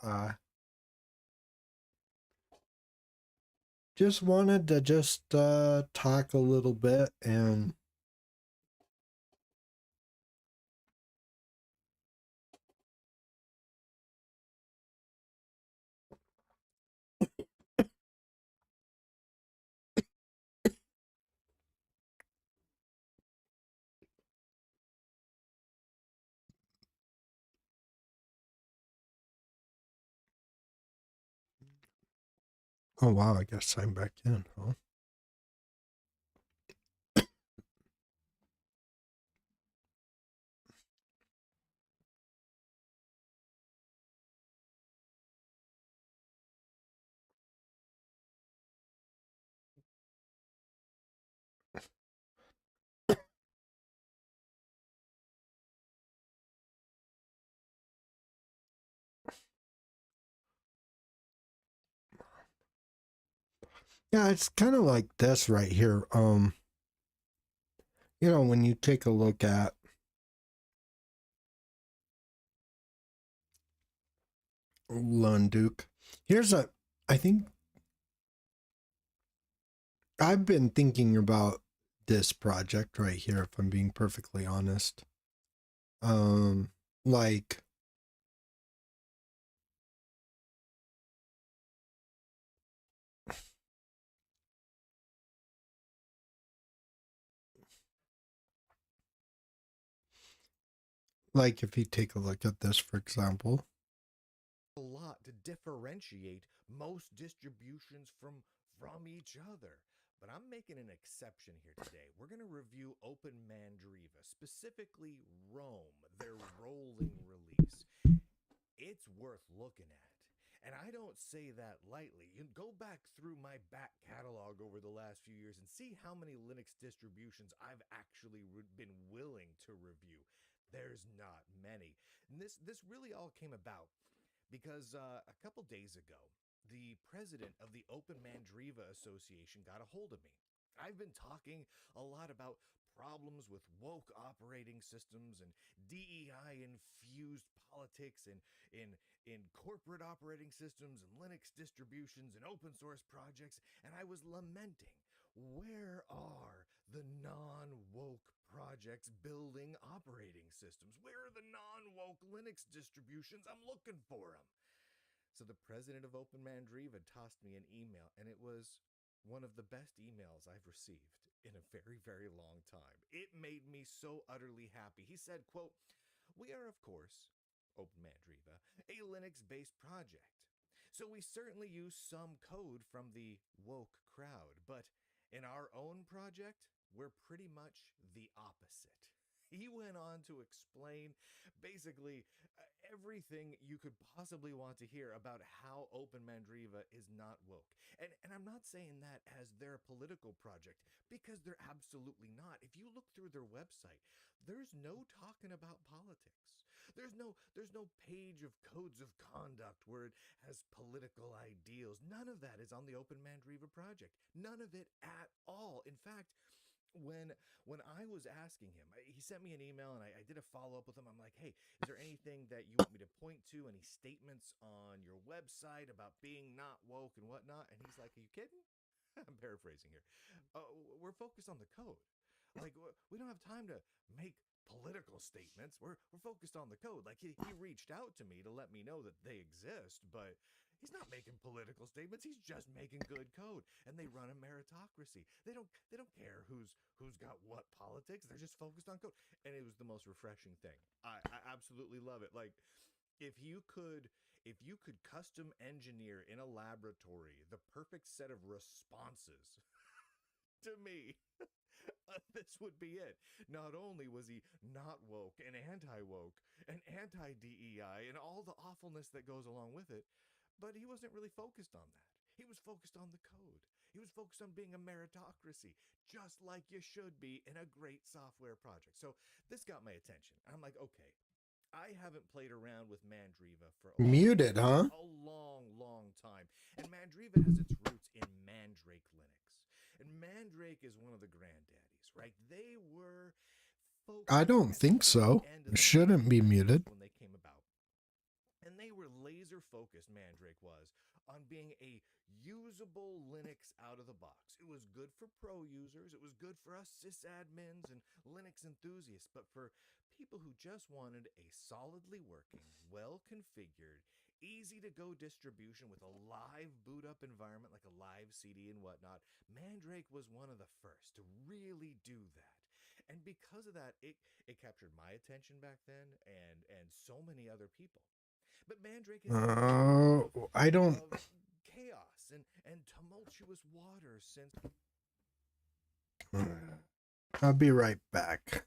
talk a little bit and oh wow, I guess I'm back in, huh? Yeah, it's kind of like this right here. When you take a look at Lunduke, I think I've been thinking about this project right here, if I'm being perfectly honest. Like, if you take a look at this, for example. A lot to differentiate most distributions from each other. But I'm making an exception here today. We're going to review Open Mandriva, specifically Rome, their rolling release. It's worth looking at. And I don't say that lightly. You can go back through my back catalog over the last few years and see how many Linux distributions I've actually been willing to review. There's not many. And this really all came about because a couple days ago, the president of the Open Mandriva Association got a hold of me. I've been talking a lot about problems with woke operating systems and DEI infused politics and in corporate operating systems and Linux distributions and open source projects, and I was lamenting, where are the non-woke projects building operating systems? Where are the non-woke Linux distributions? I'm looking for them. So the president of Open Mandriva tossed me an email, and it was one of the best emails I've received in a very, very long time. It made me so utterly happy. He said, quote, "We are, of course, Open Mandriva, a Linux-based project. So we certainly use some code from the woke crowd, but in our own project, we're pretty much the opposite." He went on to explain basically everything you could possibly want to hear about how Open Mandriva is not woke. And I'm not saying that as their political project, because they're absolutely not. If you look through their website, there's no talking about politics. There's no page of codes of conduct where it has political ideals. None of that is on the Open Mandriva project. None of it at all. In fact, when I was asking him, he sent me an email and I did a follow-up with him. I'm like, hey, is there anything that you want me to point to? Any statements on your website about being not woke and whatnot? And he's like, are you kidding? I'm paraphrasing here. We're focused on the code. Like, we don't have time to make political statements. We're focused on the code. Like, he reached out to me to let me know that they exist, but he's not making political statements. He's just making good code. And they run a meritocracy. They don't care who's got what politics. They're just focused on code. And it was the most refreshing thing. I absolutely love it. Like, if you could custom engineer in a laboratory the perfect set of responses to me, this would be it. Not only was he not woke and anti-woke and anti-DEI and all the awfulness that goes along with it, but he wasn't really focused on that. He was focused on the code. He was focused on being a meritocracy, just like you should be in a great software project. So this got my attention. I'm like, okay, I haven't played around with Mandriva for Muted, huh? a long time. And Mandriva has its roots in Mandrake Linux. And Mandrake is one of the granddaddies, right? They were focused I don't think so. It shouldn't be muted. when they came about. And they were laser focused, Mandrake was, on being a usable Linux out of the box. It was good for pro users. It was good for us sysadmins and Linux enthusiasts. But for people who just wanted a solidly working, well configured, easy to go distribution with a live boot up environment like a live CD and whatnot, Mandrake was one of the first to really do that. And because of that, it captured my attention back then and so many other people. But Mandrake is I don't. of chaos and tumultuous waters since I'll be right back.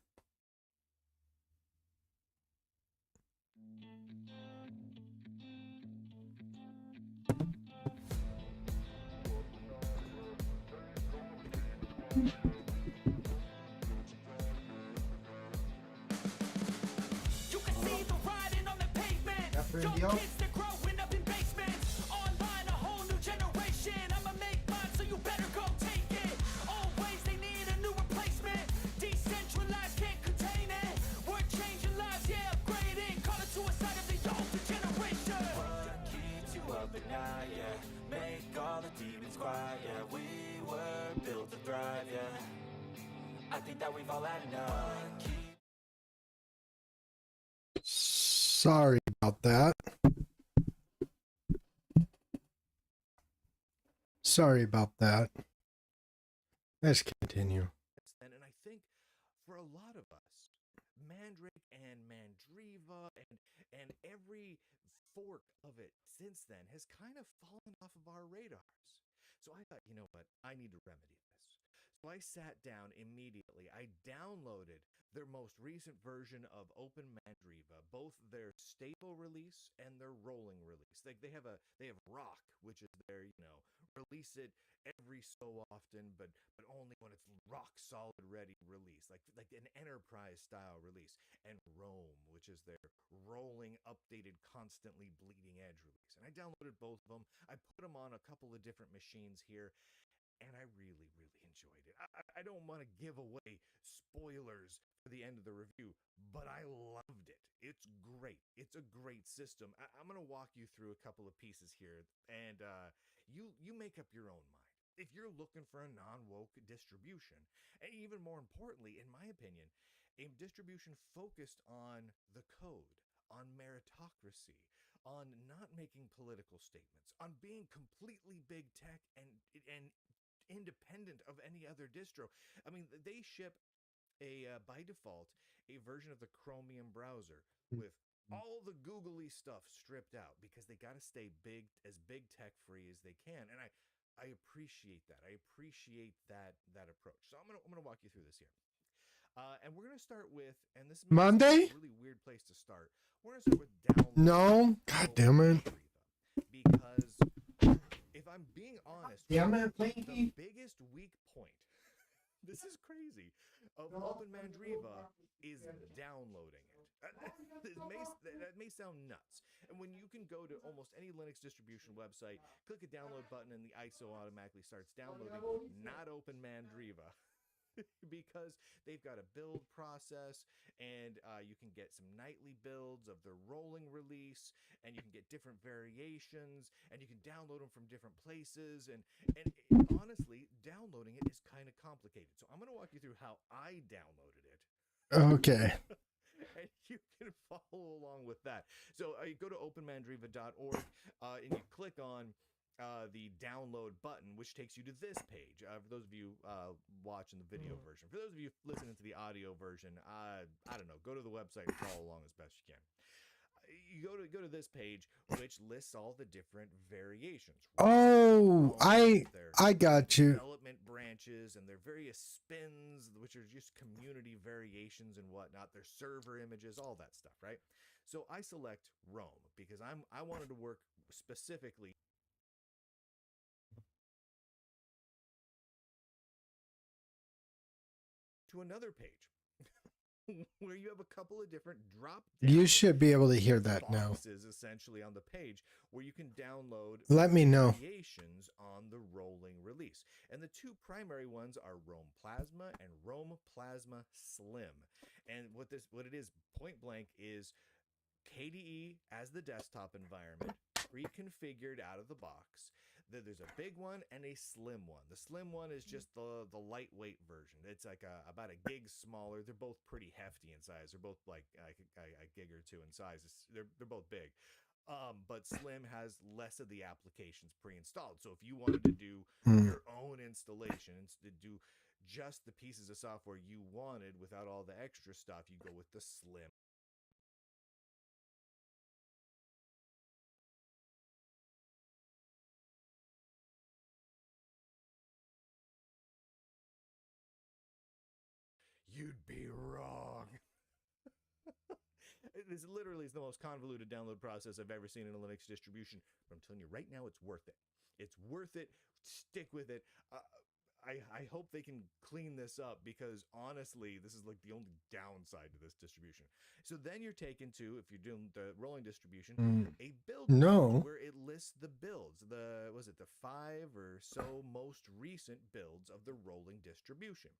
You can see the writing on the pavement. Young kids, they're growing up in basements. Online, a whole new generation. I'ma make mine, so you better go take it. Always, they need a new replacement. Decentralized, can't contain it. We're changing lives, yeah, upgrading. Call it suicide of the older generation. What keeps you up at night, yeah? Make all the demons quiet, yeah. We were built to thrive, yeah. I think that we've all had enough. Sorry about that. Sorry about that. Let's continue. and I think for a lot of us, Mandrake and Mandriva and every fork of it since then has kind of fallen off of our radars. So I thought, you know what, I need to remedy this. So I sat down immediately. I downloaded their most recent version of Open Mandriva, both their stable release and their rolling release. Like they have Rock, which is their, release it every so often, but only when it's rock solid ready release, like an enterprise style release, and Rome, which is their rolling, updated, constantly bleeding edge release. And I downloaded both of them. I put them on a couple of different machines here, and I really enjoyed it. I don't want to give away spoilers for the end of the review, but I loved it. It's great. It's a great system. I'm going to walk you through a couple of pieces here, and you make up your own mind. If you're looking for a non-woke distribution, and even more importantly, in my opinion, a distribution focused on the code, on meritocracy, on not making political statements, on being completely big tech and independent of any other distro. I mean, they ship by default a version of the Chromium browser with all the googly stuff stripped out because they got to stay big tech free as they can, and I appreciate that. I appreciate that approach. So I'm gonna walk you through this here. And we're going to start with, and this is Monday? a really weird place to start. We're gonna start with downloading. No, god damn it. Because if I'm being honest, Damn it, the lady. biggest weak point, this is crazy, of Open Mandriva is downloading it. That may sound nuts. And when you can go to almost any Linux distribution website, click a download button, and the ISO automatically starts downloading, not Open Mandriva. Because they've got a build process, and you can get some nightly builds of their rolling release, and you can get different variations, and you can download them from different places, and honestly, downloading it is kind of complicated. So I'm going to walk you through how I downloaded it. Okay. And you can follow along with that. So you go to openmandriva.org, and you click on the download button, which takes you to this page. For those of you watching the video version, for those of you listening to the audio version, I don't know, go to the website and follow along as best you can. You go to this page, which lists all the different variations. Oh, I got you. Development branches and their various spins, which are just community variations and whatnot. Their server images, all that stuff, right? So I select Rome because I wanted to work specifically to another page where you have a couple of different drop You should be able to hear that now. boxes essentially on the page where you can download Let me know. variations on the rolling release. And the two primary ones are Rome Plasma and Rome Plasma Slim. And what it is point blank is KDE as the desktop environment, pre-configured out of the box. There's a big one and a slim one. The slim one is just the lightweight version. It's like about a gig smaller. They're both pretty hefty in size. They're both like a gig or two in size. They're both big. But slim has less of the applications pre-installed. So if you wanted to do your own installations, to do just the pieces of software you wanted without all the extra stuff, you go with the slim. You'd be wrong. This literally is the most convoluted download process I've ever seen in a Linux distribution. But I'm telling you right now, it's worth it. It's worth it. Stick with it. I hope they can clean this up because honestly, this is like the only downside to this distribution. So then you're taken to, if you're doing the rolling distribution, a build page where it lists the builds. The 5 or so most recent builds of the rolling distribution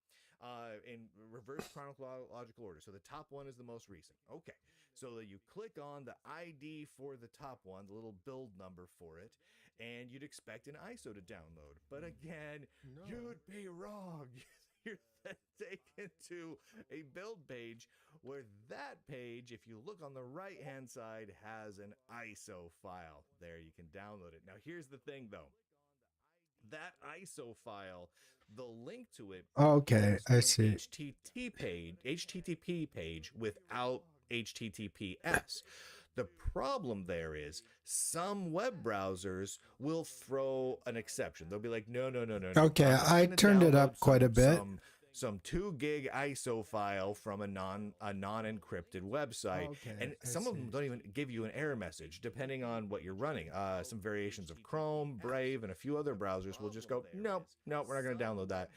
in reverse chronological order. So the top one is the most recent. Okay. So you click on the ID for the top one, the little build number for it, and you'd expect an ISO to download. But again, you'd be wrong. You're then taken to a build page where that page, if you look on the right-hand side, has an ISO file. There, you can download it. Now, here's the thing, though. That ISO file, the link to it, Okay, I see. HTTP page without HTTPS. The problem there is some web browsers will throw an exception. They'll be like, no. Okay, I turned it up quite a bit. Some 2 gig ISO file from a non-encrypted website. Okay, And I some of see. them don't even give you an error message, depending on what you're running. Some variations of Chrome, Brave, and a few other browsers will just go, no, we're not going to download that.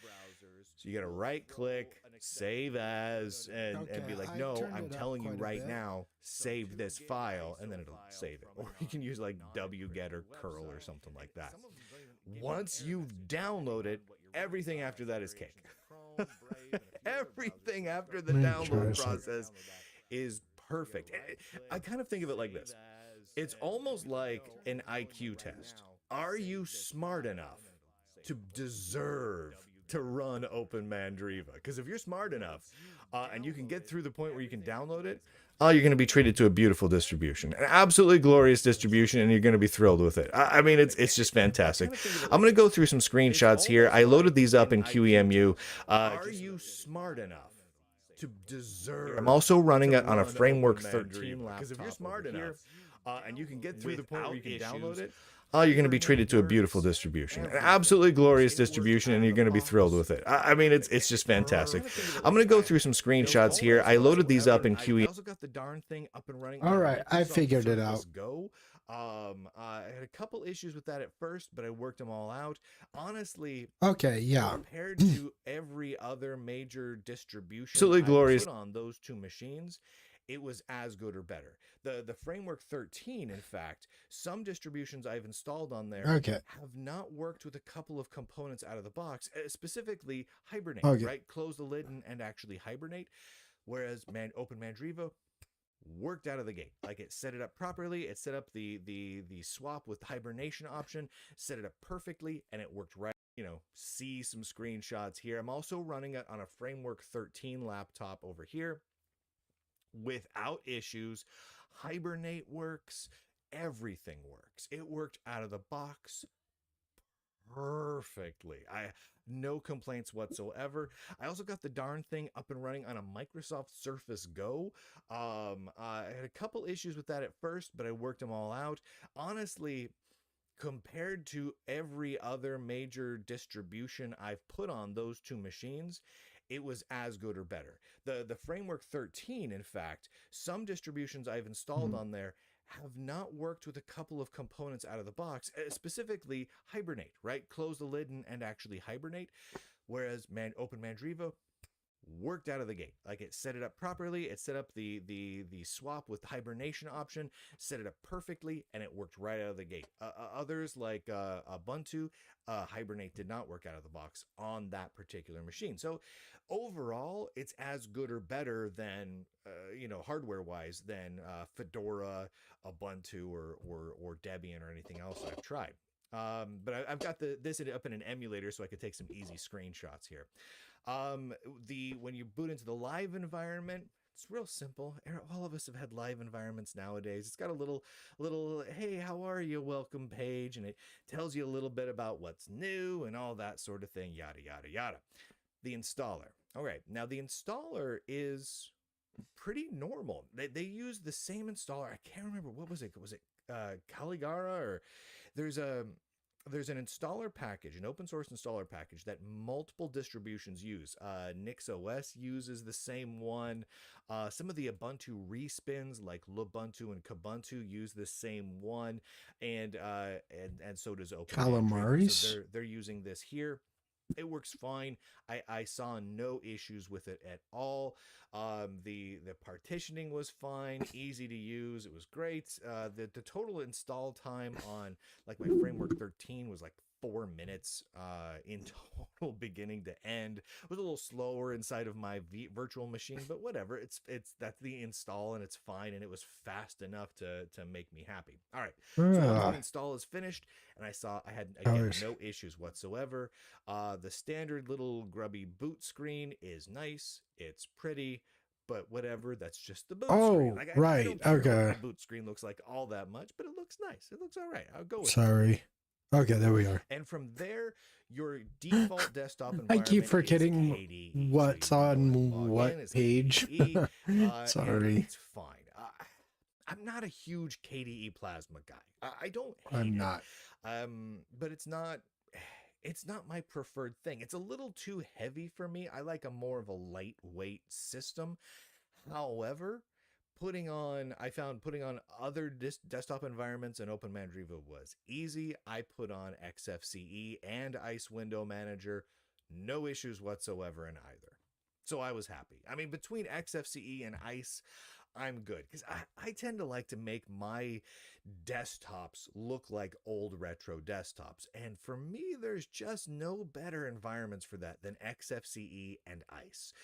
So you got to right click, save as, and be like, I no, turned I'm it up telling you quite a right bit. now, save this file, and then it'll save it. Or you can use like wget or curl or something like that. Once you've downloaded, everything after that is cake. Everything after the download process is perfect. I kind of think of it like this. It's almost like an IQ test. Are you smart enough to deserve to run Open Mandriva? Because if you're smart enough and you can get through the point where you can download it, you're going to be treated to a beautiful distribution, an absolutely glorious distribution, and you're going to be thrilled with it. I mean, it's just fantastic. I'm going to go through some screenshots here. I loaded these up in QEMU. Are you smart enough to deserve? I'm also running it on a Framework 13 laptop. Because if you're smart enough and you can get through the point where you can download it, you're going to be treated to a beautiful distribution, an absolutely glorious distribution, and you're going to be thrilled with it. I mean, it's just fantastic. I'm going to go through some screenshots here. I loaded these up in QE. I also got the darn thing up and running. All right, I figured it out. Go. I had a couple issues with that at first, but I worked them all out. Honestly, okay, yeah. Compared to every other major distribution, absolutely glorious on those two machines, it was as good or better. The framework 13, in fact, some distributions I've installed on there have not worked with a couple of components out of the box, specifically hibernate, right? Close the lid and actually hibernate. Whereas Open Mandriva worked out of the gate. Like, it set it up properly. It set up the swap with the hibernation option, set it up perfectly, and it worked right. You know, see some screenshots here. I'm also running it on a framework 13 laptop over here without issues. Hibernate works. Everything works. It worked out of the box perfectly. No complaints whatsoever. I also got the darn thing up and running on a Microsoft Surface Go. I had a couple issues with that at first, but I worked them all out. Honestly, compared to every other major distribution I've put on those two machines, it was as good or better. The framework 13, in fact, some distributions I've installed on there have not worked with a couple of components out of the box, specifically hibernate, right? Close the lid and actually hibernate. Whereas Open Mandriva worked out of the gate. Like, it set it up properly. It set up the swap with the hibernation option, set it up perfectly, and it worked right out of the gate. Others like Ubuntu, hibernate did not work out of the box on that particular machine. So overall, it's as good or better than hardware wise than Fedora, Ubuntu, or Debian, or anything else I've tried. But I've got this up in an emulator so I could take some easy screenshots here. When you boot into the live environment, it's real simple. All of us have had live environments nowadays. It's got a little, hey, how are you? Welcome page, and it tells you a little bit about what's new and all that sort of thing, yada, yada, yada. The installer. All right. Now, the installer is pretty normal. They use the same installer. I can't remember. What was it? Was it Caligara? Or there's an installer package, an open source installer package that multiple distributions use. NixOS uses the same one. Some of the Ubuntu respins like Lubuntu and Kubuntu use the same one, and so does Open Calamaris. So they're using this here. It works fine. I saw no issues with it at all. The partitioning was fine, easy to use. It was great. The total install time on like my framework 13 was like 4 minutes in total, beginning to end. It was a little slower inside of my virtual machine, but whatever. That's the install, and it's fine, and it was fast enough to make me happy. All right. So once the install is finished, and I had again no issues whatsoever. The standard little grubby boot screen is nice. It's pretty. But whatever, that's just the boot screen. Like, I don't care what the boot screen looks like all that much, but it looks nice. It looks all right. I'll go with it. Okay, there we are. And from there, your default desktop environment. I keep forgetting what's on what page. Sorry. It's fine. I'm not a huge KDE Plasma guy. I don't hate it. But it's not my preferred thing. It's a little too heavy for me. I like a more of a lightweight system. However, putting on other desktop environments and Open Mandriva was easy. I put on XFCE and Ice Window Manager. No issues whatsoever in either. So I was happy. I mean, between XFCE and Ice, I'm good, because I tend to like to make my desktops look like old retro desktops. And for me, there's just no better environments for that than XFCE and Ice.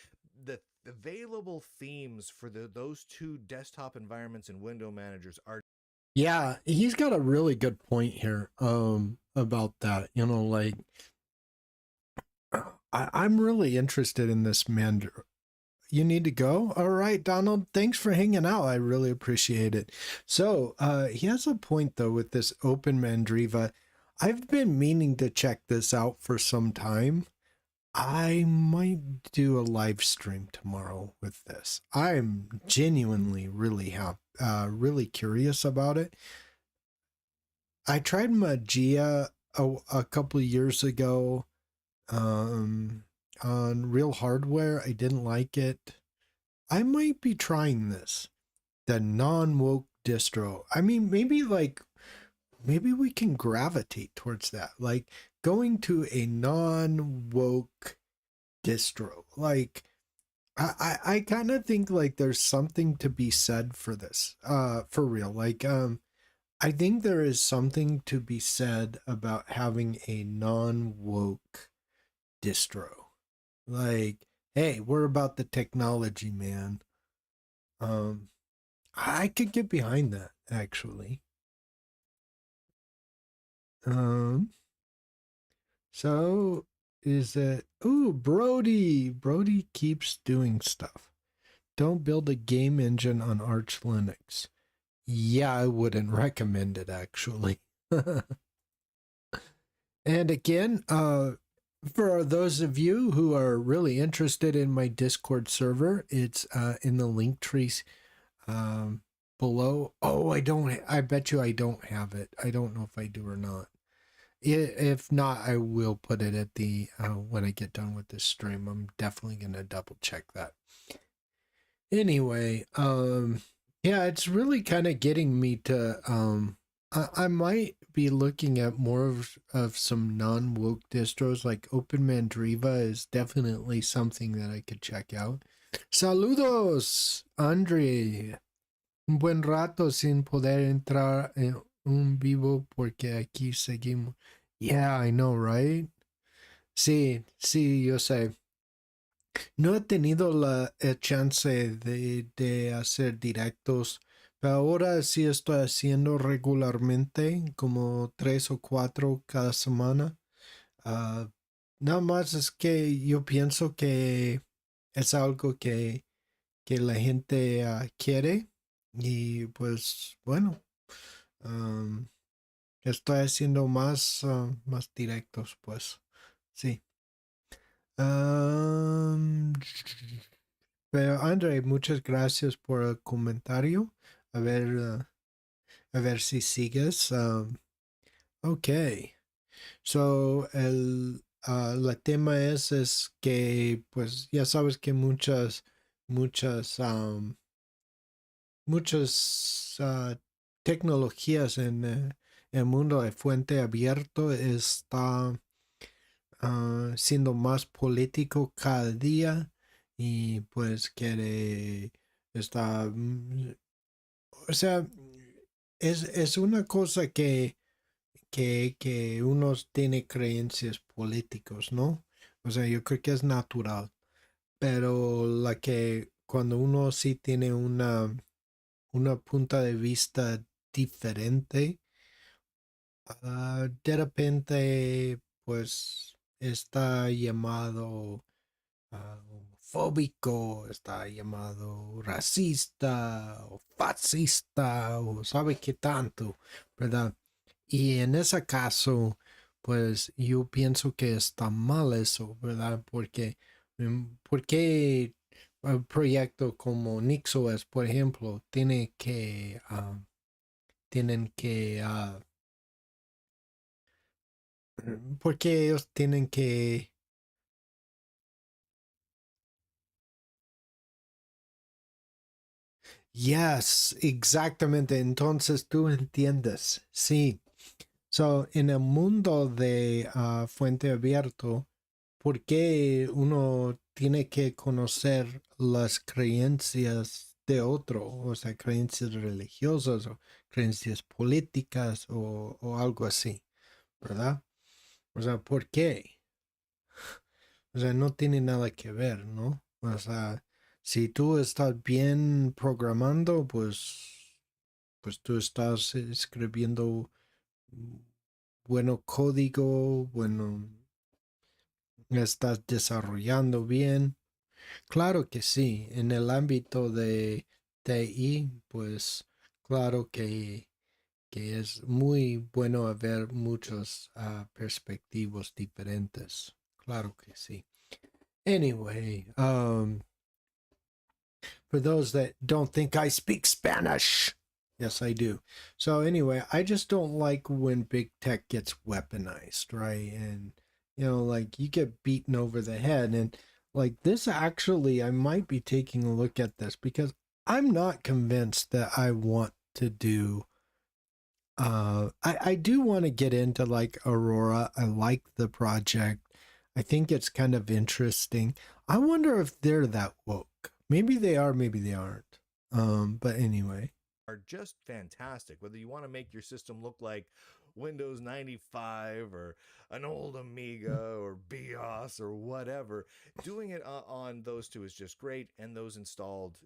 The available themes for those two desktop environments and window managers are... Yeah, he's got a really good point here about that. Like, I'm really interested in this You need to go? All right, Donald, thanks for hanging out. I really appreciate it. So he has a point, though, with this Open Mandriva. I've been meaning to check this out for some time. I might do a live stream tomorrow with this. I'm genuinely really curious about it. I tried Magia a couple of years ago on real hardware. I didn't like it. I might be trying this, the non-woke distro. I mean, maybe we can gravitate towards that, like going to a non-woke distro. Like I kind of think like there's something to be said for this, for real. Like I think there is something to be said about having a non-woke distro. Like, hey, we're about the technology, man. I could get behind that, actually. So is it, ooh, Brody keeps doing stuff. Don't build a game engine on Arch Linux. Yeah, I wouldn't recommend it, actually. And again, for those of you who are really interested in my Discord server, it's in the link trees below. Oh, I bet you I don't have it. I don't know if I do or not. If not, I will put it at the when I get done with this stream. I'm definitely gonna double check that. Anyway, yeah, it's really kind of getting me to I might be looking at more of some non-woke distros, like OpenMandriva is definitely something that I could check out. Saludos, Andre. Un buen rato sin poder entrar en un vivo porque aquí seguimos. Yeah, I know, right? Sí, yo sé. No he tenido la chance de hacer directos, pero ahora sí estoy haciendo regularmente, como 3 o 4 cada semana. Nada más es que yo pienso que es algo que la gente quiere y pues bueno, estoy haciendo más directos, pues sí. Pero Andre, muchas gracias por el comentario. A ver si sigues. Ok. So, la tema es que, pues, ya sabes que muchas tecnologías en el mundo de fuente abierto está siendo más político cada día y pues quiere está o sea es una cosa que uno tiene creencias políticos, ¿no? O sea, yo creo que es natural, pero la que cuando uno sí tiene una punta de vista diferente, de repente pues está llamado homofóbico, está llamado racista o fascista o sabe qué tanto, ¿verdad? Y en ese caso, pues yo pienso que está mal eso, ¿verdad? Porque un proyecto como NixOS, por ejemplo, tienen que, porque ellos tienen que. Yes, exactamente. Entonces tú entiendes. Sí. So, en el mundo de fuente abierto, ¿por qué uno tiene que conocer las creencias de otro? O sea, creencias religiosas o creencias políticas o algo así, ¿verdad? O sea, ¿por qué? O sea, no tiene nada que ver, ¿no? O sea, si tú estás bien programando, pues tú estás escribiendo bueno código, bueno, estás desarrollando bien. Claro que sí, en el ámbito de TI, pues claro que es muy bueno haber muchos perspectivas diferentes. Claro que sí. Anyway, for those that don't think I speak Spanish, Yes, I do. So anyway, I just don't like when big tech gets weaponized, right? And like you get beaten over the head and like this actually I might be taking a look at this because I'm not convinced that I want to do I do want to get into like Aurora. I like the project. I think it's kind of interesting. I wonder if they're that woke. Maybe they are, maybe they aren't. But anyway. Are just fantastic. Whether you want to make your system look like Windows 95 or an old Amiga or BIOS or whatever, doing it on those two is just great. And those installed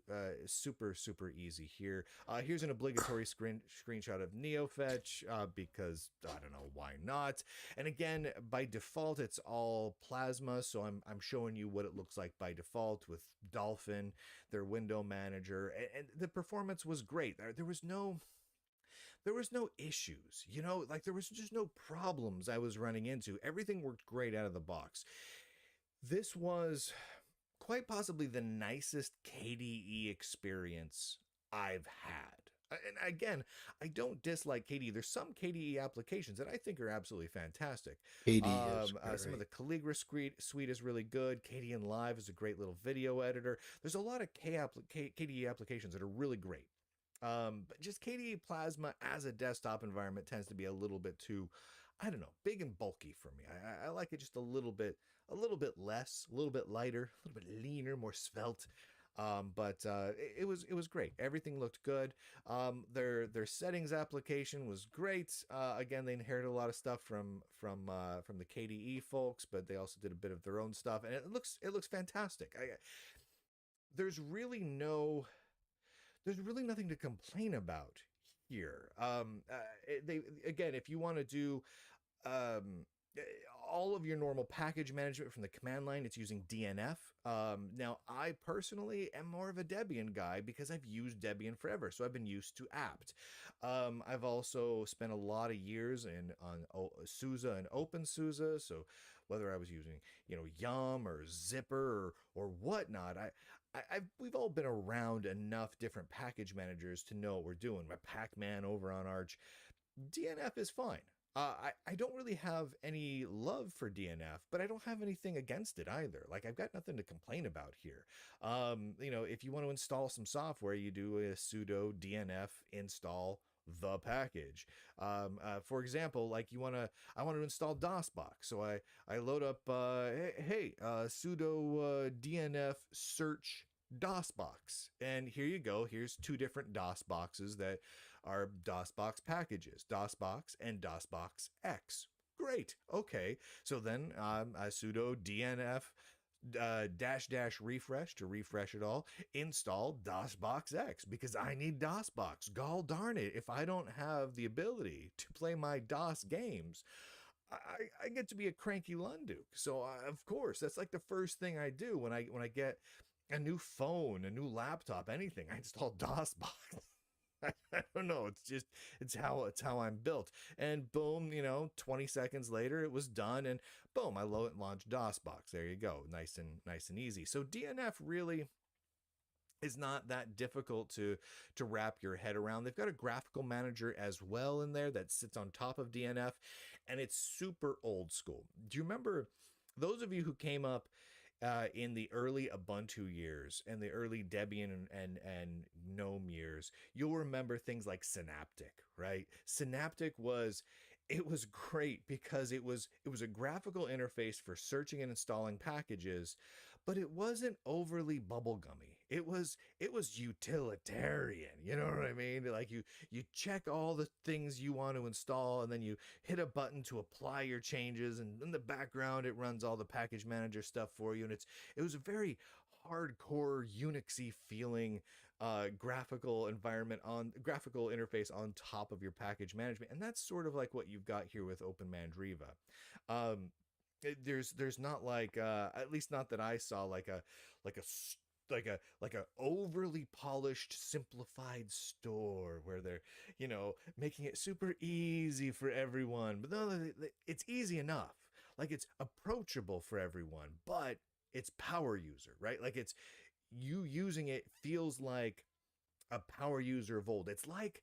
super, super easy here. Here's an obligatory screenshot of NeoFetch because I don't know why not. And again, by default, it's all Plasma. So I'm showing you what it looks like by default with Dolphin, their window manager, and the performance was great. There was no issues, like there was just no problems I was running into. Everything worked great out of the box. This was quite possibly the nicest KDE experience I've had. And again, I don't dislike KDE. There's some KDE applications that I think are absolutely fantastic. Katie is Some of great. the Calligra suite is really good. KDE Live is a great little video editor. There's a lot of KDE applications that are really great. But just KDE Plasma as a desktop environment tends to be a little bit too, I don't know, big and bulky for me. I like it just a little bit less, a little bit lighter, a little bit leaner, more svelte. But it was great. Everything looked good. Their settings application was great. Again, they inherited a lot of stuff from the KDE folks, but they also did a bit of their own stuff, and it looks fantastic. There's really no there's really nothing to complain about here. They again, if you want to do um, all of your normal package management from the command line, it's using DNF. Now, I personally am more of a Debian guy because I've used Debian forever, so I've been used to apt. I've also spent a lot of years on SUSE and OpenSUSE, so whether I was using Yum or Zipper or whatnot, we've all been around enough different package managers to know what we're doing. My Pacman over on Arch, DNF is fine. I don't really have any love for DNF, but I don't have anything against it either. Like I've got nothing to complain about here. If you want to install some software, you do a sudo DNF install the package. For example, like I want to install DOSBox, so I load up sudo DNF search DOSBox, and here you go. Here's two different DOS boxes that are DOSBox packages, DOSBox and DOSBox X. Great. Okay. So then I sudo DNF dash dash refresh to refresh it all, install DOSBox X because I need DOSBox. Gall darn it. If I don't have the ability to play my DOS games, I get to be a cranky Lunduke. So of course, that's like the first thing I do when I get a new phone, a new laptop, anything. I install DOSBox. I don't know. It's how I'm built. And boom, 20 seconds later it was done, and boom, I launched DOSBox. There you go. Nice and easy. So DNF really is not that difficult to wrap your head around. They've got a graphical manager as well in there that sits on top of DNF, and it's super old school. Do you remember those of you who came up in the early Ubuntu years and the early Debian and Gnome years, you'll remember things like Synaptic, right? Synaptic was great because it was a graphical interface for searching and installing packages, but it wasn't overly bubblegummy. It was utilitarian. You know what I mean? Like you check all the things you want to install, and then you hit a button to apply your changes, and in the background it runs all the package manager stuff for you. And it was a very hardcore Unixy feeling graphical interface on top of your package management, and that's sort of like what you've got here with OpenMandriva. There's not like at least not that I saw like a like a overly polished simplified store where they're making it super easy for everyone. But no, it's easy enough. Like it's approachable for everyone, but it's power user, right? Like it's you using it feels like a power user of old. It's like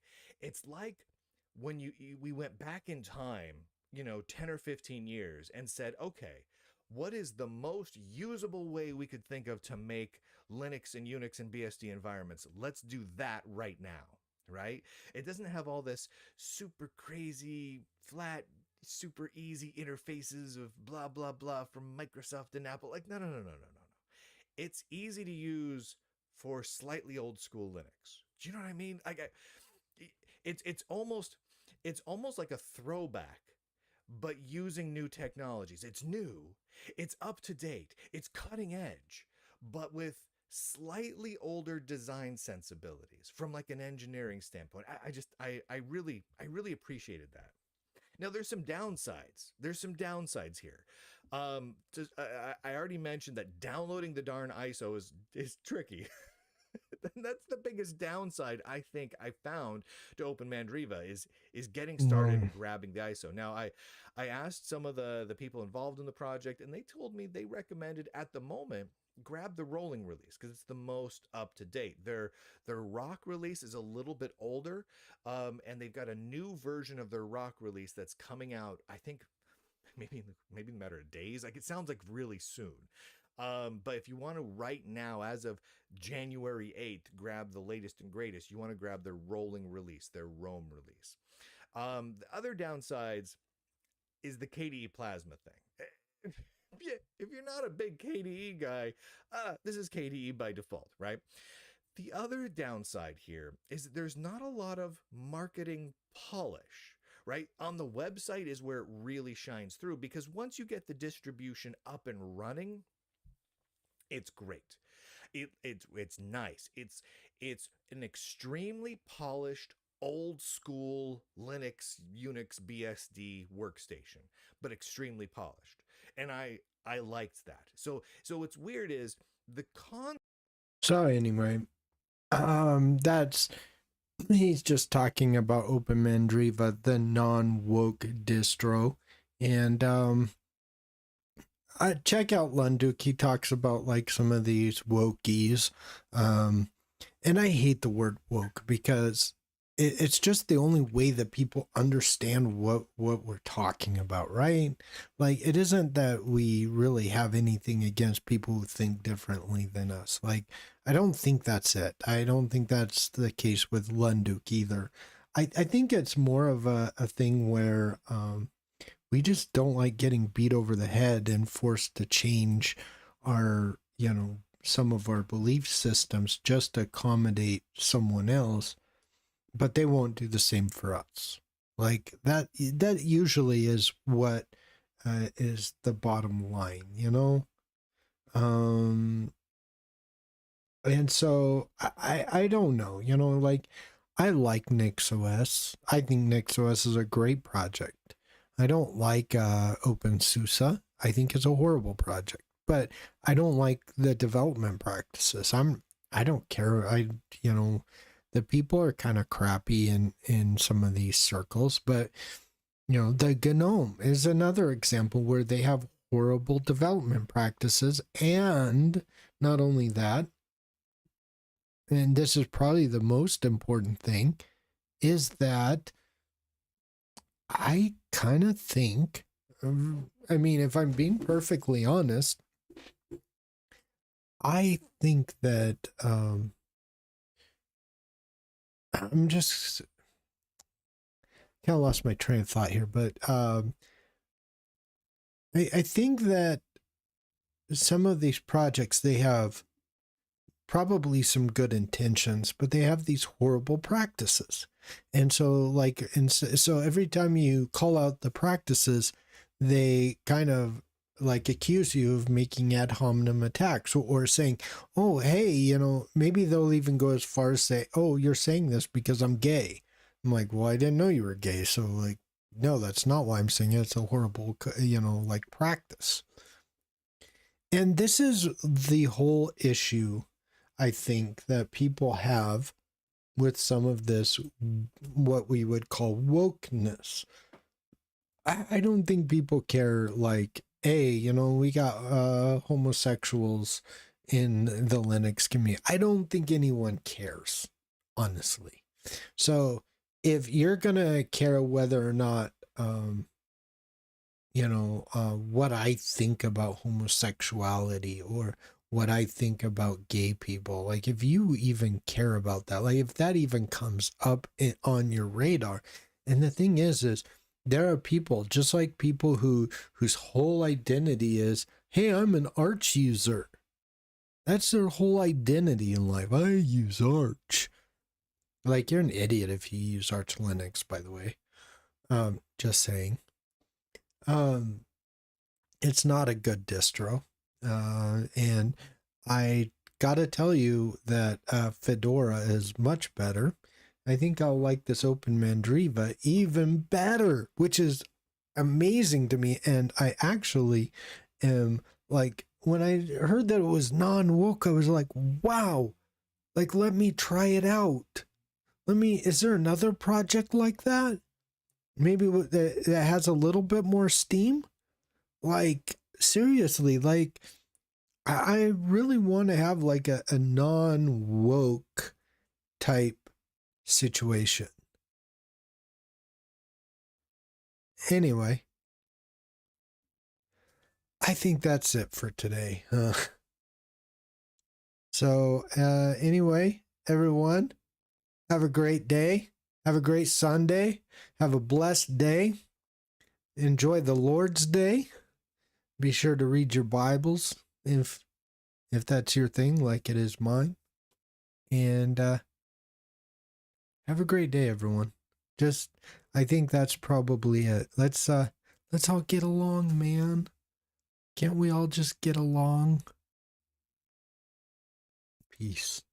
when we went back in time, 10 or 15 years and said, okay, what is the most usable way we could think of to make Linux and Unix and BSD environments? Let's do that right now, right? It doesn't have all this super crazy, flat, super easy interfaces of blah, blah, blah from Microsoft and Apple. Like, no, no, no, no, no, no, no. It's easy to use for slightly old school Linux. Do you know what I mean? It's almost like a throwback, but using new technologies. It's new, it's up to date, it's cutting edge, but with slightly older design sensibilities from like an engineering standpoint. I really appreciated that. Now there's some downsides. There's some downsides here. I already mentioned that downloading the darn ISO is tricky. That's the biggest downside I think I found to Open Mandriva is getting started and grabbing the ISO. Now I asked some of the people involved in the project, and they told me they recommended at the moment grab the rolling release because it's the most up to date. Their rock release is a little bit older, and they've got a new version of their rock release that's coming out, I think maybe in a matter of days. Like, it sounds like really soon. But if you want to right now, as of January 8th, grab the latest and greatest, you want to grab their rolling release, their Rome release. The other downsides is the KDE Plasma thing. If you're not a big KDE guy, this is KDE by default, right? The other downside here is that there's not a lot of marketing polish, right? On the website is where it really shines through, because once you get the distribution up and running, it's great. It's nice. It's an extremely polished old school Linux, Unix, BSD workstation, but extremely polished. And I liked that. So what's weird is the So anyway, that's he's just talking about Open Mandriva, the non-woke distro, and check out Lunduk. He talks about like some of these wokies, and I hate the word woke because it's just the only way that people understand what we're talking about, right? Like, it isn't that we really have anything against people who think differently than us. Like, I don't think that's it. I don't think that's the case with Lunduk either. I think it's more of a thing where we just don't like getting beat over the head and forced to change our, some of our belief systems just to accommodate someone else, but they won't do the same for us. Like that usually is what is the bottom line, and so I don't know, like, I like NixOS. I think NixOS is a great project. I don't like OpenSUSE. I think it's a horrible project, but I don't like the development practices. I don't care. The people are kind of crappy in some of these circles, but the Gnome is another example where they have horrible development practices. And not only that, and this is probably the most important thing, is that I kind of think, if I'm being perfectly honest, I think that I'm just kind of lost my train of thought here, but I think that some of these projects, they have probably some good intentions, but they have these horrible practices. And so so every time you call out the practices, they kind of like accuse you of making ad hominem attacks, or saying, oh, hey, maybe they'll even go as far as say, oh, you're saying this because I'm gay. I'm like, well, I didn't know you were gay. So like, no, that's not why I'm saying it. It's a horrible, practice. And this is the whole issue, I think, that people have with some of this, what we would call wokeness. I don't think people care, like, hey, we got homosexuals in the Linux community. I don't think anyone cares. honestly. So if you're gonna care whether or not what I think about homosexuality or what I think about gay people, like if you even care about that, like if that even comes up on your radar. And the thing is there are people, just like people whose whole identity is, hey, I'm an Arch user. That's their whole identity in life. I use Arch. Like, you're an idiot if you use Arch Linux, by the way. Just saying. It's not a good distro. And I gotta tell you that Fedora is much better. I think I'll like this Open Mandriva even better, which is amazing to me. And I actually am like, when I heard that it was non-woke, I was like, wow, like, let me try it out. Is there another project like that? Maybe that has a little bit more steam? Like, seriously, like, I really want to have like a non-woke type situation. Anyway, I think that's it for today. So anyway, everyone, have a great day. Have a great Sunday. Have a blessed day. Enjoy the Lord's Day. Be sure to read your Bibles if that's your thing, like it is mine. And have a great day, everyone. I think that's probably it. Let's all get along, man. Can't we all just get along? Peace.